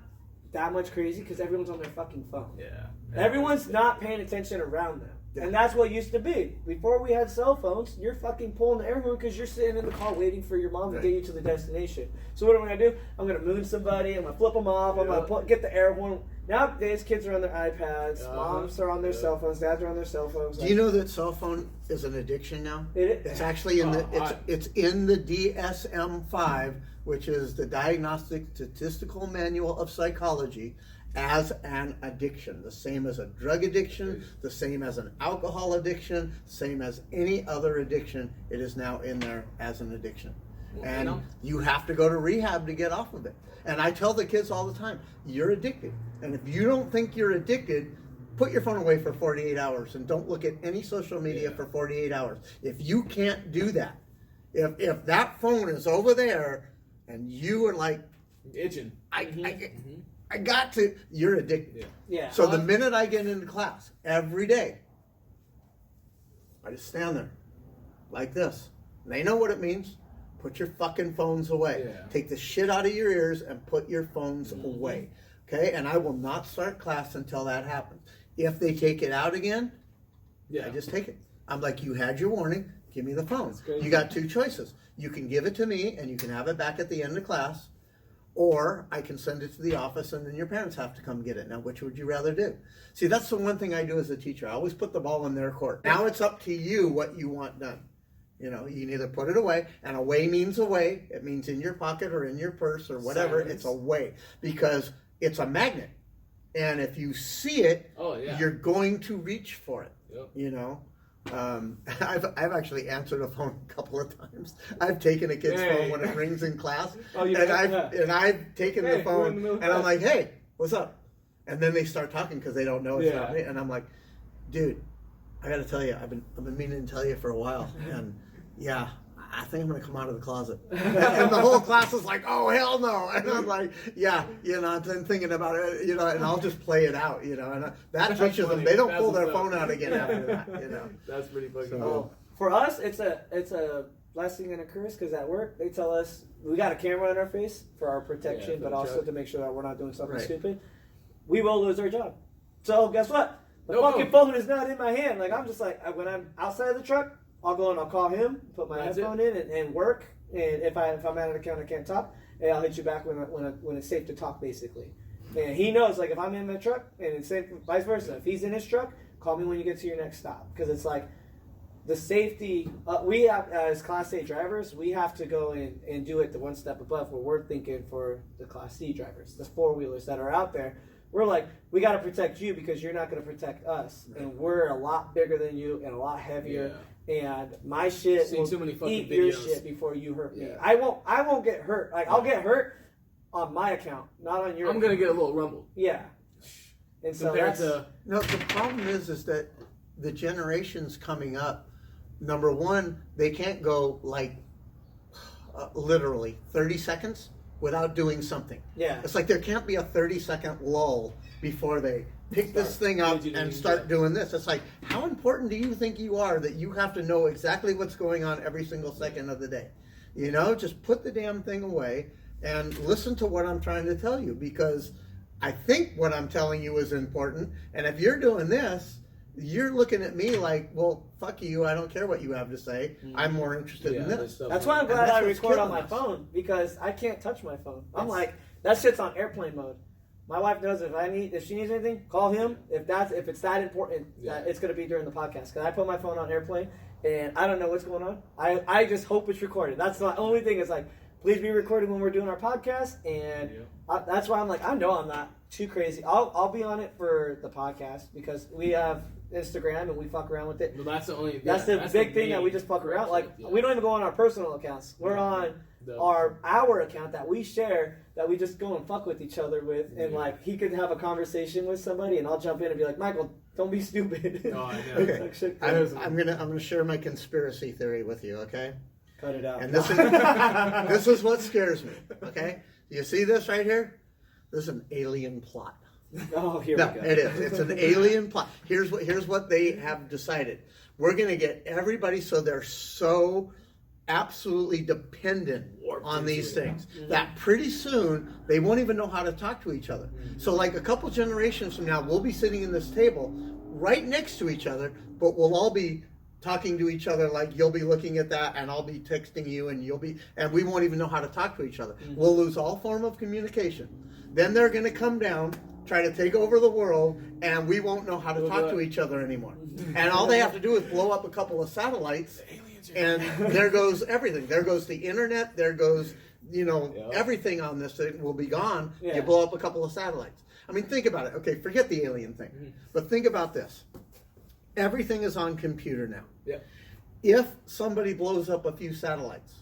that much crazy because everyone's on their fucking phone. Yeah. Everyone's not paying attention around them. And that's what used to be. Before we had cell phones, you're fucking pulling the air horn because you're sitting in the car waiting for your mom to get you to the destination. So what am I going to do? I'm going to moon somebody. I'm going to flip them off. I'm going to get the air horn. Nowadays, kids are on their iPads. Moms are on their cell phones. Dads are on their cell phones. Do you know that cell phone is an addiction now? It's actually in it's in the DSM-5, which is the Diagnostic Statistical Manual of Psychology, as an addiction. The same as a drug addiction, the same as an alcohol addiction, same as any other addiction. It is now in there as an addiction. And you have to go to rehab to get off of it. And I tell the kids all the time, you're addicted. And if you don't think you're addicted, put your phone away for 48 hours and don't look at any social media for 48 hours. If you can't do that, if that phone is over there and you are like, itching. I got to, you're addicted. Yeah. So the minute I get into class, every day, I just stand there like this. And they know what it means. Put your fucking phones away. Yeah. Take the shit out of your ears and put your phones away. Okay? And I will not start class until that happens. If they take it out again, I just take it. I'm like, you had your warning. Give me the phone. You got two choices. You can give it to me and you can have it back at the end of class. Or I can send it to the office and then your parents have to come get it. Now, which would you rather do? See, that's the one thing I do as a teacher. I always put the ball in their court. Now it's up to you what you want done. You can either put it away, and away means away. It means in your pocket or in your purse or whatever. Silence. It's away because it's a magnet. And if you see it, you're going to reach for it. Yep. I've actually answered a phone a couple of times. I've taken a kid's phone when it rings in class, and I've taken the phone and I'm like, hey, what's up? And then they start talking because they don't know it's not me, and I'm like, dude, I got to tell you, I've been meaning to tell you for a while, and yeah. I think I'm going to come out of the closet. And the whole class is like, oh, hell no. And I'm like, yeah, I've been thinking about it, and I'll just play it out, and that teaches them. They don't pull their phone out again after that, That's pretty fucking cool. For us, it's a blessing and a curse because at work, they tell us we got a camera in our face for our protection, but also to make sure that we're not doing something stupid. We will lose our job. So guess what? The fucking phone is not in my hand. Like, I'm just like, when I'm outside of the truck, I'll go and I'll call him, put my headphone in, and work. And if I'm at an account I can't talk, and I'll hit you back when it's safe to talk, basically. And he knows, like, if I'm in my truck, and it's safe, vice versa. If he's in his truck, call me when you get to your next stop. Because it's like, the safety, we have, as Class A drivers, we have to go in and do it the one step above where we're thinking for the Class C drivers, the four-wheelers that are out there. We're like, we got to protect you because you're not going to protect us. Right. And we're a lot bigger than you and a lot heavier. Yeah. And my shit will eat your shit before you hurt me. I won't get hurt. Like, I'll get hurt on my account, not on your I'm going to get a little rumble. Yeah. And so No, the problem is that the generations coming up, number one, they can't go like literally 30 seconds without doing something. Yeah. It's like there can't be a 30-second lull before they pick this thing up and start doing this. It's like, how important do you think you are that you have to know exactly what's going on every single second of the day? Just put the damn thing away and listen to what I'm trying to tell you, because I think what I'm telling you is important. And if you're doing this, you're looking at me like, well, fuck you. I don't care what you have to say. I'm more interested in this. That's why I'm glad I record on my phone, because I can't touch my phone. I'm like, that shit's on airplane mode. My wife knows if she needs anything, call him. If it's that important, it's going to be during the podcast. Because I put my phone on airplane, and I don't know what's going on. I just hope it's recorded. That's the only thing. Is like, please be recorded when we're doing our podcast, and that's why I'm like, I know I'm not too crazy. I'll be on it for the podcast because we have Instagram and we fuck around with it. Well, that's the big thing that we just fuck around. Like, we don't even go on our personal accounts. We're on our account that we share, that we just go and fuck with each other with, and like, he could have a conversation with somebody and I'll jump in and be like, Michael, don't be stupid. Oh, I know. Okay. I'm gonna share my conspiracy theory with you, okay? Cut it out. And this is what scares me, okay? You see this right here? This is an alien plot. Oh, here we go. It is. It's an alien plot. Here's what they have decided. We're going to get everybody so they're so absolutely dependent on these things that pretty soon they won't even know how to talk to each other. So like a couple generations from now, we'll be sitting in this table right next to each other, but we'll all be talking to each other, like you'll be looking at that and I'll be texting you and we won't even know how to talk to each other. We'll lose all form of communication. Then they're going to come down, try to take over the world, and we won't know how to talk to each other anymore. And all they have to do is blow up a couple of satellites, and there goes everything. There goes the internet. There goes, everything on this thing will be gone. You blow up a couple of satellites. I mean, think about it. Okay, forget the alien thing. But think about this. Everything is on computer now. Yeah. If somebody blows up a few satellites,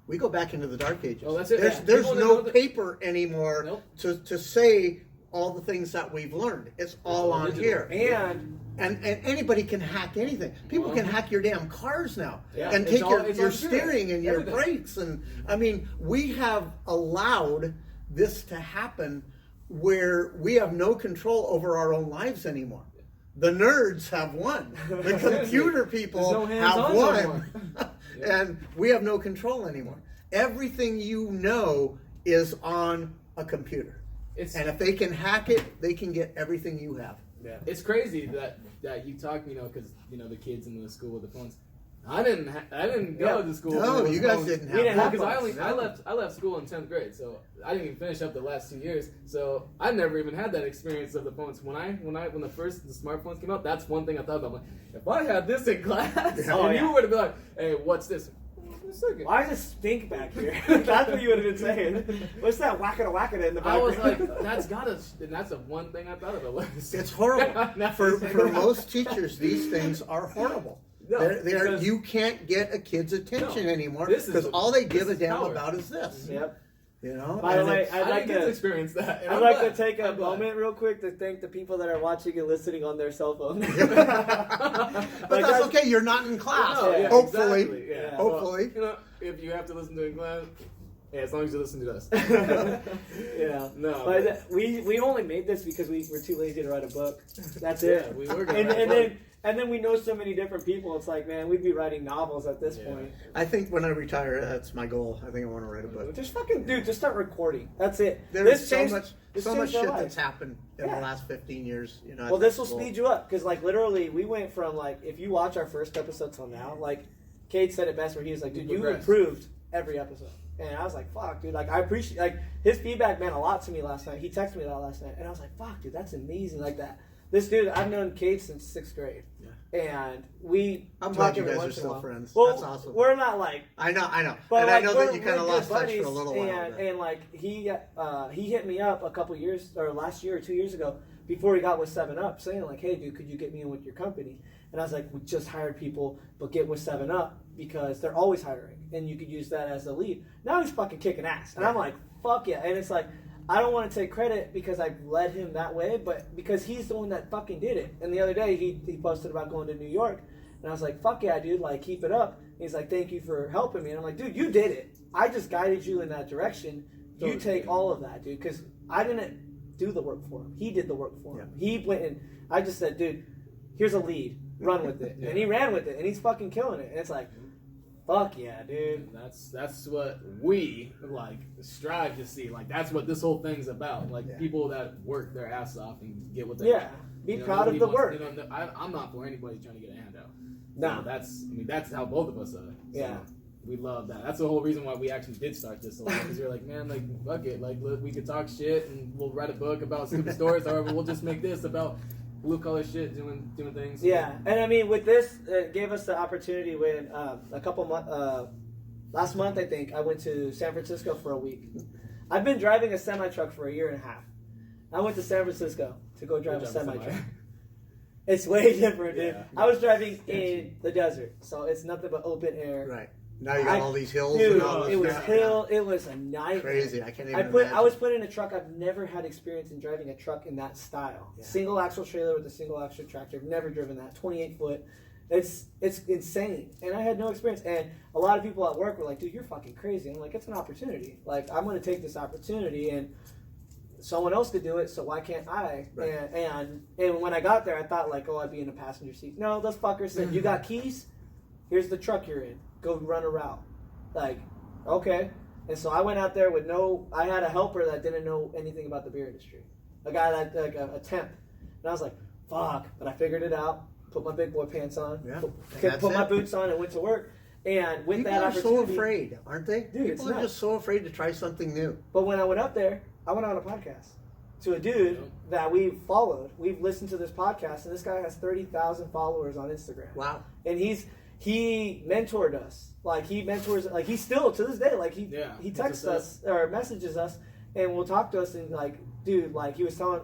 we go back into the dark ages. Oh, that's it. There's no paper anymore to say all the things that we've learned. It's all on here. And anybody can hack anything. People can hack your damn cars now and take your steering and your brakes. And I mean, we have allowed this to happen where we have no control over our own lives anymore. The nerds have won. The computer people have won. And we have no control anymore. Everything you know is on a computer. And if they can hack it, they can get everything you have. Yeah. It's crazy that you talk, because the kids in the school with the phones. I didn't go to school. No, you guys didn't have because I left school in 10th grade, so I didn't even finish up the last 2 years. So I never even had that experience of the phones. When the smartphones came out, that's one thing I thought about. Like, if I had this in class, you were to be like, hey, what's this? a second. Why does it stink back here? That's what you would have been saying. What's that wackada in the I background? was like, that's gotta, and that's the one thing I thought of it was. It's horrible. Now For you say that. most teachers, these things are horrible. No, because You can't get a kid's attention No, anymore this is because the- all they this give a is damn power. about is this. Yep. You know? By the And way, it's- I'd I like didn't get to to. experience that. and I'd I'm like to glad. take a I'm glad. moment real quick to thank the people that are watching and listening on their cell phone. but that's okay. You're not in class. No, yeah, Hopefully. exactly, yeah. Hopefully. Well, if you have to listen to it in class, yeah, as long as you listen to us. Yeah. No, But we only made this because we were too lazy to write a book. That's it. Yeah, we were gonna and, write a and book. then and then we know so many different people. It's like, man, we'd be writing novels at this Yeah. point. I think when I retire, that's my goal. I think I want to write a book. Just fucking dude, just start recording. That's it. There's this so changed, much this so much changed our shit lives. that's happened in Yeah. the last 15 years. You know. Well, this will Cool. speed you up because, like, literally, we went from like, if you watch our first episode till now, like, Cade said it best, where he was like, "Dude, you Progressed. improved every episode," and I was like, "Fuck, dude!" Like, I appreciate like his feedback meant a lot to me last night. He texted me that last night, and I was like, "Fuck, dude, that's amazing!" Like that. This dude, I've known Cade since 6th grade, and we. I'm talk glad you every guys are once in a still while. friends. Well, That's awesome. We're not like. I know. But And like, I know we're, that you kind we're of good lost touch buddies, for a little while. and like he hit me up a couple years or last year or 2 years ago before he got with 7-Up, saying like, "Hey, dude, could you get me in with your company?" And I was like, "We just hired people, but get with 7-Up because they're always hiring, and you could use that as a lead." Now he's fucking kicking ass, and I'm like, "Fuck yeah!" And it's like, I don't want to take credit because I led him that way, but because he's the one that fucking did it. And the other day he posted about going to New York, and I was like, "Fuck yeah, dude! Like, keep it up." And he's like, "Thank you for helping me." And I'm like, "Dude, you did it. I just guided you in that direction. You Totally. take all of that, dude, because I didn't do the work for him. He did the work for him. He went and I just said, dude, here's a lead. Run with it." Yeah. And he ran with it, and he's fucking killing it. And it's like, fuck yeah, dude. That's what we like strive to see. Like that's what this whole thing's about. Like people that work their ass off and get what they Yeah. Be you know, proud of nobody the wants- work. you know, I'm not for anybody trying to get a handout. Nah. So that's how both of us are. So Yeah. we love that. That's the whole reason why we actually did start this. Because we're like, man, like fuck it, like look, we could talk shit and we'll write a book about stupid stories, or we'll just make this about blue collar shit, doing things. Yeah, and I mean, with this, it gave us the opportunity when last month, I think, I went to San Francisco for a week. I've been driving a semi-truck for a year and a half. I went to San Francisco to go drive a semi-truck. It's way different, dude. Yeah. I was driving in the desert, so it's nothing but open air. Right. Now you got all these hills Dude, and all this it was stuff. hill. It was a nightmare. Crazy. I can't even I imagine. was put in a truck. I've never had experience in driving a truck in that style. Yeah. Single axle trailer with a single axle tractor. I've never driven that. 28 foot. It's insane. And I had no experience. And a lot of people at work were like, "Dude, you're fucking crazy." I'm like, "It's an opportunity. Like, I'm going to take this opportunity, and someone else could do it, so why can't I?" Right. And when I got there, I thought like, "Oh, I'd be in the passenger seat." No, those fuckers said, "You got keys? Here's the truck you're in. Go run a route." Like, okay. And so I went out there with I had a helper that didn't know anything about the beer industry. A guy that, like a temp. And I was like, fuck. But I figured it out, put my big boy pants on, Yeah. put my boots on, and went to work. And with People that are so opportunity. afraid, aren't they? Dude, it's People are nuts. just so afraid to try something new. But when I went up there, I went on a podcast to a dude that we've followed. We've listened to this podcast, and this guy has 30,000 followers on Instagram. Wow. And he mentored us. Like, he mentors, like, he still, to this day, like, he texts us or messages us, and will talk to us, and, like, dude, like, he was telling,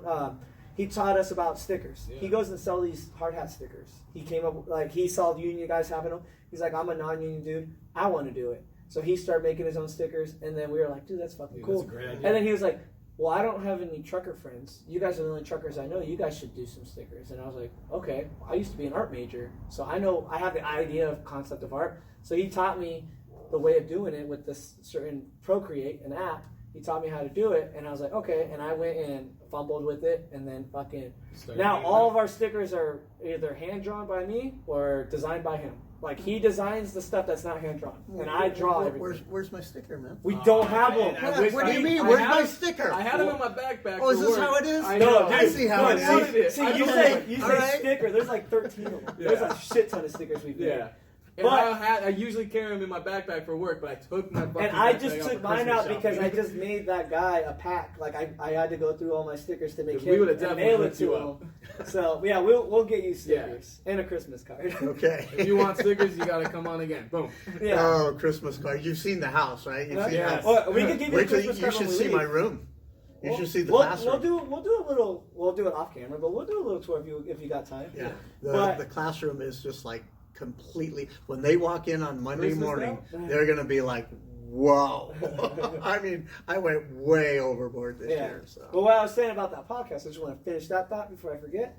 he taught us about stickers. Yeah. He goes and sell these hard hat stickers. He came up, like, he saw the union guys having them. He's like, "I'm a non-union dude. I want to do it." So he started making his own stickers, and then we were like, "Dude, that's fucking cool." That's a great idea. And then he was like, "Well, I don't have any trucker friends. You guys are the only truckers I know. You guys should do some stickers." And I was like, "Okay." I used to be an art major, so I have the idea of concept of art. So he taught me the way of doing it with this certain Procreate, an app. He taught me how to do it, and I was like, okay. And I went and fumbled with it, and then fucking. Now all of our stickers are either hand drawn by me or designed by him. Like, he designs the stuff that's not hand drawn, and I draw everything. Where's my sticker, man? We don't have man, them. I wish What do you I- mean? I Where's had my him- sticker? I had him in my backpack. Oh, is for this work. how it is? I No, know. dude, I see how it I wanted is. it. See, I you told say him. you All say right. sticker. There's like 13 of them. There's Yeah. a shit ton of stickers we've made. Yeah. And But- I usually carry them in my backpack for work, but I took my fucking And I backpack just out took for mine Christmas out because I shopping. just made that guy a pack. Like, I had to go through all my stickers to make 'Cause we him would've and definitely mail it hooked you to up. him. So yeah, we'll get you stickers and a Christmas card. Okay. If you want stickers, you gotta come on again. Boom. Yeah. Oh, Christmas card. You've seen the house, right? You've seen Yes. the house. Well, we could give you a Wait till Christmas you card should when we see leave. my room. You should see the we'll classroom. we'll do it off camera, but we'll do a little tour if you got time. Yeah. But- The classroom is just like completely. When they walk in on Monday Christmas morning, now? they're gonna be like, "Whoa!" I mean, I went way overboard this year. So. But what I was saying about that podcast, I just want to finish that thought before I forget.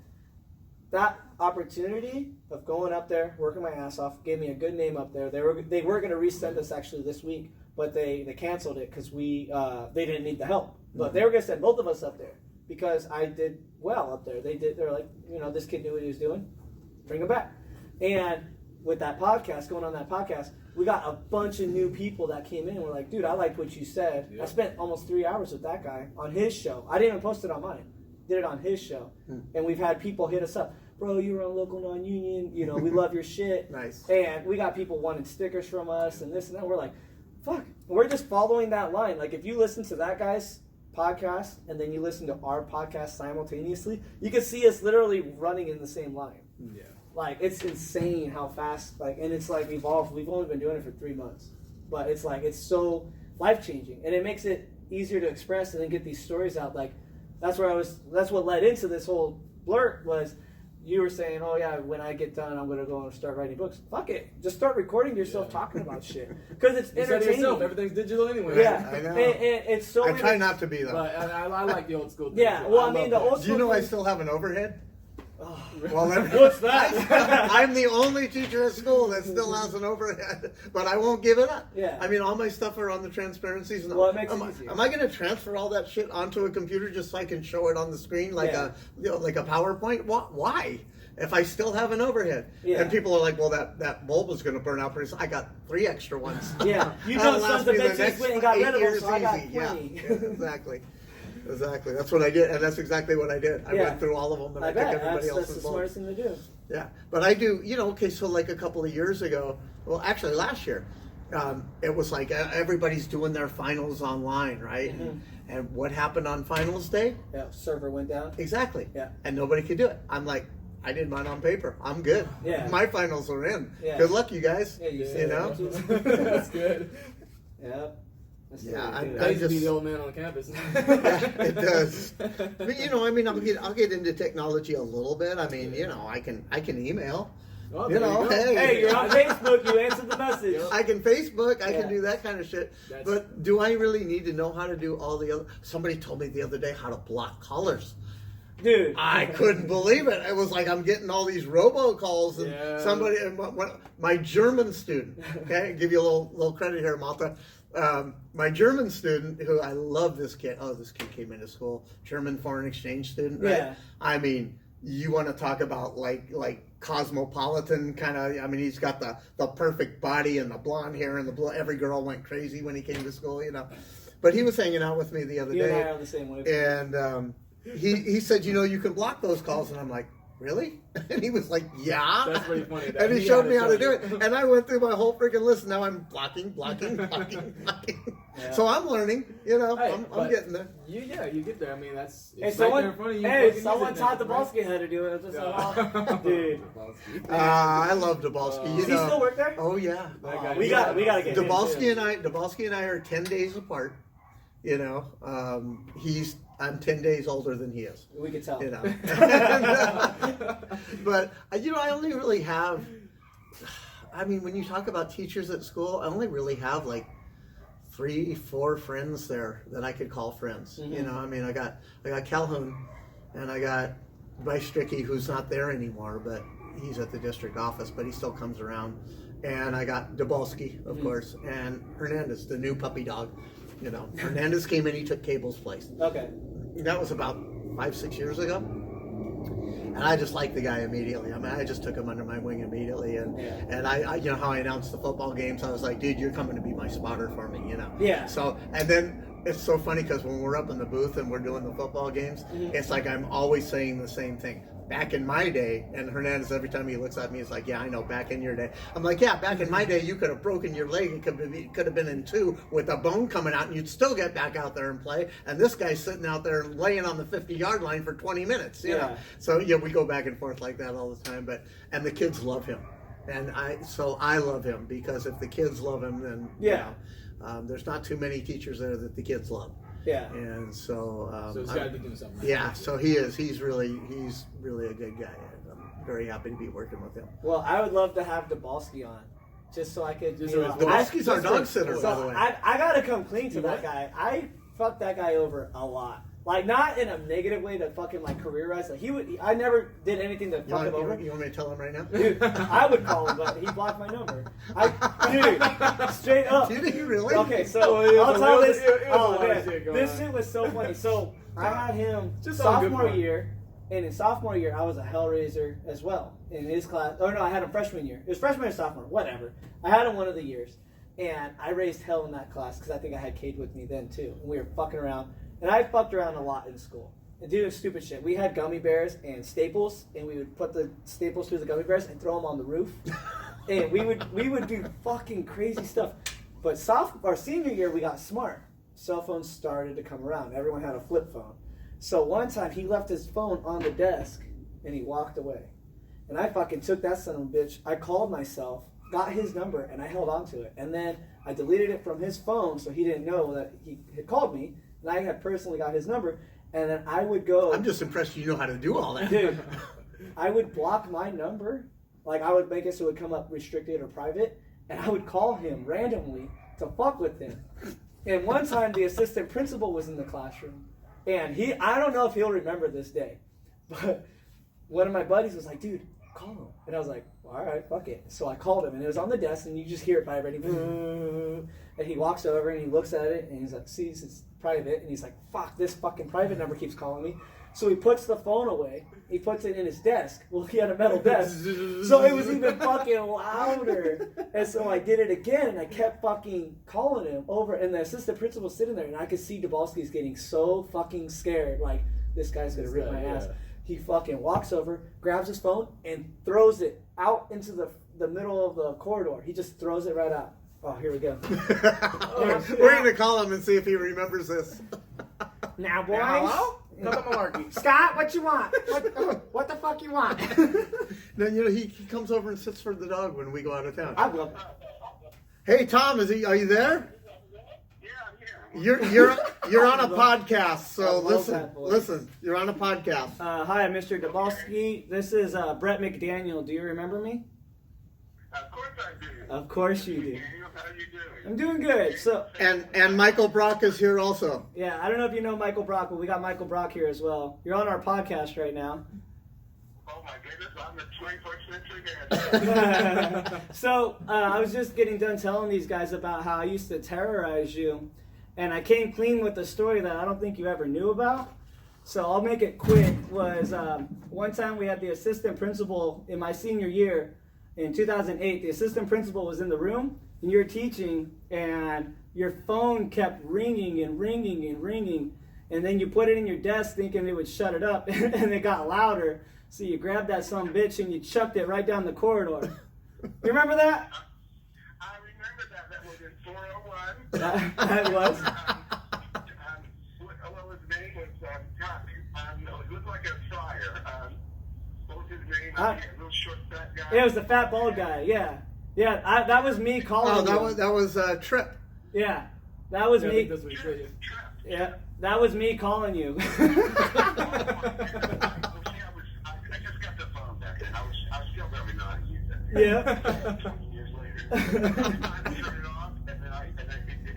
That opportunity of going up there, working my ass off, gave me a good name up there. They were going to resend us actually this week, but they canceled it because they didn't need the help. But they were going to send both of us up there because I did well up there. They're like, this kid knew what he was doing. Bring him back. And with that podcast, going on that podcast, we got a bunch of new people that came in. We're like, dude, I liked what you said. Yeah. I spent almost 3 hours with that guy on his show. I didn't even post it on mine. Did it on his show. And we've had people hit us up. Bro, you were on local non-union. We love your shit. Nice. And we got people wanting stickers from us and this and that. We're like, fuck. We're just following that line. Like, if you listen to that guy's podcast and then you listen to our podcast simultaneously, you can see us literally running in the same line. Yeah. Like, it's insane how fast, and it's like evolved. We've only been doing it for 3 months. But it's like, it's so life-changing. And it makes it easier to express and then get these stories out. Like, that's what led into this whole blurt was you were saying, oh yeah, when I get done, I'm going to go and start writing books. Fuck it. Just start recording yourself talking about shit. Because it's You said it entertaining. yourself, everything's digital anyway. Yeah. I know. And it's so I try not to be though. But I like the old school thing. Yeah, too. well, I love mean, the that. old Do you know I thing- still have an overhead? Oh, Well, what's that? I'm the only teacher at school that still has an overhead, but I won't give it up. Yeah. I mean, all my stuff are on the transparencies. And Well, it makes it am easier. Am I going to transfer all that shit onto a computer just so I can show it on the screen like Yeah. like a PowerPoint? Why? If I still have an overhead, Yeah. and people are like, "Well, that bulb is going to burn out pretty soon." I got 3 extra ones. Yeah. You That'll know, last sons of me the bitches next went and got 8 rid of them, years so I got easy. Yeah. 20. Yeah, exactly. Exactly. That's what I did, and that's exactly what I did. I Yeah. went through all of them, and I, I took bet. everybody That's else's the bulbs. smartest thing to do. Yeah, but I do, okay, so like a couple of years ago, well, actually last year, it was like everybody's doing their finals online, right? Mhm. And what happened on finals day? Yeah, server went down. Exactly. Yeah. And nobody could do it. I'm like, I did mine on paper. I'm good. Yeah. My finals are in. Yeah. Good luck, you guys. Yeah, you You said know? That's good. Yeah. That's Yeah, really good. I Thanks to be just- the old man on campus. Yeah, it does. But I mean, I'll get into technology a little bit. I mean, I can email. Oh, You there know, go. hey. Hey, you're on Facebook. You answered the message. I can Facebook, I Yeah. can do that kind of shit. That's- But do I really need to know how to do all the other? Somebody told me the other day how to block callers. Dude. I couldn't believe it. It was like I'm getting all these robocalls and Yeah. somebody, and my German student, okay, give you a little credit here, Malta. My German student, who I love this kid. Oh, this kid came into school, German foreign exchange student, right? Yeah. I mean, you want to talk about like cosmopolitan kind of. I mean, he's got the perfect body and the blonde hair and the blue. Every girl went crazy when he came to school, But he was hanging out with me the other You and I day, are the same way. and he said, you can block those calls, and I'm like, really? And he was like, yeah. That's pretty funny. And he He showed had me to how show to do you. it, and I went through my whole freaking list. Now I'm blocking. Yeah. So I'm learning. Hey, I'm but getting there. You get there. I mean, that's Hey, it's right there in someone, front of you. hey, Fucking someone use it taught now, Dabalski how to do it. It's just like, dude. I love Dabalski. Does he still work there? Oh yeah. That guy- We got to get him Dabalski too. and I are 10 days apart. I'm 10 days older than he is. We could tell. But I only really have. I mean, when you talk about teachers at school, I only really have like 3-4 friends there that I could call friends. Mhm. I mean, I got Calhoun, and I got Bryce Strickey, who's not there anymore, but he's at the district office, but he still comes around. And I got Dabalski, of course, and Hernandez, the new puppy dog. Hernandez came in, he took Cable's place. Okay. That was about 5-6 years ago. And I just liked the guy immediately. I mean, I just took him under my wing immediately. And Yeah. and I how I announced the football games, I was like, dude, you're coming to be my spotter for me, Yeah. So, and then it's so funny because when we're up in the booth and we're doing the football games, Mhm. it's like I'm always saying the same thing. back in my day, and Hernandez, every time he looks at me, he's like, yeah, I know, back in your day. I'm like, yeah, back in my day, you could have broken your leg. It could have been in two with a bone coming out, and you'd still get back out there and play. And this guy's sitting out there laying on the 50-yard line for 20 minutes, you know. So, yeah, we go back and forth like that all the time. And the kids love him. And I love him, because if the kids love him, then, you know, there's not too many teachers there that the kids love. Yeah. And so so he's got to be doing something. Right. Yeah, so he is. He's really a good guy. I'm very happy to be working with him. Well, I would love to have Dabalski on, just so I could. Dabalski's our dog sitter, by the way. I gotta come clean to that guy. I fucked that guy over a lot. Like, not in a negative way to fucking, like, career-wise. Like, I never did anything to fuck him over. You want me to tell him right now? Dude, I would call him, but he blocked my number. Dude, straight up. Did he really? Okay, so I'll tell this. This shit was so funny. So I had him sophomore year, and in sophomore year, I was a hellraiser as well in his class. Oh, no, I had him freshman year. It was freshman or sophomore, whatever. I had him one of the years, and I raised hell in that class because I think I had Cade with me then, too. And we were fucking around. And I fucked around a lot in school and doing stupid shit. We had gummy bears and staples, and we would put the staples through the gummy bears and throw them on the roof. And we would do fucking crazy stuff. But senior year, we got smart. Cell phones started to come around. Everyone had a flip phone. So one time, he left his phone on the desk, and he walked away. And I fucking took that son of a bitch. I called myself, got his number, and I held on to it. And then I deleted it from his phone so he didn't know that he had called me. And I had personally got his number, and then I would go. I'm just impressed you know how to do all that. Dude, I would block my number. Like, I would make it so it would come up restricted or private, and I would call him randomly to fuck with him. And one time, the assistant principal was in the classroom, and I don't know if he'll remember this day, but one of my buddies was like, dude, call him. And I was like, all right, fuck it. So I called him, and it was on the desk, and you just hear it vibrating. And he walks over, and he looks at it, and he's like, sees it's private, and he's like, fuck, this fucking private number keeps calling me. So he puts the phone away. He puts it in his desk. Well, he had a metal desk. So it was even fucking louder. And so I did it again, and I kept fucking calling him over. And the assistant principal's sitting there, and I could see Dabalski's getting so fucking scared. Like, this guy's going to rip my ass. He fucking walks over, grabs his phone, and throws it out into the middle of the corridor. He just throws it right out. Oh, here we go. We're going to call him and see if he remembers this. Now, boys. Hello? Come on, Malarkey. Scott, what you want? What the fuck you want? Then, you know, he comes over and sits for the dog when we go out of town. I love it. Hey, Tom, are you there? Yeah, I'm here. You're on a podcast, so listen, you're on a podcast. Hi, I'm Mr. Dabalski. This is Brett McDaniel. Do you remember me? Of course I do. Of course you do. Daniel, how you doing? I'm doing good. So, And Michael Brock is here also. yeah, I don't know if you know Michael Brock, but we got Michael Brock here as well. You're on our podcast right now. Oh my goodness, I'm the 21st century man. So, I was just getting done telling these guys about how I used to terrorize you, and I came clean with a story that I don't think you ever knew about. So I'll make it quick. Was one time we had the assistant principal in my senior year in 2008. The assistant principal was in the room, and you were teaching, and your phone kept ringing and ringing and ringing, and then you put it in your desk thinking it would shut it up, and it got louder. So you grabbed that son of a bitch and you chucked it right down the corridor. You remember that? I remember that. That was in 401. That was. What his name was? No, it looked like a friar. What was his name? A little short, fat guy. Yeah, it was the fat bald guy. Yeah, yeah. That was me calling. Oh, that was Trip. Yeah, that was me. That's what he said. Yeah, that was me calling you. I just got the phone back then. I was still very not how to use it. Yeah. 20 years later, I turned it off, and then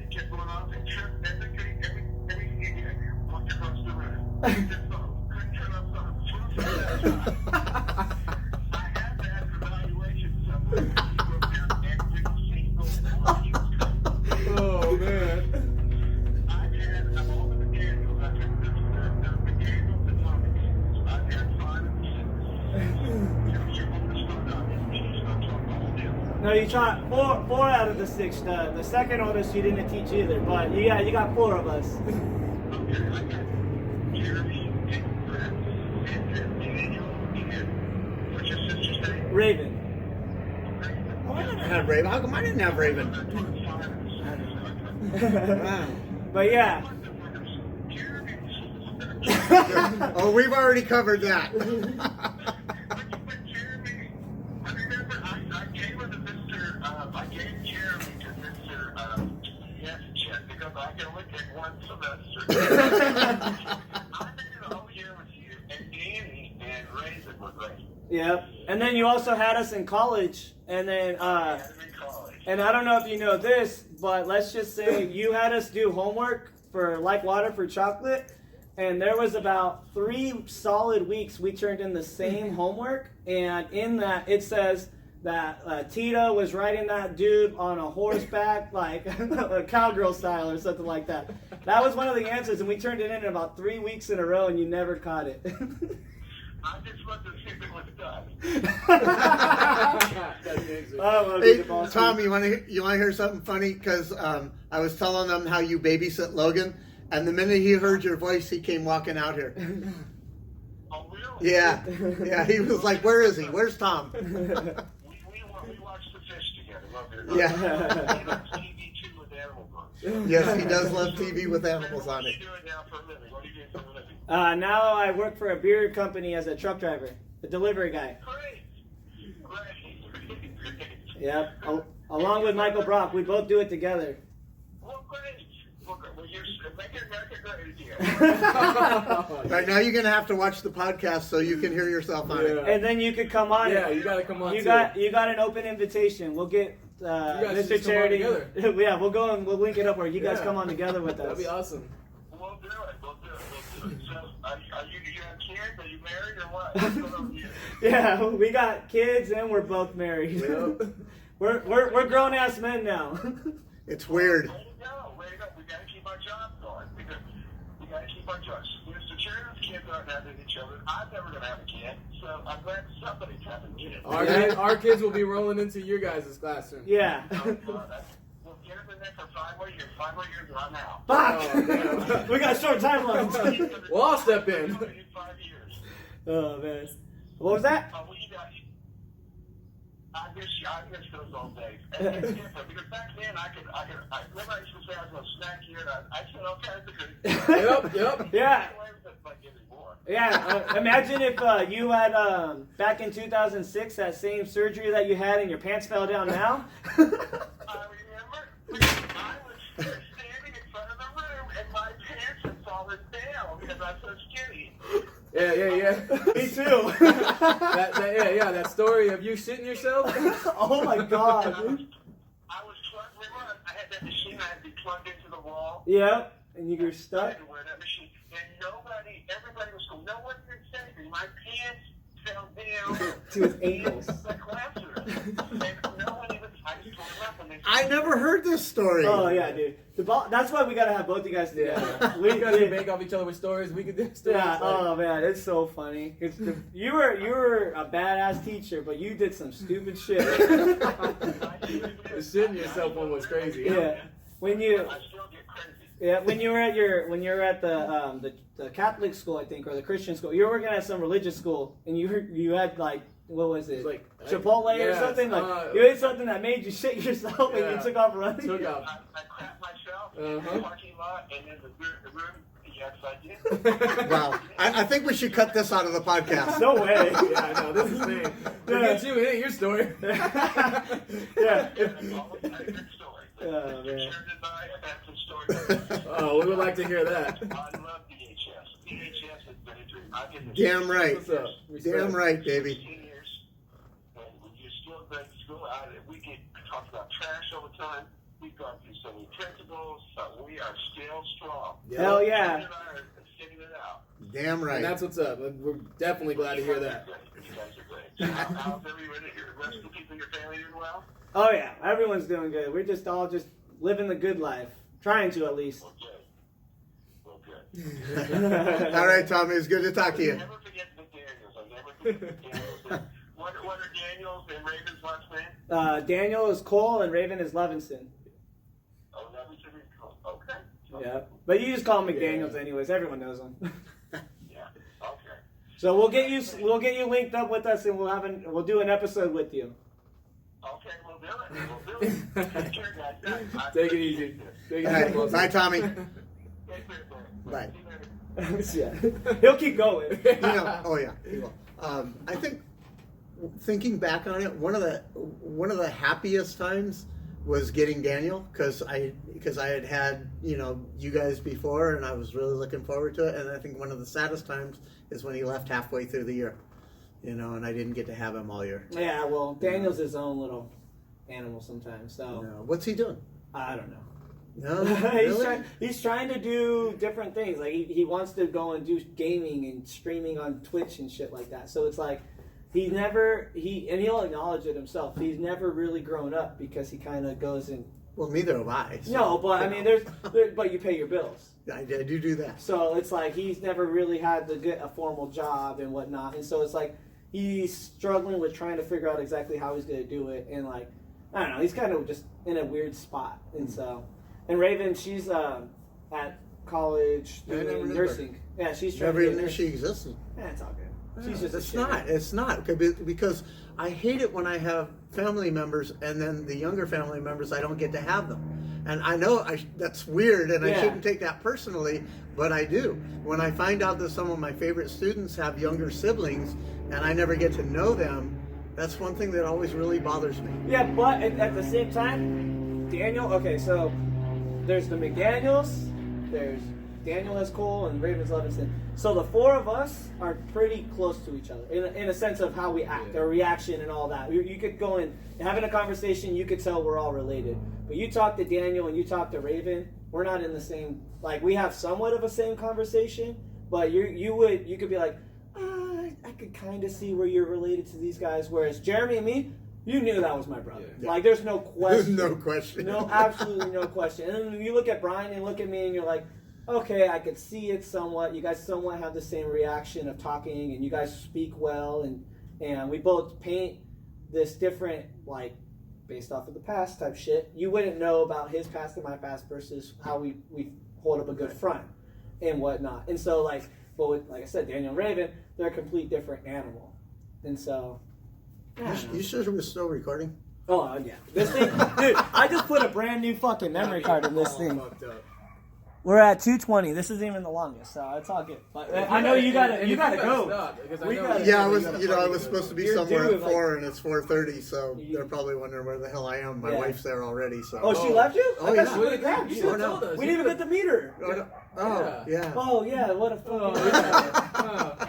it kept going off, and every idiot walked across the room. This phone couldn't turn off phone. I had to have an evaluation somewhere. He broke down every single one. Oh, man. I had all the McDaniels. I took the McDaniels and Thomas. I had 5 and 6. You're on the start up. She's not talking all day. No, you taught four out of the 6. The second oldest you didn't teach either, but yeah, you got 4 of us. Okay, I got Jeremy and Brett and Daniel and What's your name? Raven. Oh, I never had Raven. How come I didn't have Raven? Wow. But yeah. Oh, we've already covered that. I gave Jeremy to Mr. Yes, check because I can look at one semester. I did a whole year with you, and Danny and Raven were great. Yep. And then you also had us in college, and then In college. and I don't know if you know this, but let's just say you had us do homework for Like Water for Chocolate, and there was about 3 solid weeks we turned in the same homework, and in that it says that Tita was riding that dude on a horseback, like a cowgirl style or something like that. That was one of the answers, and we turned it in about 3 weeks in a row, and you never caught it. I just wanted to see if it was done. Oh, Hey, Tom, you want to hear something funny? Because I was telling them how you babysit Logan, and the minute he heard your voice, he came walking out here. Oh, really? Yeah, yeah. He was like, "Where is he? Where's Tom?" We watched the fish together. Love it. Yeah. He loves TV too with animals on. Yes, he does love TV with animals on What are it. you doing now for a living? What are you doing for a living? Now I work for a beer company as a truck driver, a delivery guy. Great. Yep. Along with Michael Brock, we both do it together. Well, great. Well, you're making America great again. Right now, you're gonna have to watch the podcast so you can hear yourself on it. And then you could come on. Yeah, you gotta come on. You too. got an open invitation. We'll get guys Mr. just come on Chariton. Yeah, we'll go and we'll link it up where you guys Yeah. come on together with us. That'd be awesome. We'll do it. So, do you have kids? Are you married or what? What's going on with you? Yeah, we got kids and we're both married. Yep. we're grown ass men now. It's weird. Way to go. We got to keep our jobs going. Because we got to keep our jobs. Mr. Chariton's kids aren't having each other. I'm never going to have a kid. So I'm glad somebody's having kids. Our kids will be rolling into your guys' classroom. Yeah. We'll get them in there for 5 more years. 5 more years, I'm out. Fuck! Oh, damn. We got short timelines. Well, I'll step in. 5 years. Oh man. What was that? Well, you got. I miss those old days. And it's different because back then I remember I used to say I was going to snack here, and I said all kinds of good things. Yep. Yeah. Like anymore. Yeah, imagine if you had, back in 2006, that same surgery that you had and your pants fell down now. I remember I was standing in front of the room and my pants had fallen down because I'm so skinny. Yeah. Me too. That story of you shitting yourself. Oh my god. I was plugged. Remember, I had that machine. I had to be plugged into the wall. Yep, and you were I stuck. had to wear that machine, and everybody was going. No one could say anything. My pants fell down To his ankles. The classroom, and no one even. I just told them up, and they. I never heard this story. Oh yeah, dude. That's why we gotta have both you guys together. We guys can bank off each other with stories. We could do stories. Yeah. like- Oh man, it's so funny. You were a badass teacher, but you did some stupid shit. The shitting yourself one was crazy. Yeah. When you. I still get crazy. Yeah, when you were at the Catholic school, I think, or the Christian school, you were working at some religious school, and you had like, what was it, Like Chipotle or yeah, something? Like you ate something that made you shit yourself, and Yeah. you took off running. Took off. I crapped myself in Uh-huh. the parking lot and in the room. Yes, I did. Wow. I think we should cut this out of the podcast. No way. Yeah, I know. This is me. Forget you. It ain't your story. Yeah. It's always had a good story. Oh, man. Sharon and I have had some stories. Oh, we would like to hear that. I love DHS. DHS has been a dream. I've been Damn right. What's up? Damn right, baby. 16 years. And you're still great school. We get talked about trash all the time. We've gone through so many principles. We are still strong. Hell yeah. Sharon and I are figuring it out. Damn And right. that's what's up. We're definitely glad to hear that. You guys are great. How's everyone? The rest of the people in your family doing well? Oh yeah, everyone's doing good. We're just all just living the good life, trying to at least. Okay. Well, good. All right, Tommy. It's good to talk to you. Never forget the Daniels. I'll never forget the Daniels. What are Daniels and Raven's last name? Daniel is Cole and Raven is Levinson. Oh, Levinson is cool. Okay. Yeah, but you just call him McDaniels anyways. Everyone knows him. Yeah. Okay. So we'll get you linked up with us, and we'll do an episode with you. Okay, we'll do it. We'll do it. Take care, guys. Take it easy. Take it All right, easy. bye, Tommy. Take care, Bye. Yeah. He'll keep going. Oh yeah, he will. I think thinking back on it, one of the happiest times was getting Daniel because I had you guys before, and I was really looking forward to it. And I think one of the saddest times is when he left halfway through the year, and I didn't get to have him all year. Yeah, well, Daniel's his own little animal sometimes. So What's he doing? I don't know. No, really? he's trying to do different things. Like he wants to go and do gaming and streaming on Twitch and shit like that. So it's like he'll acknowledge it himself. He's never really grown up because he kind of goes and. Well, neither have I. So, No, but I mean, but you pay your bills. I do that. So it's like he's never really had to get a formal job and whatnot, and so it's like he's struggling with trying to figure out exactly how he's going to do it, and like I don't know, he's kind of just in a weird spot, and so. And Raven, she's at college doing nursing. Yeah, she's trying Never to even get knew she existed. Yeah, it's all good. Yeah, She's just It's not because I hate it when I have family members and then the younger family members I don't get to have them. And I know that's weird and I shouldn't take that personally, but I do. When I find out that some of my favorite students have younger siblings and I never get to know them, that's one thing that always really bothers me. Yeah, but at the same time, Daniel. Okay, so there's the McDaniels, there's Daniel S. Cole, and Ravens Levinson. So the four of us are pretty close to each other in a sense of how we act, our reaction, and all that. You could go and having a conversation, you could tell we're all related. But you talk to Daniel and you talk to Raven, we're not in the same. Like we have somewhat of a same conversation, but you could be like, I could kind of see where you're related to these guys. Whereas Jeremy and me. You knew that was my brother. Yeah. Like, there's no question. No question. No, absolutely no question. And then you look at Brian and look at me and you're like, okay, I could see it somewhat. You guys somewhat have the same reaction of talking and you guys speak well. And we both paint this different, like, based off of the past type shit. You wouldn't know about his past and my past versus how we hold up a good front and whatnot. And so, like I said, Daniel and Raven, they're a complete different animal. And so... You sure we're still recording? Oh, yeah. This thing, dude, I just put a brand new fucking memory card in this thing. We're at 220. This isn't even the longest, so it's all good. But I know you gotta go. Yeah, I was supposed to be somewhere at 4 and it's 4:30, so they're probably wondering where the hell I am. My wife's there already, so. Oh, she left you? Oh, I yeah. thought she would have grabbed you. We didn't even get to meet her. Oh, yeah. Oh, yeah. What a fucking.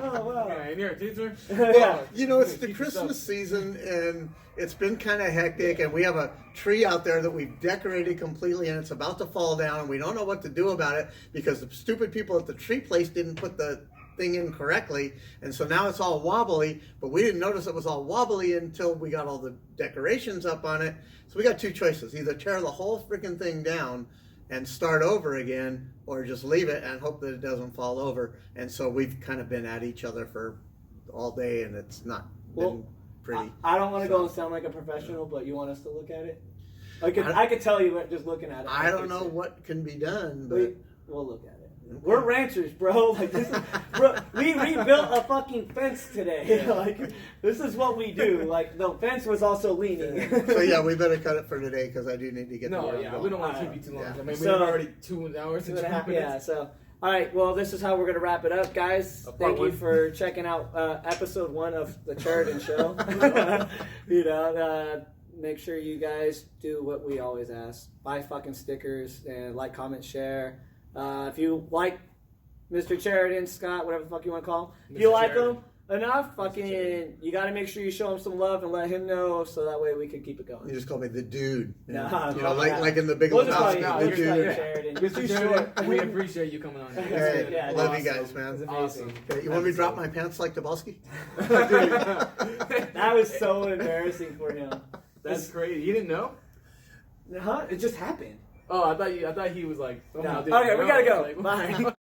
Oh, wow. And you're a teacher? Yeah. It's the Christmas season, and it's been kind of hectic, and we have a tree out there that we've decorated completely, and it's about to fall down. We don't know what to do about it because the stupid people at the tree place didn't put the thing in correctly, and so now it's all wobbly, but we didn't notice it was all wobbly until we got all the decorations up on it. So we got two choices: either tear the whole freaking thing down and start over again, or just leave it and hope that it doesn't fall over. And so we've kind of been at each other for all day, and it's not been pretty. I don't want to go and sound like a professional, but you want us to look at it? I could tell you just looking at it. I don't know what can be done, but we'll look at it. We're ranchers, bro. Like this is, bro, we rebuilt a fucking fence today. Like this is what we do. Like the fence was also leaning. So yeah, we better cut it for today because I do need to get. We don't want to keep you too long. Yeah. I mean, we're already 2 hours and 2 minutes. Yeah. So all right. Well, this is how we're gonna wrap it up, guys. Thank you for checking out episode 1 of the Chariton Show. Make sure you guys do what we always ask: buy fucking stickers and like, comment, share. If you like Mr. Chariton, Scott, whatever the fuck you want to call him, if you like him enough, fucking, you got to make sure you show him some love and let him know so that way we can keep it going. You just call me the dude. Like in the Big we'll just call you the dude. Chariton. Mr. Chariton, we appreciate you coming on. Hey, love you guys, man. It's amazing. Okay, you want me to drop my pants like Dabalski? That was so embarrassing for him. That's crazy. You didn't know? Huh? It just happened. Oh, I thought he was like. No. Okay, we gotta go. Bye.